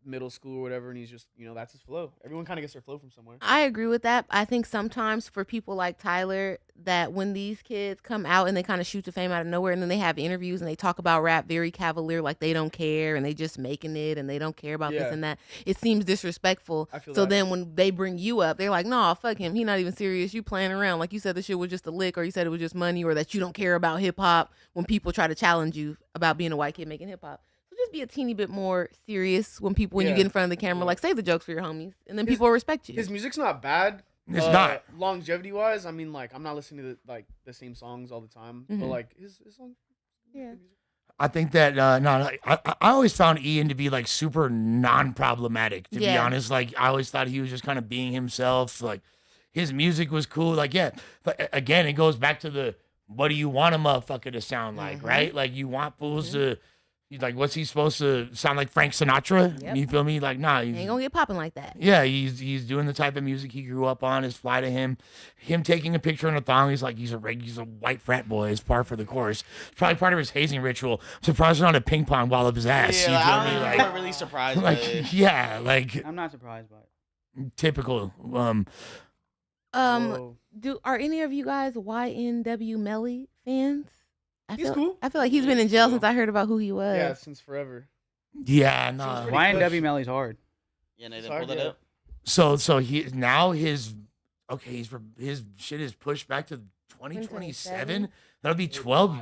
E: middle school or whatever, and he's just, that's his flow. Everyone kind of gets their flow from somewhere.
D: I agree with that. I think sometimes for people like Tyler, that when these kids come out and they kind of shoot to fame out of nowhere, and then they have interviews and they talk about rap very cavalier, like they don't care and they just making it and they don't care about this and that, it seems disrespectful. So then when they bring you up, they're like, nah, fuck him. He not even serious. You playing around. Like you said, the shit was just a lick, or you said it was just money, or that you don't care about hip hop when people try to challenge you about being a white kid making hip hop. Just be a teeny bit more serious when you get in front of the camera. Like, save the jokes for your homies, and then people will respect you.
E: His music's not bad.
A: It's not.
E: Longevity wise, I mean, like, I'm not listening to the same songs all the time, but like his songs.
D: Yeah.
A: I think that I always found Ian to be like super non-problematic. To be honest, like I always thought he was just kind of being himself. Like his music was cool. Like but again, it goes back to the what do you want a motherfucker to sound like, right? Like you want fools to. Like, what's he supposed to sound like? Frank Sinatra?
D: Yep.
A: You feel me? Like, nah, he's
D: ain't gonna get popping like that.
A: Yeah, he's doing the type of music he grew up on. Is fly to him. Him taking a picture in a thong. He's like, he's a white frat boy. It's par for the course. It's probably part of his hazing ritual. I'm surprised there's not a ping pong ball up his ass.
B: Yeah,
A: you feel me?
B: I'm not really surprised.
A: Like,
B: by it.
A: yeah, like
C: I'm not surprised by it.
A: Typical.
D: Are any of you guys YNW Melly fans?
E: He's cool.
D: I feel like he's been in jail since I heard about who he was.
E: Yeah, since forever.
A: Yeah, no.
C: YNW Melly's hard.
B: Yeah, they didn't pull that up.
A: So his shit is pushed back to 2027. That'll be 12.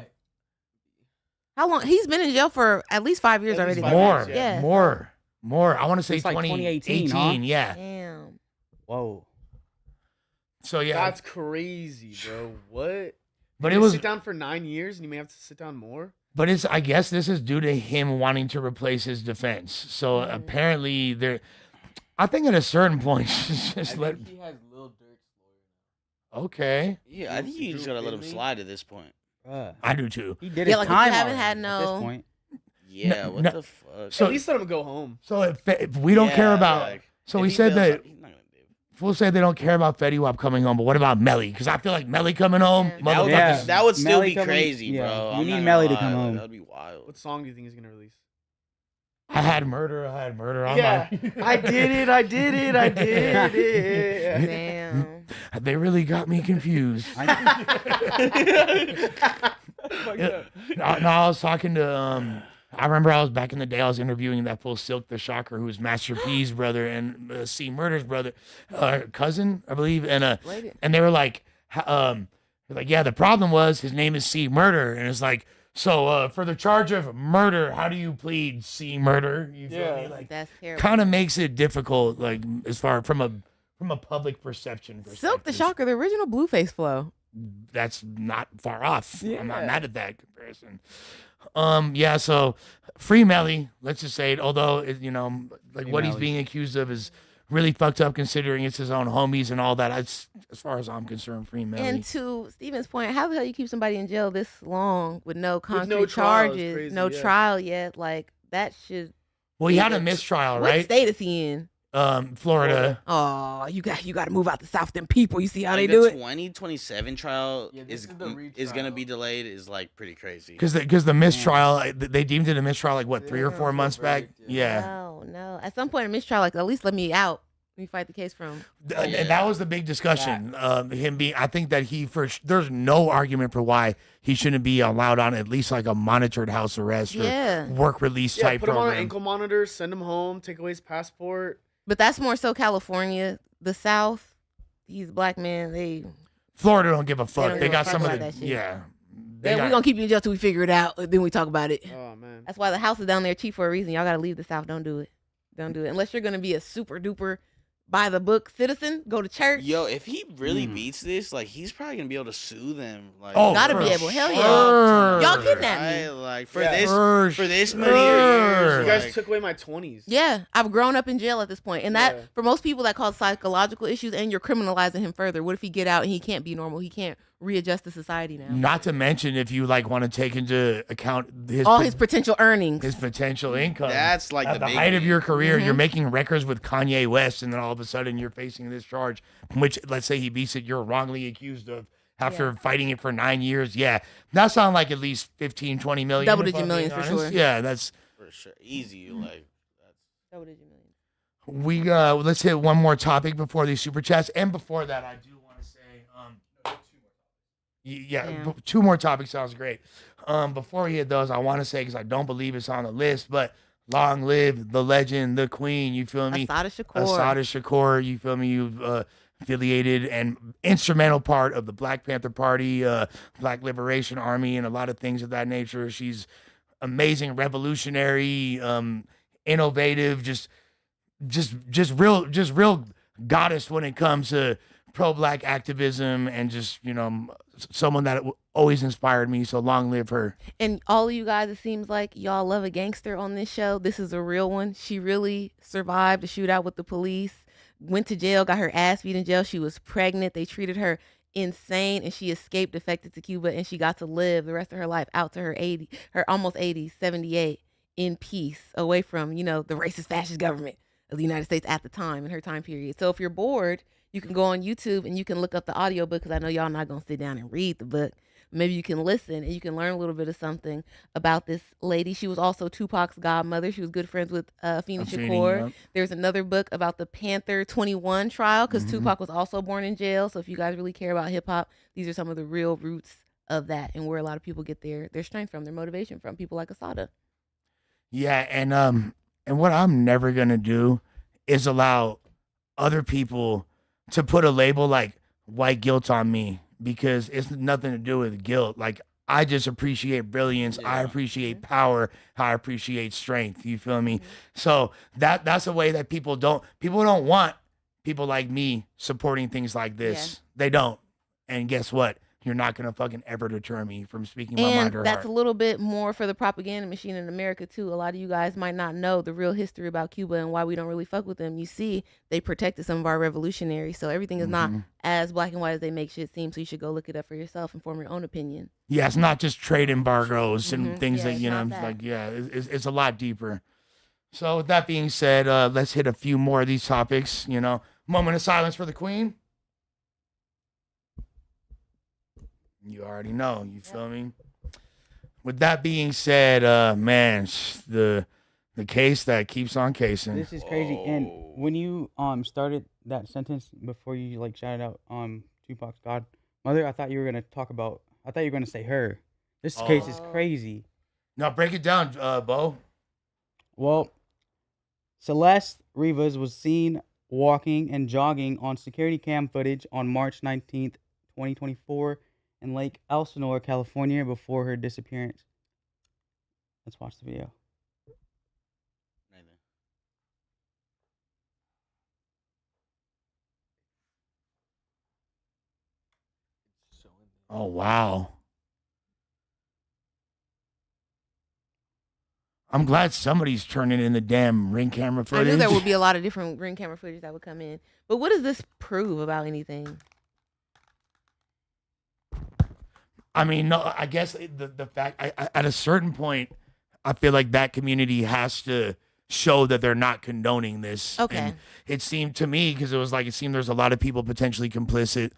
D: How long? He's been in jail for at least 5 years already.
A: More. I want to say
C: It's like
A: 2018.
C: huh?
A: Yeah.
D: Damn.
C: Whoa.
A: So yeah,
E: that's crazy, bro. What?
A: But
E: you
A: it was
E: sit down for 9 years, and you may have to sit down more.
A: But I guess this is due to him wanting to replace his defense. So apparently I think at a certain point, just
F: I think he has Lil Durk's lawyer.
A: Okay.
B: Yeah, I think you just gotta let him slide at this point.
A: I do too.
C: He did his
D: like
C: time
D: if you haven't had
C: at this point.
B: Yeah, what the fuck?
A: So
E: at least let him go home.
A: So if we don't care about, so we said that. Fools say they don't care about Fetty Wap coming home, but what about Melly? Because I feel like Melly coming home,
B: that would still
C: Melly
B: be crazy, bro.
C: We need Melly to come home.
B: That would be wild.
E: What song do you think he's gonna release?
A: I had murder.
E: Yeah, I did it.
D: Damn.
A: They really got me confused. I was talking to I remember I was back in the day. I was interviewing that fool Silk the Shocker, who's Master P's brother and C Murder's brother, cousin, I believe, and they were like, yeah, the problem was his name is C Murder, and it's like, so for the charge of murder, how do you plead C Murder? You feel me? Like
D: that's terrible.
A: Kind of makes it difficult, like as far from a public perception perspective.
D: Silk the Shocker, the original Blueface flow.
A: That's not far off.
E: Yeah.
A: I'm not mad at that comparison. Yeah, so free Melly, let's just say it. Although, what he's being accused of is really fucked up considering it's his own homies and all that. As far as I'm concerned, free Melly.
D: And to Steven's point, how the hell you keep somebody in jail this long with no concrete
E: no trial is
D: charges,
E: crazy,
D: no
E: yeah.
D: trial yet? Like, that should...
A: Well, he had a mistrial,
D: What
A: right?
D: state is he in?
A: Florida.
D: Oh, you got to move out the South. Them people, you see how
B: Like,
D: they do
B: the
D: it.
B: 2027 trial
F: this is the
B: is gonna
F: retrial.
B: be delayed. Is like pretty crazy.
A: Because the mistrial, they deemed it a mistrial like what 3 or 4 months back. Yeah.
D: No. At some point in mistrial, like, at least let me out. Let me fight the case from.
A: And that was the big discussion. I think that there's no argument for why he shouldn't be allowed on at least like a monitored house arrest or work release type
E: put him on
A: program.
E: an ankle monitor, send him home, take away his passport.
D: But that's more so California. The South, these black men,
A: Florida don't give a fuck.
D: don't
A: They
D: give a
A: got
D: fuck
A: some of
D: about
A: the
D: that shit.
A: yeah.
D: we're going to keep you in jail till we figure it out. Then we talk about it.
E: Oh man,
D: That's why the house is down there cheap for a reason. Y'all got to leave the South. Don't do it. Don't do it. Unless you're going to be a super duper by the book citizen, go to church.
B: Yo, if he really beats this, like he's probably gonna be able to sue them. Like,
D: gotta be able. Hell yeah. Y'all kidnapped me.
B: Right? Like for
A: Yeah.
B: this many years.
E: you guys
B: like-
E: took away my 20s.
D: Yeah, I've grown up in jail at this point, and that for most people that cause psychological issues, and you're criminalizing him further. What if he get out and he can't be normal? He can't readjust to society now.
A: Not to mention if you like want to take into account
D: All his potential earnings,
A: his potential income.
B: That's like
A: at
B: the
A: the height of
B: biggie.
A: your career.
D: Mm-hmm.
A: You're making records with Kanye West, and then all of a sudden you're facing this charge, which let's say he beats it, you're wrongly accused of after fighting it for 9 years. Yeah, that sounds like at least 15, 20 million.
D: Double
A: if
D: digit
A: I'm
D: millions
A: being
D: for
A: honest.
D: sure.
A: Yeah, that's
B: for sure easy. Like
D: Double digit millions.
A: We let's hit one more topic before these super chats, and before that, I do want to say,
D: Damn.
A: two more topics sounds great. Before we hit those, I want to say, because I don't believe it's on the list, but long live the legend, the queen. You feel me?
D: Assata Shakur.
A: Assata Shakur. You feel me? You've affiliated and instrumental part of the Black Panther Party, Black Liberation Army, and a lot of things of that nature. She's amazing, revolutionary, innovative, just real goddess when it comes to pro-Black activism, and just, you know, someone that always inspired me. So long live her.
D: And all of you guys, it seems like y'all love a gangster on this show. This is a real one. She really survived a shootout with the police, went to jail, got her ass beat in jail. She was pregnant. They treated her insane, and she escaped, defected to Cuba, and she got to live the rest of her life out to her almost 80, 78, in peace, away from, you know, the racist fascist government of the United States at the time, in her time period. So if you're bored, you can go on YouTube and you can look up the audiobook, because I know y'all not going to sit down and read the book. Maybe you can listen and you can learn a little bit of something about this lady. She was also Tupac's godmother. She was good friends with Fetty Shakur.
A: Yep.
D: There's another book about the Panther 21 trial, because Tupac was also born in jail. So if you guys really care about hip hop, these are some of the real roots of that, and where a lot of people get their strength from, their motivation from, people like Assata.
A: Yeah, and what I'm never gonna do is allow other people to put a label like white guilt on me, because it's nothing to do with guilt. Like, I just appreciate brilliance. I appreciate power. I appreciate strength. You feel me? So that's a way that people don't want people like me supporting things like this.
D: Yeah.
A: They don't. And guess what? You're not gonna fucking ever deter me from speaking my mind or
D: And that's
A: heart.
D: a little bit more for the propaganda machine in America too. A lot of you guys might not know the real history about Cuba and why we don't really fuck with them. You see, they protected some of our revolutionaries, so everything is not as black and white as they make shit seem. So you should go look it up for yourself and form your own opinion.
A: Yeah, it's not just trade embargoes and things
D: Yeah,
A: that,
D: it's
A: you know,
D: not that.
A: like, yeah, it's a lot deeper. So with that being said, let's hit a few more of these topics, you know. Moment of silence for the queen. You already know, you feel me? With that being said, man, the case that keeps on casing.
C: This is crazy. And when you started that sentence before you like shouted out Tupac's godmother, I thought you were gonna say her. This case is crazy.
A: Now break it down, Bo.
C: Well, Celeste Rivas was seen walking and jogging on security cam footage on March 19th, 2024 in Lake Elsinore, California, before her disappearance. Let's watch the video.
A: Oh, wow. I'm glad somebody's turning in the damn ring camera footage.
D: I knew there would be a lot of different ring camera footage that would come in. But what does this prove about anything?
A: I mean, no, I guess the fact, at a certain point, I feel like that community has to show that they're not condoning this.
D: Okay.
A: And it seemed to me, because it seemed there's a lot of people potentially complicit.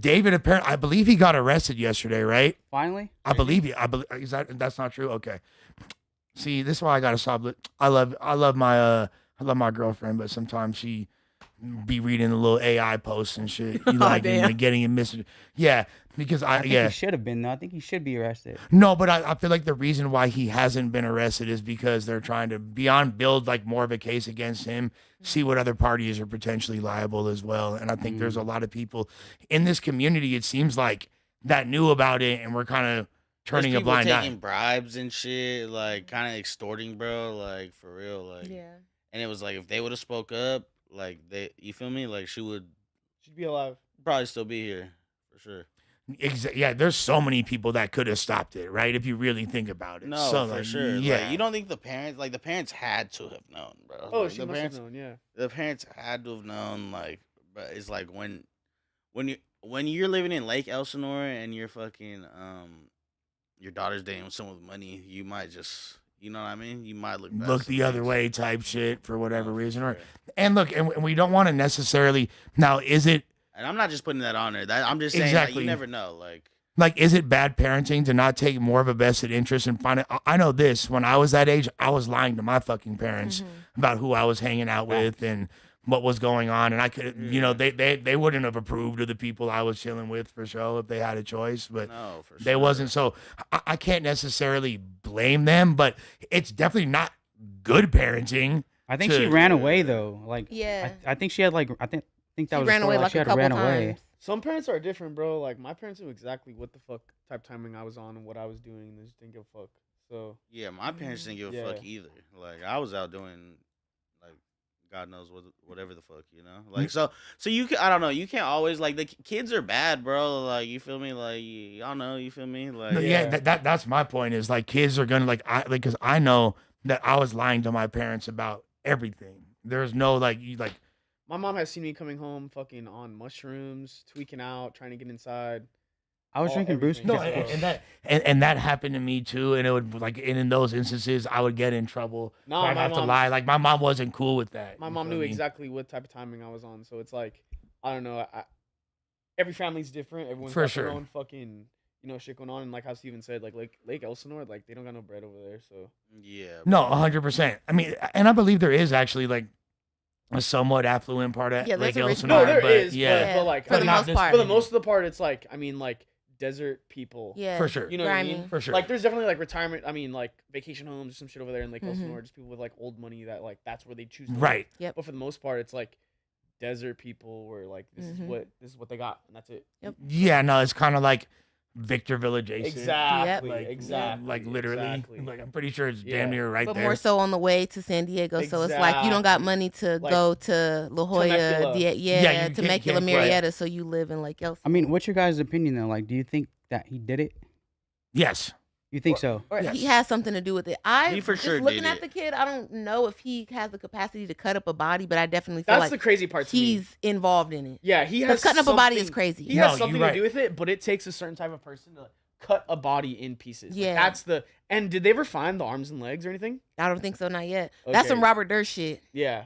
A: David, apparently, I believe he got arrested yesterday, right?
C: Finally?
A: I believe that's not true? Okay. See, this is why I gotta stop. I love my girlfriend, but sometimes she be reading the little AI posts and shit. You like and getting a message. Yeah, because
C: I think he should have been though. I think he should be arrested.
A: No, but I feel like the reason why he hasn't been arrested is because they're trying to build like more of a case against him, see what other parties are potentially liable as well. And I think there's a lot of people in this community, it seems like, that knew about it and were kind of turning a blind eye.
B: Taking bribes and shit, like kind of extorting, bro, like for real, like.
D: Yeah.
B: And it was like if they would have spoke up, like you feel me, like she'd
E: be alive,
B: probably still be here for sure.
A: Yeah, there's so many people that could have stopped it, right? If you really think about it.
B: No,
A: so,
B: for
A: like,
B: sure.
A: Yeah,
B: Like, you don't think the parents had to have known, bro?
E: Oh,
B: Like,
E: she must have known, yeah.
B: The parents had to have known, like, but it's like when you're living in Lake Elsinore and you're fucking your daughter's dating with someone with money, you might just, you know what I mean? You might look
A: the other way type shit for whatever reason. And look, and we don't want to necessarily, now, is it,
B: and I'm not just putting that on there. I'm just saying, like, you never know.
A: Like, is it bad parenting to not take more of a vested interest and find it? I know this. When I was that age, I was lying to my fucking parents about who I was hanging out with and what was going on. And I could, you know, they wouldn't have approved of the people I was chilling with for sure if they had a choice, but
B: No, for
A: they
B: sure.
A: wasn't. So I can't necessarily blame them, but it's definitely not good parenting.
C: I think she ran away though. Like,
D: Yeah.
C: I think she had like I think that
D: She
C: was
D: ran
C: the story,
D: away like
C: she
D: a
C: had
D: couple
C: ran away.
D: times.
E: Some parents are different, bro. Like my parents knew exactly what the fuck type timing I was on and what I was doing, and they just didn't give a fuck. So
B: Yeah, my parents didn't give a fuck either. Like I was out doing, like, God knows whatever the fuck, you know. Like so you can, I don't know. You can't always like the kids are bad, bro. Like you feel me? Like y'all know, you feel me? Like
A: No, yeah, that's my point. Is like kids are gonna because I know that I was lying to my parents about everything. There's no like
E: my mom has seen me coming home fucking on mushrooms, tweaking out, trying to get inside.
C: I was drinking Bruce.
A: No, and that happened to me too. And it would and in those instances, I would get in trouble.
E: No,
A: I'd have to lie. Like my mom wasn't cool with that.
E: My mom knew exactly what type of timing I was on, so it's like I don't know. Every family's different. Everyone's
A: For
E: got
A: sure.
E: their own fucking shit going on. And like how Steven said, like Lake Elsinore, like they don't got no bread over there. So
B: yeah.
A: No, 100%. I mean, and I believe there is actually like a somewhat affluent part of Lake Elsinore.
E: No, there
A: but,
E: is,
A: yeah,
E: but like
D: for the most part.
E: for the most of the part, it's like I mean like desert people.
D: Yeah,
A: for sure.
E: You know what I mean?
D: grimy.
A: For sure.
E: Like there's definitely like retirement. I mean like vacation homes or some shit over there in Lake
D: Mhm.
E: Elsinore. Just people with like old money that like that's where they choose. To
A: Right.
E: Live.
D: Yep.
E: But for the most part, it's like desert people where like this is what they got and that's it.
D: Yep.
A: Yeah, no, it's kind of like Victorville adjacent.
E: Exactly.
A: Like,
E: Exactly.
A: Like literally.
E: Exactly.
A: Like I'm pretty sure it's
E: Yeah.
A: damn near right
D: But
A: there.
D: more so on the way to San Diego, so it's like you don't got money to
E: Like,
D: go to La Jolla,
E: Temecula.
A: Yeah, you
D: Temecula,
A: can't-
D: Marietta, so you live in Lake Elsinore.
C: I mean, what's your guys' opinion though? Like, do you think that he did it?
A: Yes.
C: You think so?
D: Or
A: Yes.
D: he has something to do with it.
B: He for
D: just
B: sure
D: looking
B: did
D: at
B: it.
D: the kid, I don't know if he has the capacity to cut up a body, but I definitely feel
E: That's
D: like
E: the crazy part to me.
D: he's involved in it.
E: Yeah, he
D: 'Cause
E: has
D: cutting up a body is
E: something-
D: crazy.
E: He
A: No,
E: has
A: you're
E: something
A: right.
E: to do with it, but it takes a certain type of person to cut a body in pieces. Like,
D: Yeah.
E: that's the. And did they ever find the arms and legs or anything?
D: I don't think so, not yet. That's some
E: Okay.
D: Robert Durst shit.
E: Yeah,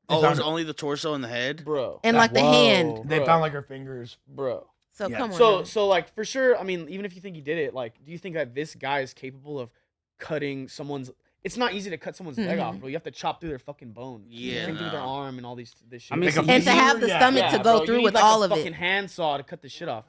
B: Oh, it
A: found
B: was
A: it-
B: only the torso and the head.
E: bro.
D: And like the hand.
A: They
E: Bro.
A: found like her fingers.
E: Bro.
D: So
A: Yeah.
D: come on.
E: So
D: now.
E: so like for sure. I mean, even if you think he did it, like, do you think that this guy is capable of cutting someone's? It's not easy to cut someone's leg off, bro. You have to chop through their fucking bone.
B: Yeah,
E: Same thing with their
B: no.
E: arm and all this shit.
C: I mean,
A: Like a
D: and to have the
A: Yeah.
D: stomach
E: yeah,
D: to go
E: bro, you
D: through
E: need,
D: with
E: like,
D: all
E: a
D: of
E: fucking
D: it.
E: handsaw to cut the shit off.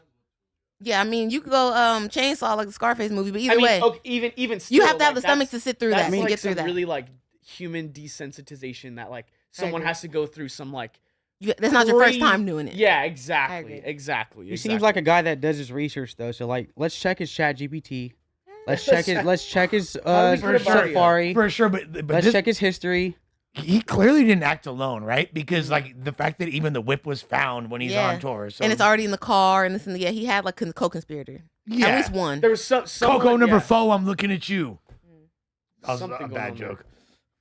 D: Yeah, I mean, you could go chainsaw like the Scarface movie, but either
E: I mean,
D: way,
E: okay, even still,
D: you have to have
E: like,
D: the stomach
E: that's-
D: to sit through
E: that's
D: that, to
E: like
D: get through
E: some
D: that.
E: really like human desensitization that like someone
D: agree.
E: has to go through some like.
D: That's not your first
E: crazy-
D: time doing it.
E: Yeah,
D: I
E: exactly,
D: agree.
E: exactly.
C: He seems like a guy that does his research though. So like, let's check his Chat GPT. Let's check his
E: How do we put a body up?
C: Safari.
A: For sure, but
C: Let's
A: this,
C: check his history.
A: he clearly didn't act alone, right? Because like the fact that even the whip was found when he's
D: Yeah.
A: on tour, so
D: And it's already in the car, and this and he had like a co-conspirator.
A: yeah.
D: At least one.
E: There was some
A: Coco number
E: yeah.
A: 4, I'm looking at you. That was
E: Something
A: a
E: going
A: bad
E: on there.
A: joke.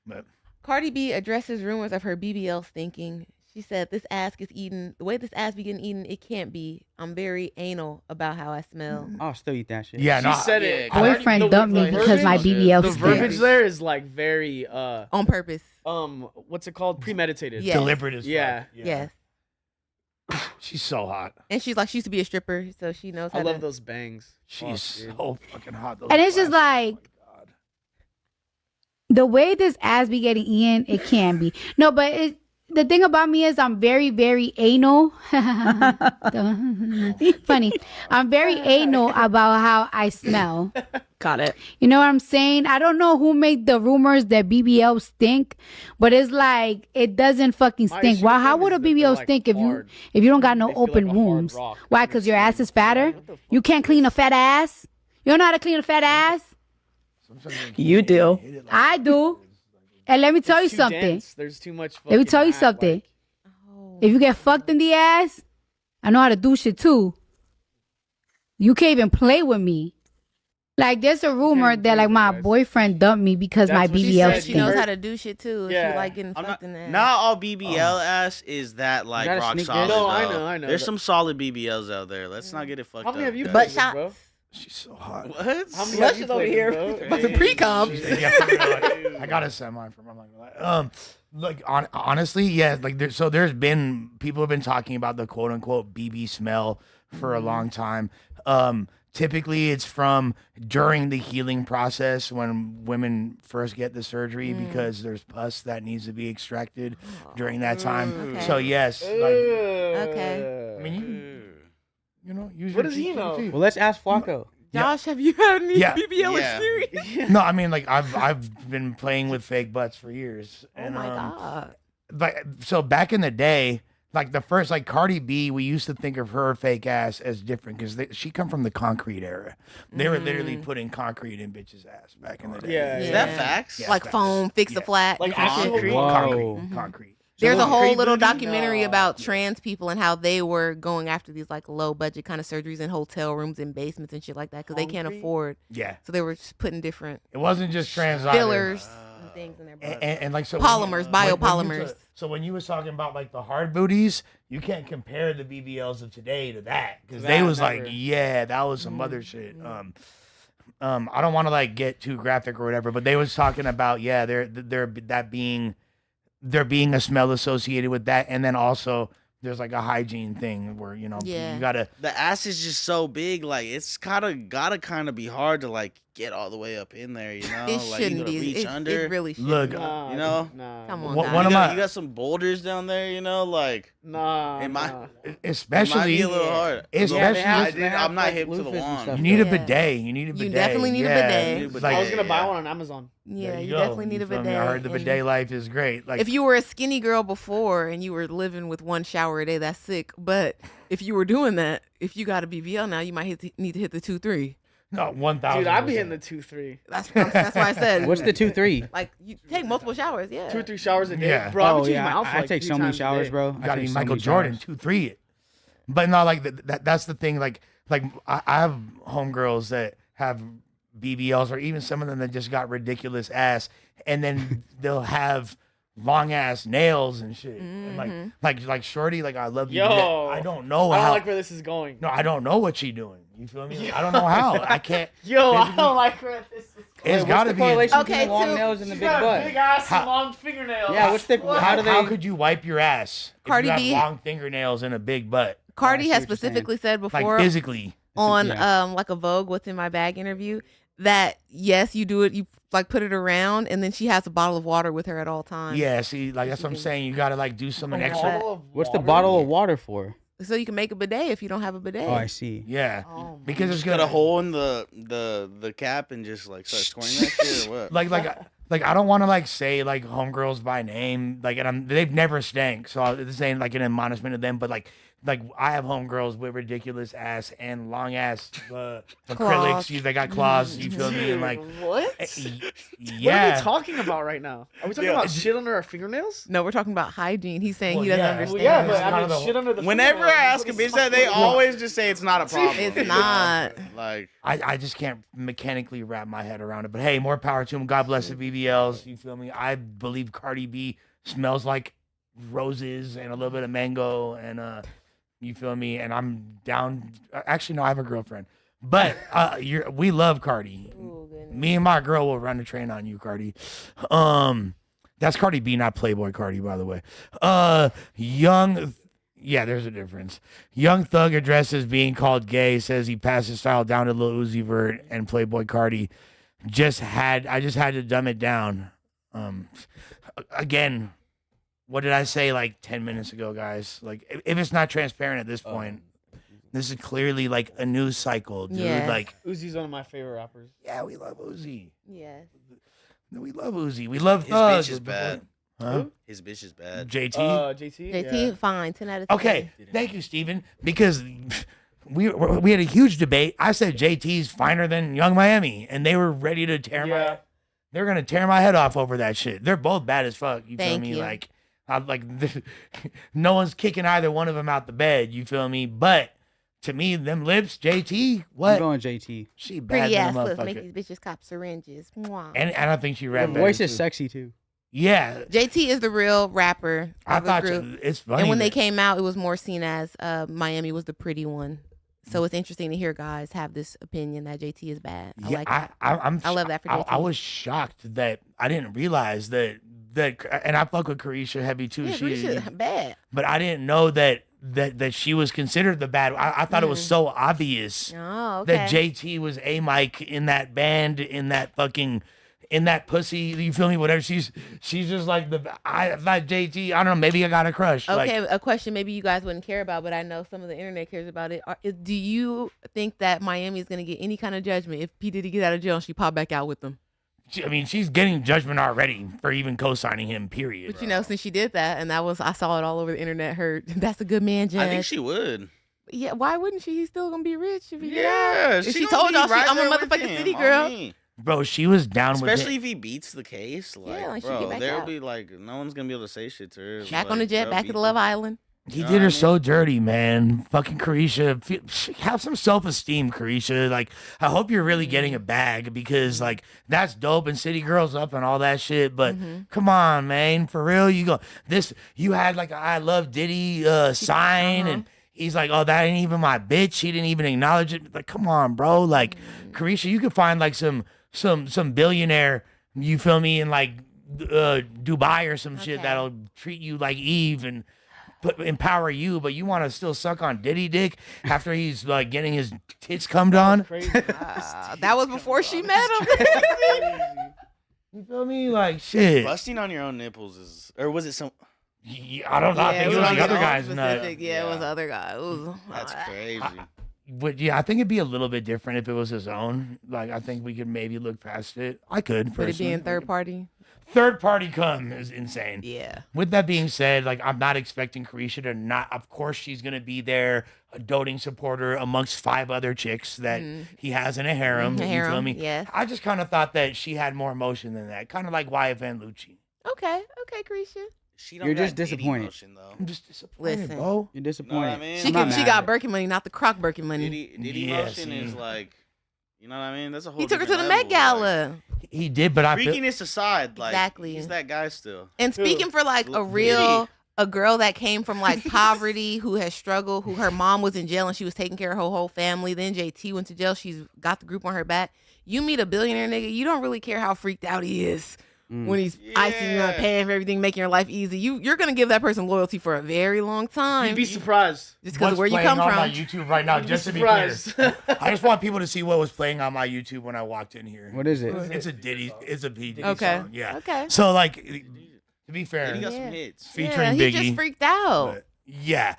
A: But
D: Cardi B addresses rumors of her BBL stinking. She said, "This ass gets eaten. The way this ass be getting eaten, it can't be. I'm very anal about how I smell."
C: I'll still eat that shit.
A: yeah,
E: She
A: no,
E: said it.
B: Yeah,
L: Boyfriend
E: The-
L: dumped me
E: the
L: because my
E: verbiage-
L: BBL
E: The
L: stinks.
E: verbiage there is like very
D: On purpose.
E: what's it called? Premeditated.
D: Yeah.
A: deliberate as fuck.
E: Yeah.
D: Yes.
A: She's so hot.
D: And she's like, she used to be a stripper, so she knows how
E: I love
D: to.
E: those bangs.
A: She's
E: Fuck, dude.
A: so fucking hot. Those
L: And it's just
A: glasses,
L: like-
A: oh my God.
L: The way this ass be getting eaten, it can be. No, but the thing about me is I'm very, very anal. Funny. I'm very anal about how I smell.
N: Got it.
L: You know what I'm saying? I don't know who made the rumors that BBL stink, but it's like it doesn't fucking
E: My
L: stink.
E: issue
L: Why?
E: with
L: How
E: them
L: would a
E: is that they're,
L: BBL
E: like,
L: stink if
E: hard.
L: you don't got no
E: They feel like
L: open
E: a hard
L: wounds?
E: rock.
L: Why?
E: Your
L: Because your ass
E: skin.
L: is fatter.
E: What the fuck
L: You can't clean a fat ass. You don't know how to clean a fat ass.
N: You do.
L: I do. And let me tell you
E: It's too
L: something.
E: dense. There's too much.
L: Let me
E: fucking
L: tell you
E: mat,
L: something.
E: like-
D: Oh.
L: If you get fucked in the ass, I know how to do shit too. You can't even play with me. Like there's a rumor
E: even
L: that
E: play
L: like
E: with
L: my
E: guys.
L: boyfriend dumped me because my
E: That's what she
D: She
L: BBL
D: said she knows
L: stinks.
D: how to do shit too. If
E: Yeah.
D: she like getting
B: I'm
D: fucked
B: not,
D: in the ass.
B: not all BBL ass is that like
C: gotta
B: rock
C: sneak
B: solid.
C: this.
E: No, I
B: though.
E: know, I know.
B: There's
E: That-
B: some solid BBLs out there. Let's not get it fucked
E: How many
B: up.
E: have you
B: guys.
D: But
E: played with,
D: shots.
E: bro?
A: She's so hot.
B: What?
E: How many
D: Slush
E: have
D: is
E: you
D: over
E: played
D: here.
E: with, bro?
D: About to pre-cum.
A: I got a semi from. I'm like, like honestly, yeah, like there's been people have been talking about the quote unquote BB smell for a long time. Typically, it's from during the healing process when women first get the surgery because there's pus that needs to be extracted during that time.
D: Okay.
A: So yes, like,
D: Okay.
A: I mean, you know, use
E: What
A: your
E: does he
A: cheek
E: know?
A: too.
C: Well, let's ask Flakko.
D: Josh, have you had any
A: Yeah.
D: BBL
B: Yeah.
D: experience?
A: No, I mean, like I've been playing with fake butts for years.
D: Oh
A: And,
D: my god.
A: Like, so back in the day, like the first, like Cardi B, we used to think of her fake ass as different because she come from the concrete era. They were literally putting concrete in bitches' ass back in the day.
E: Yeah.
B: Is that facts?
A: Yeah,
D: Like
A: facts.
D: foam, fix a flat.
E: Like
D: and shit.
E: concrete?
C: Whoa.
A: Concrete.
D: There's a whole
E: Concrete
D: little
E: booty?
D: documentary
E: No.
D: about trans people and how they were going after these like low budget kind of surgeries in hotel rooms and basements and shit like that because they can't
E: Concrete?
D: afford.
A: Yeah.
D: So they were just putting different
A: It wasn't just trans either.
D: fillers and things in their butt.
A: And like so
D: Polymers, biopolymers.
A: So when you was talking about like the hard booties, you can't compare the BBLs of today to that because they
E: That,
A: was
E: never.
A: like, yeah, that was some other shit. I don't want to like get too graphic or whatever, but they was talking about there being a smell associated with that, and then also there's like a hygiene thing where you gotta.
B: The ass is just so big, like it's gotta be hard to like get all the way up in there, you know?
D: It
B: like
D: shouldn't
B: you gotta
D: be.
B: reach
D: It
B: under.
D: really shouldn't.
A: Look,
D: be.
E: Nah,
B: you know?
E: Nah.
D: Come on,
A: One
D: guys.
A: of my-
B: You got some boulders down there, you know, like
E: Nah.
B: it might,
E: nah.
A: Especially,
B: it might be a little hard.
A: especially
B: I'm not hip to the wand.
A: you need a
D: Yeah.
A: bidet. You need a bidet.
D: You definitely need a
A: Yeah,
D: bidet.
A: it's
E: I
A: like-
E: was gonna buy one on Amazon.
D: Yeah,
A: there
D: you
A: go.
D: definitely need a
A: feel me?
D: bidet.
A: I heard the
D: and
A: bidet life is great. Like
D: if you were a skinny girl before and you were living with one shower a day, that's sick. But if you were doing that, if you got a BBL now, you might need to hit the 2-3.
A: no 1,000.
E: Dude, I'd be hitting the 2-3.
D: That's why I said.
C: What's the 2-3?
D: Like you take multiple showers, yeah.
E: 2 or 3 showers a day.
A: Yeah.
E: Bro, I'm
C: Oh
E: changing
C: yeah,
E: my outfit
C: I
E: like
C: take
E: 3
C: so many
E: times a
C: showers,
E: day.
C: bro.
A: You
C: I
A: gotta
C: take
A: be
C: so
A: Michael
C: many
A: Jordan,
C: showers.
A: 2-3 it. But no, like that's the thing. Like I have homegirls that have BBLs, or even some of them that just got ridiculous ass, and then they'll have long ass nails and shit. And like Shorty, like I love you. to death.
E: Yo.
A: I don't know
E: I don't
A: how.
E: like where this is going.
A: No, I don't know what she doing. You feel me? I don't know how. I can't.
E: Yo, I
A: physically-
E: don't like where this is going.
A: It's
C: Wait,
A: got
C: what's
A: to
C: the
A: be.
C: correlation
D: Okay,
C: between the long
D: too.
C: nails and the
E: She's
C: big
E: got
C: butt?
E: big ass
A: How-
E: and long fingernails.
C: Yeah, what's the
E: What?
C: how do they?
A: How could you wipe your ass if
D: Cardi
A: you have
D: B-
A: long fingernails and a big butt?
D: Cardi
C: I see
D: has
C: what you're saying.
D: specifically said
A: Like
D: before
A: physically.
D: on
C: Yeah.
D: like a Vogue What's in My Bag interview that yes, you do it, you like put it around, and then she has a bottle of water with her at all times.
A: Yeah, see, like that's what I'm saying. You gotta like do something extra.
E: Bottle of
C: What's the
E: water?
C: bottle of water for?
D: So you can make a bidet if you don't have a bidet.
C: Oh, I see.
A: Yeah,
E: Oh,
A: because it's
B: Just got
A: gonna
B: a hole in the cap and just like start scoring that shit or what?
A: like I don't want to like say like homegirls by name, like, and they've never stank, so this ain't like an admonishment of them, but like I have homegirls with ridiculous ass and long ass acrylics. They got claws. You feel me? And like,
E: what?
A: eh,
E: What are
A: yeah.
E: we talking about right now? Are we talking about shit under our fingernails?
D: No, we're talking about hygiene. He's saying
A: Well,
D: he doesn't
A: yeah.
D: understand.
E: Well, yeah,
A: It's
E: but
A: kind
E: I
A: of
E: mean,
A: the-
E: shit under the
B: Whenever I
E: fingernails.
B: ask a bitch that, they always just say it's not a problem.
D: It's not.
B: Like
A: I just can't mechanically wrap my head around it. But hey, more power to him. God bless the BBLs. You feel me? I believe Cardi B smells like roses and a little bit of mango, and you feel me? And I'm down. Actually, no, I have a girlfriend. But we love Cardi.
D: Ooh, goodness.
A: Me and my girl will run the train on you, Cardi. That's Cardi B, not Playboy Cardi, by the way. Yeah, there's a difference. Young Thug addresses being called gay, says he passed his style down to Lil Uzi Vert and Playboy Cardi. I just had to dumb it down. Again, what did I say like 10 minutes ago, guys? Like, if it's not transparent at this point, this is clearly like a news cycle, dude.
D: Yeah.
A: Like,
E: Uzi's one of my favorite rappers.
A: yeah, we love Uzi.
D: Yes.
A: We love Uzi. We love
B: his
A: Thug.
B: bitch is bad.
A: Huh?
B: His bitch is bad.
A: JT?
E: JT?
D: JT,
E: Yeah.
D: fine. 10 out of 10.
A: Okay, thank you, Steven. Because we had a huge debate. I said JT's finer than Young Miami, and they were ready to tear
E: Yeah.
A: they're gonna tear my head off over that shit. They're both bad as fuck. You feel
D: Thank
A: me?
D: you.
A: Like, no one's kicking either one of them out the bed. You feel me? But to me, them lips, JT,
C: I'm
A: what?
C: going JT.
A: She bad
D: Pretty
A: than
D: ass
A: a
D: lips make
A: motherfucker.
D: these bitches cop syringes. Mwah.
A: And I think she
C: The
A: rap
C: voice
A: better,
C: is
A: too.
C: sexy too.
A: Yeah,
D: JT is the real rapper
A: I
D: of the
A: thought
D: group.
A: it's funny.
D: And when they
A: that-
D: came out, it was more seen as Miami was the pretty one. So it's interesting to hear guys have this opinion that JT is bad. I like that. I love that for JT.
A: I was shocked that I didn't realize that, and I fuck with Carisha heavy too.
D: Yeah,
A: she,
D: Carisha bad.
A: but I didn't know that that she was considered the bad. I thought it was so obvious
D: Oh, okay.
A: that JT was a Mike in that band, in that pussy. You feel me? Whatever. She's just like I thought JT. I don't know. Maybe I got a crush.
D: Okay,
A: Like,
D: a question maybe you guys wouldn't care about, but I know some of the internet cares about it. Do you think that Miami is going to get any kind of judgment if P. Diddy get out of jail and she pop back out with him?
A: I mean, she's getting judgment already for even co-signing him. Period.
D: But you know, since she did that, and I saw it all over the internet. That's a good man, Judge.
B: I think she would.
D: Yeah, why wouldn't she? He's still gonna be rich if he get
B: Yeah,
D: out. If
B: she
D: she
B: gonna
D: told
B: be
D: y'all
B: right
D: I'm a
B: there with
D: motherfucking
B: him,
D: city
B: on
D: girl.
B: me.
A: Bro, she was down
B: Especially
A: with
B: if he beats the case. Like,
D: like, she
B: bro,
D: get back
B: there'll
D: out.
B: be like no one's gonna be able to say shit to her.
D: Back
B: like,
D: on the jet,
B: they'll
D: back
B: beat
D: to the Love
B: the-
D: Island.
A: He
B: You know
A: did
B: what
A: her
B: I
A: so dirty, man. Fucking Carisha. Have some self-esteem, Carisha. Like, I hope you're really getting a bag because, like, that's dope and City Girls up and all that shit. But come on, man. For real, you had like a I Love Diddy sign and he's like, oh, that ain't even my bitch. He didn't even acknowledge it. Like, come on, bro. Like, Carisha, you could find like some billionaire, you feel me, in like Dubai or some shit that'll treat you like Eve and empower you, but you want to still suck on Diddy dick after he's like getting his tits cummed on.
D: That was before she met him.
A: You feel me? Like shit.
B: Busting on your own nipples is, or was it some?
A: I don't know. I think it was the other guy's nut.
D: Yeah, it was the other guy.
B: That's crazy.
A: But yeah, I think it'd be a little bit different if it was his own. Like, I think we could maybe look past it. I could.
D: Would it be
A: personally.
D: in third party?
A: Third party come is insane.
D: Yeah.
A: With that being said, like, I'm not expecting Carisha to not. Of course, she's gonna be there, a doting supporter amongst 5 other chicks that he has in a harem. You feel me?
D: Yes.
A: I just kind of thought that she had more emotion than that. Kind of like YFN Luchi.
D: Okay, Carisha.
B: She
C: You're just disappointed.
B: Emotion, though.
A: I'm just disappointed,
D: Listen.
A: bro.
C: You're disappointed.
B: Know what I mean?
D: She got Birkin money, not the Croc Birkin money.
B: Diddy emotion is like, you know what I mean? That's a whole.
D: He took her to the
B: different
D: Met Gala.
A: He did, but I feel
B: freakiness aside, like
D: Exactly.
B: he's that guy still.
D: And speaking for like a girl that came from like poverty, who has struggled, who her mom was in jail and she was taking care of her whole family. Then JT went to jail. She's got the group on her back. You meet a billionaire nigga, you don't really care how freaked out he is when he's icing you up, paying for everything, making your life easy. You're gonna give that person loyalty for a very long time.
E: You'd be surprised.
D: Just because of where you
A: playing
D: come
A: on
D: from.
A: my YouTube right now,
E: You'd be
A: just to be clear.
E: surprised.
A: I just want people to see what was playing on my YouTube when I walked in here.
C: What is it?
A: It's a Diddy. It's a P. Diddy
D: Okay.
A: song. Yeah.
D: Okay.
A: So like, to be fair,
B: He got some hits.
A: featuring
D: he
A: Biggie.
D: just freaked out.
A: but yeah.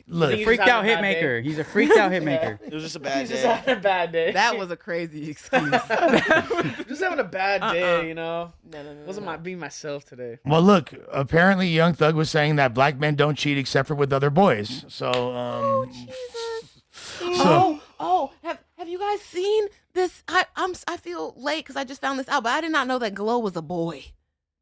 A: Look,
E: He's
C: Freaked
E: having
C: out
E: a bad day.
C: hitmaker. He's a freaked out hitmaker.
B: It was just a bad
E: He's just
B: day.
E: having a bad day.
D: That was a crazy excuse.
E: Just having a bad day, you know.
D: No.
E: Wasn't being myself today.
A: well, look. Apparently, Young Thug was saying that black men don't cheat except for with other boys. So,
D: Have you guys seen this? I feel late because I just found this out, but I did not know that Glow was a boy.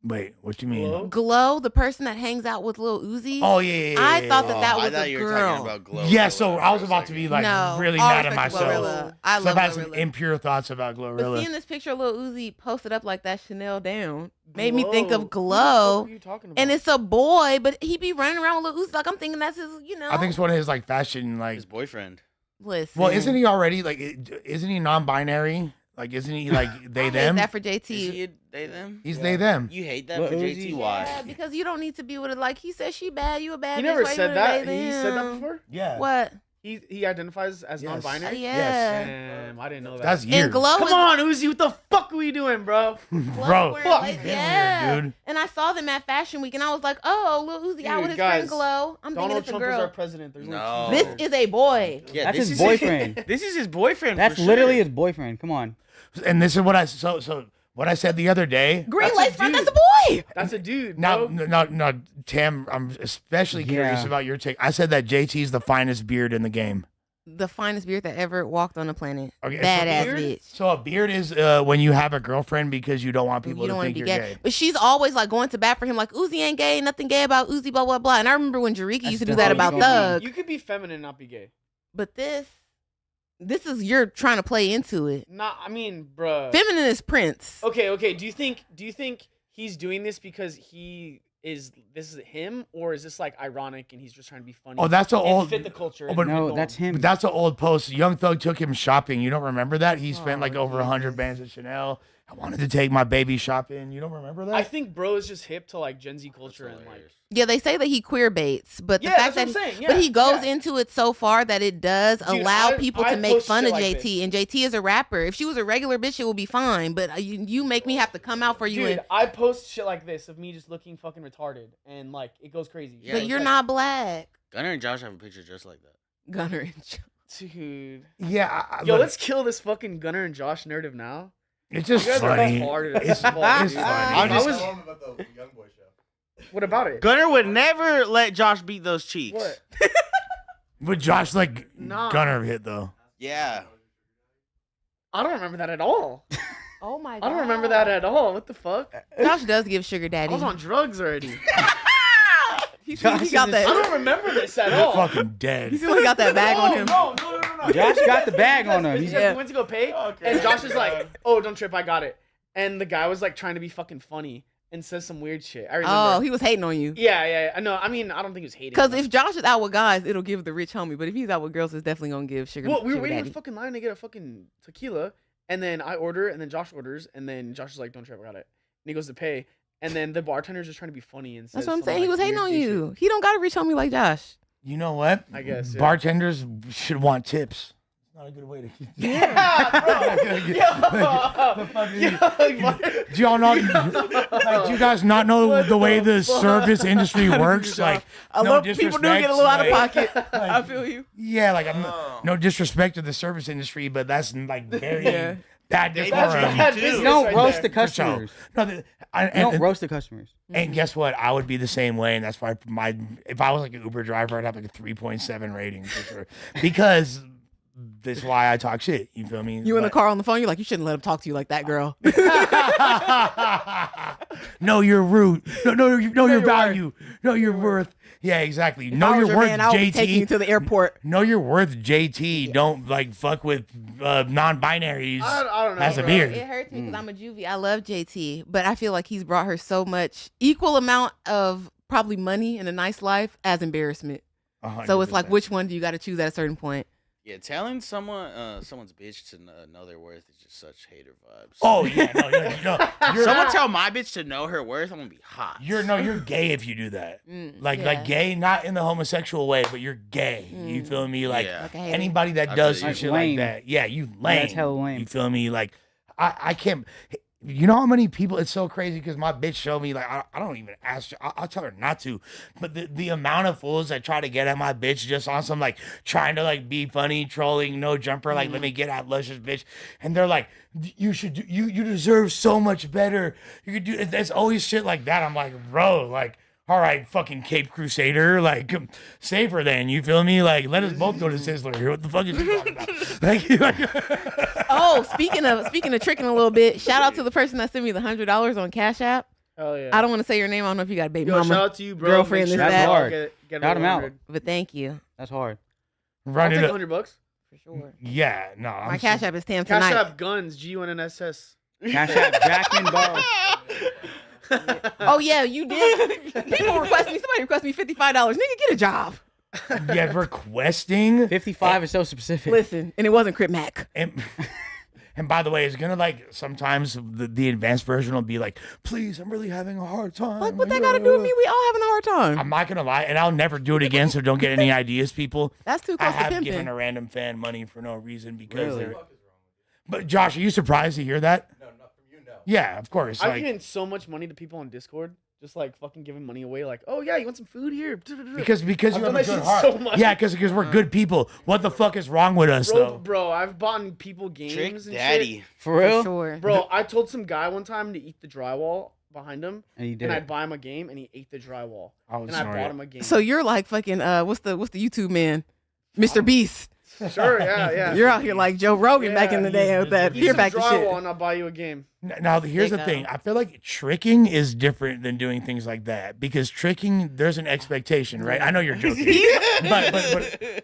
A: wait, what you mean?
D: Glow, the person that hangs out with Lil Uzi.
A: Oh yeah.
D: I thought
A: yeah.
D: that
B: I
D: was
B: thought
D: a
B: you were talking
D: girl.
B: about Glow.
A: Yeah, so I was about to be like
D: No,
A: really
D: all
A: mad at
D: respect to
A: myself.
D: Glorilla. I
A: So
D: love
A: I've had some
D: Glorilla.
A: impure thoughts about
D: But
A: Glorilla.
D: seeing this picture of Lil Uzi posted up like that Chanel down made me think
E: Glow.
D: of
E: Who the
D: Glow.
E: fuck are you talking about?
D: And it's a boy, but he be running around with Lil Uzi. Like, I'm thinking that's his,
A: I think it's one of his like fashion like.
B: His boyfriend.
D: Listen.
A: Well, isn't he already like? Isn't he non-binary? Like, isn't he like they
D: I hate
A: them?
D: that for
B: Is
D: JT.
B: he a they them?
A: He's they them.
B: You hate that
C: What,
B: for
C: Uzi?
B: JT? Why?
D: Yeah, because you don't need to be with it. Like, he said she bad, you a bad
E: He
D: bitch.
E: never
D: why you
E: said
D: wanna
E: that.
D: date
E: He said that
D: them?
E: before.
A: Yeah.
D: What?
E: He identifies as
A: Yes.
E: non-binary.
D: Yeah.
E: Damn, I didn't know that.
A: That's years.
D: And Glow
E: Come
D: is
E: on, Uzi, what the fuck are we doing, bro?
A: Bro,
D: wearing
A: fuck
D: like-
A: him
D: yeah.
A: weird, dude.
D: And I saw them at Fashion Week, and I was like, "Oh, Lil Uzi out
E: Dude,
D: with his
E: guys,
D: friend Glow." I'm thinking
E: Donald
D: it's a
E: Trump is our
D: girl.
E: president. There's
B: No.
E: no.
D: This is a boy.
B: Yeah,
C: That's
B: this
C: his
B: is
C: boyfriend.
B: This is his boyfriend.
C: That's
B: for
C: literally
B: sure.
C: his boyfriend. Come on.
A: And this is what I so what I said the other day.
D: Green
E: That's a
D: lace front.
E: dude.
D: That's a boy.
E: That's a dude.
A: Now,
E: Bro.
A: no, Tam, I'm especially curious
C: Yeah.
A: about your take. I said that JT's the finest beard in the game.
D: The finest beard that ever walked on the planet.
A: Okay, so
D: Badass
A: beard-
D: bitch.
A: So a beard is when you have a girlfriend because you don't want people
D: You don't
A: to
D: want to
A: think
D: be
A: you're
D: gay.
A: gay.
D: But she's always like going to bat for him, like Uzi ain't gay, nothing gay about Uzi, blah blah blah. And I remember when Jariki used to do that
C: definitely
D: about
C: gonna
D: Thug.
E: You could be feminine and not be gay.
D: But this is you're trying to play into it.
E: Nah, I mean, bruh.
D: Feminine is Prince.
E: Okay. Do you think he's doing this because this is him, or is this like ironic and he's just trying to be funny?
A: Oh, that's an
E: and
A: old.
E: fit the culture.
A: Oh, but
E: and
C: No,
E: go
C: that's
E: on?
C: him.
A: That's an old post. Young Thug took him shopping. You don't remember that? He spent
E: Oh,
A: like over 100
E: Jesus.
A: bands at Chanel. I wanted to take my baby shopping. You don't remember that?
E: I think bro is just hip to like Gen Z culture and like.
D: Yeah, they say that he queer baits, but the
E: Yeah,
D: fact
E: that's
D: that
E: what I'm saying,
D: but
E: yeah,
D: he goes
E: yeah.
D: into it so far that it does
E: Dude,
D: allow people
E: I
D: to make
E: post
D: fun
E: shit
D: of
E: like
D: JT,
E: this.
D: and JT is a rapper. If she was a regular bitch, it would be fine. But you make me have to come out for you.
E: Dude,
D: And,
E: I post shit like this of me just looking fucking retarded, and like it goes crazy.
B: Yeah,
D: but
B: it's
D: you're
E: like,
D: not black,
B: Gunner and Josh have a picture just like that.
D: Gunner and Josh.
E: dude.
A: Yeah.
E: Yo, let's kill this fucking Gunner and Josh narrative now.
A: It's just
E: You guys are
A: funny.
E: retarded as
A: It's
E: fuck,
A: funny.
E: dude.
O: I'm
E: If I
O: just
E: was-
O: telling him about the Young Boy show.
E: What about it?
F: Gunner would never let Josh beat those cheeks.
E: What?
A: But Josh like
E: Nah.
A: Gunner hit though.
F: Yeah.
E: I don't remember that at all.
D: Oh my god.
E: I don't remember that at all. What the fuck?
D: Josh does give sugar daddy.
E: I was on drugs already.
D: He got
E: I
D: that.
E: don't remember this at
A: You're
E: all.
A: fucking dead.
D: He still got that bag on him.
E: No.
C: Josh got the bag on him.
E: We
C: He's
E: went to go pay, and Josh is like, "Oh, don't trip, I got it." And the guy was like trying to be fucking funny and says some weird shit. I remember.
D: Oh, he was hating on you.
E: Yeah. No, I mean, I don't think he was hating.
D: Because if Josh is out with guys, it'll give the rich homie. But if he's out with girls, it's definitely gonna give sugar.
E: well, we were
D: sugar
E: waiting in
D: daddy.
E: the fucking line to get a fucking tequila, and then I order, and then Josh orders, and then Josh is like, "Don't trip, I got it." And he goes to pay, and then the bartender's just trying to be funny and says
D: That's what I'm
E: some,
D: saying. He
E: like,
D: was hating
E: weird
D: on
E: gay
D: you. He don't got a rich homie like Josh.
A: You know what?
E: I guess, yeah.
A: Bartenders should want tips. It's not a good way to keep. Do y'all not? Like, do you guys not know the way the service industry works? Like,
D: I
A: no
D: love people do get a little out of
A: disrespect,
D: pocket.
A: like-
D: I feel you.
A: Yeah, like I'm no disrespect to the service industry, but that's like very
D: Yeah.
A: bad
E: That's
A: decorum.
E: bad business
C: You don't
E: right
C: roast
E: there.
C: the customers.
A: No,
C: You don't roast the customers.
A: and guess what? I would be the same way, and that's why if I was like an Uber driver, I'd have like a 3.7 rating for sure. Because that's why I talk shit. You feel me?
D: You in the
A: But-
D: car on the phone, you're like, you shouldn't let him talk to you like that, girl.
A: Know your root. Know your value. Know your worth. Yeah, exactly.
D: If
A: Know
D: I was
A: your
D: your
A: worth,
D: man, I would be taking you
A: JT.
D: to the airport.
A: Know your worth, JT. Don't like fuck with non-binaries.
E: I don't know,
A: Has a
E: bro.
A: beard.
D: It hurts me because I'm a juvie. I love JT, but I feel like he's brought her so much equal amount of probably money and a nice life as embarrassment. So it's like,
A: 100%.
D: which one do you got to choose at a certain point?
B: Yeah, telling someone's bitch to know their worth is just such hater vibes.
A: Oh yeah, no, you're,
B: Someone tell my bitch to know her worth, I'm gonna be hot.
A: you're gay if you do that. Like
D: yeah.
A: gay, not in the homosexual way, but you're gay. You feel me? Like
B: Yeah.
D: Like a hater.
A: anybody that
B: I
A: does
B: feel you.
A: some shit
C: Lame.
A: like that, yeah, you lame.
C: that's hella lame.
A: You feel me? Like I can't. You know how many people? It's so crazy because my bitch showed me like I don't even ask her. I'll tell her not to, but the amount of fools that try to get at my bitch just on some like trying to like be funny, trolling, no jumper, like let me get at luscious bitch, and they're like, you should do, you deserve so much better. You could do. There's always shit like that. I'm like, bro, like. All right, fucking Cape Crusader, like save her then. You feel me? Like let us both go to Sizzler. What the fuck is you talking about?
D: Oh, speaking of tricking a little bit, shout out to the person that sent me the $100 on Cash App.
E: Hell yeah.
D: I don't want to say your name. I don't know if you got a baby
E: Yo,
D: mama,
E: shout out to you, bro.
D: girlfriend,
E: Make
D: this,
E: sure
C: That's
D: that.
E: you all
C: hard.
E: Get
C: Shout him out.
E: 100.
D: But thank you
C: That's hard.
E: I'll
A: Run
E: take
A: it up.
E: $100
D: for sure.
A: Yeah, no.
D: My Cash App is Tam
E: Cash
D: tonight.
E: App guns GUNNSS.
C: Cash App Jackman Ball.
D: Oh yeah, you did. Somebody request me $55. Nigga, get a job.
A: Yeah, requesting.
C: 55 is so specific.
D: Listen, and it wasn't Crip Mac.
A: And by the way, it's gonna like sometimes the advanced version will be like, please, I'm really having a hard time.
D: Like, what that got to do with me? We all having a hard time.
A: I'm not gonna lie, and I'll never do it again. So don't get any ideas, people.
D: That's too
A: I
D: close to
A: have
D: pimping.
A: given a random fan money for no reason because
C: Really?
A: they're. But Josh, are you surprised to hear that?
O: No, not from you, no.
A: Yeah, of course.
E: I've
A: Like,
E: given so much money to people on Discord, just like fucking giving money away. Like, oh yeah, you want some food here?
A: because
E: I've
A: you have
E: done
A: a
E: that
A: good
E: shit
A: heart.
E: so much.
A: Yeah, because we're good people. What the fuck is wrong with us though?
E: Bro, I've bought people games
B: Trick
E: and
B: daddy.
E: shit.
C: For real?
D: Sure.
E: Bro, I told some guy one time to eat the drywall behind him,
C: And he did
E: and
C: it.
E: I'd buy him a game, and he ate the drywall,
A: Oh,
E: and I
A: sorry.
E: bought him a game.
D: So you're like fucking what's the YouTube man, Mr. Beast.
E: sure, yeah.
D: You're out here like Joe Rogan back in the day with that
E: Eat
D: Fear
E: some
D: Factor
E: drywall,
D: shit.
E: and I'll buy you a game.
A: Now, here's the
D: Take
A: thing. I feel like tricking is different than doing things like that because tricking, there's an expectation, right? I know you're joking, but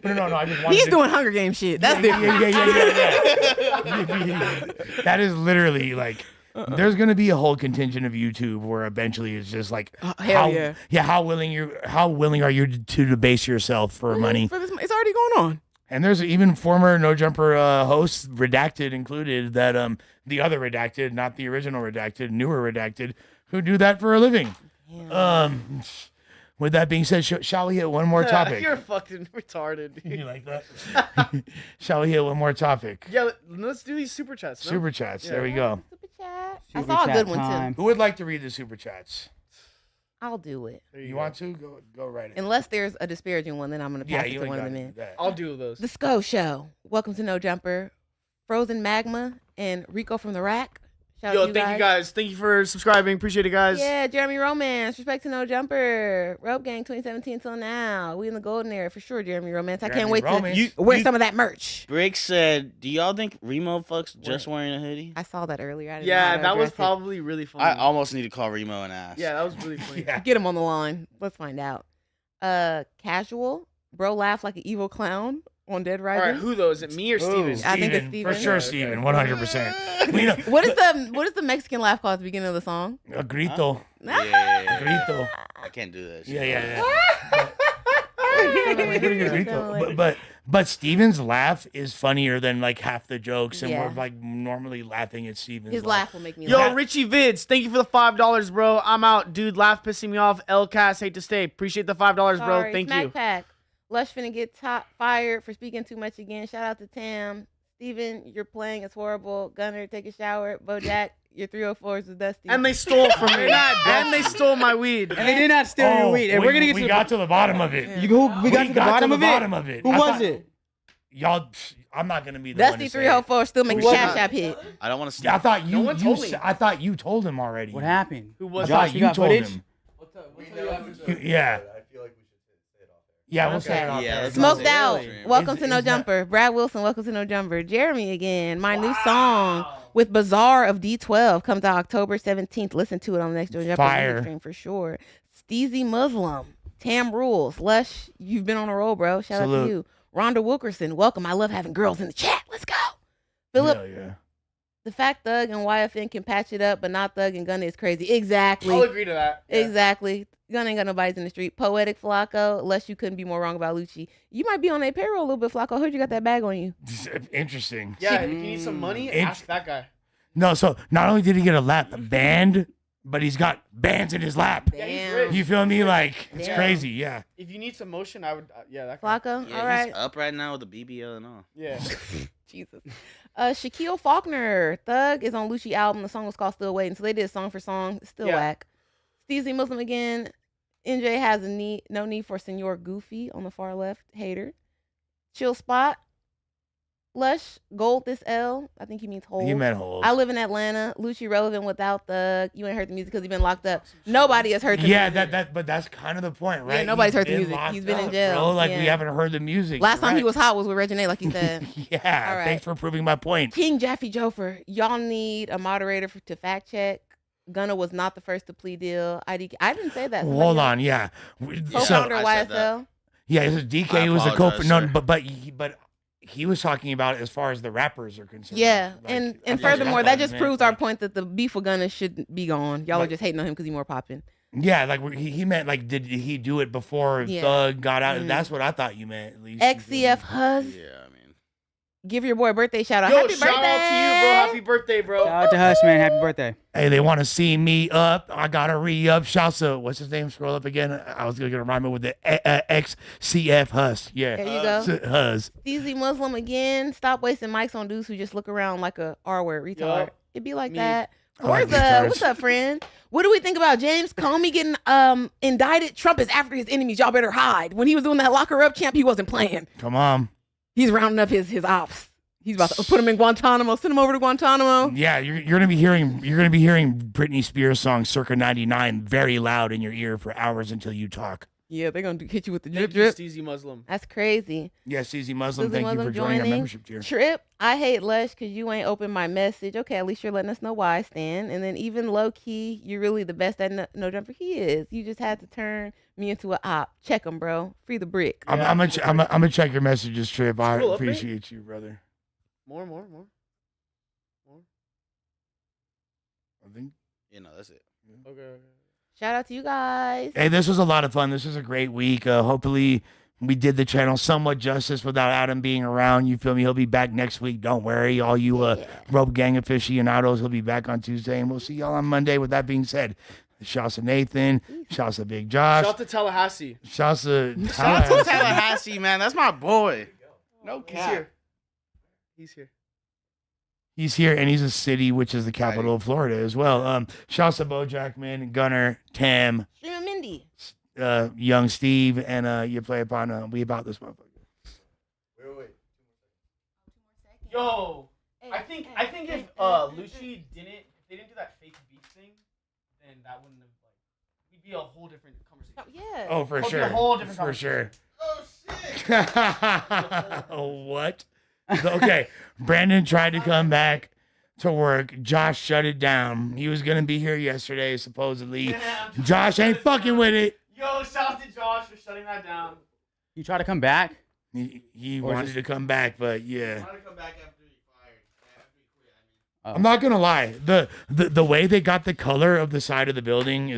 A: no. I just wanted
D: He's
A: to,
D: doing Hunger Games shit. That's different.
A: Yeah. That is literally like. There's gonna be a whole contingent of YouTube where eventually it's just like,
D: hell yeah.
A: how willing are you to debase yourself for money?
D: For this, it's already going on.
A: And there's even former No Jumper hosts, Redacted included, that the other Redacted, not the original Redacted, newer Redacted, who do that for a living. With that being said, shall we hit one more topic?
E: You're fucking retarded.
A: You like that? Shall we hit one more topic?
E: Yeah, let's do these super chats. No?
A: Super chats. There we go.
D: Super chat. I
C: Super
D: saw a
C: chat
D: good one
C: time.
D: too.
A: Who would like to read the super chats?
D: I'll do it.
A: You want to? Go right ahead.
D: Unless there's a disparaging one, then I'm gonna pass it
A: you
D: to
A: ain't
D: one of the
A: gotta
D: men.
A: do that.
E: I'll do those.
D: The Sco Show. Welcome to No Jumper. Frozen Magma and Rico from the Rack. Shout out
E: Yo,
D: to
E: thank you guys. Thank you for subscribing. Appreciate it, guys.
D: Yeah, Jeremy Romance. Respect to No Jumper. Rope Gang 2017 till now. We in the golden era for sure, Jeremy Romance. I can't wait to wear some of that merch.
B: Brick said, "Do y'all think Remo fucks just wearing a hoodie?"
D: I saw that earlier. I didn't
E: Yeah,
D: know how to
E: that was
D: address it.
E: probably really funny.
B: I almost need to call Remo and ask.
E: Yeah, that was really funny.
D: Get him on the line. Let's find out. Casual. Bro laugh like an evil clown on Dead
E: All
D: Rising.
E: right, who though? Is it me or Steven?
D: I think it's
A: For
D: Steven.
A: sure, Steven. 100%.
D: What is the Mexican laugh called at the beginning of the song?
A: A grito.
B: Yeah.
A: Grito.
B: I can't do that.
A: Yeah. Pretty good grito. But Steven's laugh is funnier than like half the jokes, and
D: Yeah.
A: we're like normally laughing at Steven's
D: His laugh will make me
E: Yo,
D: laugh.
E: Richie Vids, thank you for the $5, bro. I'm out, dude. Laugh pissing me off. LCAS, hate to stay. Appreciate the $5, bro.
D: Sorry,
E: Thank
D: Smack
E: you.
D: Pack. Lush finna get fired for speaking too much again. Shout out to Tam. Steven, you're playing. It's horrible. Gunner, take a shower. Bojack, your 304s is dusty.
E: And they stole from me. And they stole my weed.
C: And they did not steal your weed. And we're gonna get
A: we
C: to
A: got to the bottom of it.
C: We got to the bottom of it. Who
A: I
C: was
A: thought-
C: it?
A: Y'all, I'm not gonna be the one
D: Dusty
A: to say
D: 304 still making
A: Who was
D: Cash
A: it?
D: App hit.
B: I don't want to.
A: Yeah, I thought
E: No one told me.
A: I thought you told him already.
C: What happened?
E: Who
A: I
E: was
A: thought
C: Josh,
A: you
C: you got
A: told
C: footage?
A: him.
O: I
A: Yeah.
O: feel like we should say it off air.
A: Yeah, we'll say it off
B: Yeah,
A: there.
B: let's
D: Smoked
B: say
D: out.
B: earlier.
D: Welcome
A: Is-
D: to No
A: is that-
D: Jumper. Brad Wilson, welcome to No Jumper. Jeremy again. My new song with Bazaar of D12 comes out October 17th. Listen to it on the next No Jumper
A: Fire.
D: music stream for sure. Steezy Muslim. Tam Rules. Lush, you've been on a roll, bro. Shout out
A: Salute.
D: to you. Rhonda Wilkerson, welcome. I love having girls in the chat. Let's go. Philip,
A: Hell yeah.
D: the fact Thug and YFN can patch it up, but not Thug and Gunna is crazy. Exactly.
E: I'll agree to that. Yeah.
D: Exactly. Gunna ain't got nobody's in the street. Poetic Flakko, unless you couldn't be more wrong about Luchi. You might be on a payroll a little bit, Flakko. I heard you got that bag on you.
A: Interesting.
E: Yeah, if you need some money, ask that guy.
A: No, so not only did he get a lap band, but he's got bands in his lap.
E: Yeah, he's
D: Damn.
E: rich.
A: You feel me? Like, it's
D: Damn.
A: crazy. Yeah.
E: If you need some motion, I would. Yeah, that guy.
D: Flakko,
B: Yeah,
D: all right.
B: he's up right now with the BBL and all.
E: Yeah.
D: Jesus. Shaquille Faulkner. Thug is on Luchi album. The song was called Still Waiting. So they did song for song. Still
E: Yeah.
D: whack. Steezy Muslim again. NJ has no need for Senor Goofy on the far left. Hater. Chill Spot. Lush. Gold this L. I think he means hold.
A: He meant hold.
D: I live in Atlanta. Luchi relevant without Thug. You ain't heard the music because he's been locked up. Nobody has heard the
A: Yeah,
D: music.
A: but that's kind of the point, right?
D: nobody's
A: He's
D: heard the
A: been
D: music.
A: locked
D: He's been in
A: up,
D: jail.
A: Bro. Like,
D: Yeah.
A: we haven't heard the music.
D: Last time he
A: Right.
D: was hot was with Regine, like he said.
A: Yeah,
D: All right.
A: thanks for proving my point.
D: King Jaffe Jofer, y'all need a moderator to fact check. Gunna was not the first to plea deal. I didn't say that. Somebody
A: Hold
D: else.
A: on, yeah.
D: Co-founder
B: I said that.
D: YSL.
A: Yeah, this is DK
B: I
A: who was the
B: apologize,
A: co. No,
B: sir.
A: but he was talking about it as far as the rappers are concerned.
D: Yeah,
A: Like,
D: and
A: I
D: and
A: thought-
D: furthermore,
A: I
D: that
A: thought
D: just
A: he
D: proves
A: meant,
D: our
A: like-
D: point that the beef with Gunna should be gone. Y'all are
A: Like-
D: just hating on him because he's more popping.
A: Yeah, like he meant like did he do it before
D: Yeah.
A: Thug got out?
D: Mhm.
A: That's what I thought you meant at least.
D: XCF Huz,
B: Yeah, I mean,
D: give your boy a birthday shout out.
E: Yo,
D: Happy
E: shout
D: birthday!
E: out to you, bro. Happy birthday, bro.
C: Shout out to Hush, man. Happy birthday.
A: Hey, they want to see me up. I gotta re-up. Shouts to what's his name? Scroll up again. I was gonna rhyme it with the XCF Hus. Yeah,
D: There you go.
A: Hus.
D: Steezy Muslim again. Stop wasting mics on dudes who just look around like a R-word retard.
E: Yup.
D: It be like
E: Me.
D: that.
A: I like
D: Forza,
A: retards.
D: what's up, friend? What do we think about James Comey getting indicted? Trump is after his enemies. Y'all better hide. When he was doing that locker up champ, he wasn't playing.
A: Come on.
D: He's rounding up his ops. He's about to put him in Guantanamo. Send him over to Guantanamo.
A: Yeah, you're gonna be hearing Britney Spears song circa '99 very loud in your ear for hours until you talk.
D: Yeah, they're gonna hit you with the
E: Thank
D: drip
E: you,
D: drip.
E: Steezy Muslim.
D: That's crazy.
A: Yes, Easy Muslim.
D: Steezy
A: Thank you
D: Muslim
A: for joining our
D: joining.
A: membership tier.
D: Trip, I hate Lush because you ain't opened my message. Okay, at least you're letting us know why I stand. And then even low key, you're really the best at no jumper. He is. You just had to turn me into an op. Check him, bro. Free the brick.
A: I'm gonna check your messages, Trip. I
E: Cool update.
A: appreciate you, brother.
E: More.
A: I think.
B: you know, that's it.
E: Okay.
D: Shout out to you guys.
A: Hey, this was a lot of fun. This was a great week. Hopefully, We did the channel somewhat justice without Adam being around. You feel me? He'll be back next week. Don't worry. All you Rope Gang aficionados, he'll be back on Tuesday. And we'll see y'all on Monday. With that being said, shouts to Nathan. Shouts to Big Josh.
E: Shout to Tallahassee.
A: Shouts to
B: Shout out to Tallahassee, man. That's my boy. No
E: He's
B: cap.
E: here. He's here.
A: He's here, and he's a city, which is the capital of Florida as well. Shouts to Bojack, man, Gunner, Tam,
D: Stream Mindy.
A: Young Steve, and you play upon we about this motherfucker.
O: Wait.
E: Yo, I think if Luchi didn't do that fake beef thing, then that wouldn't have we'd be a whole different conversation.
D: Yeah.
A: Oh, for
E: It'd be
A: sure.
E: a whole different
A: For sure.
E: conversation.
A: What? Okay, Brandon tried to come back to work. Josh shut it down. He was gonna be here yesterday, supposedly. Josh ain't fucking with it.
E: Yo, shout out to Josh for shutting that down.
C: You try to come back?
A: He
C: Or
A: wanted
C: just-
A: to come back, but yeah.
O: Wanted to come back after he fired. After he quit, I mean.
A: I'm not gonna lie. The way they got the color of the side of the building is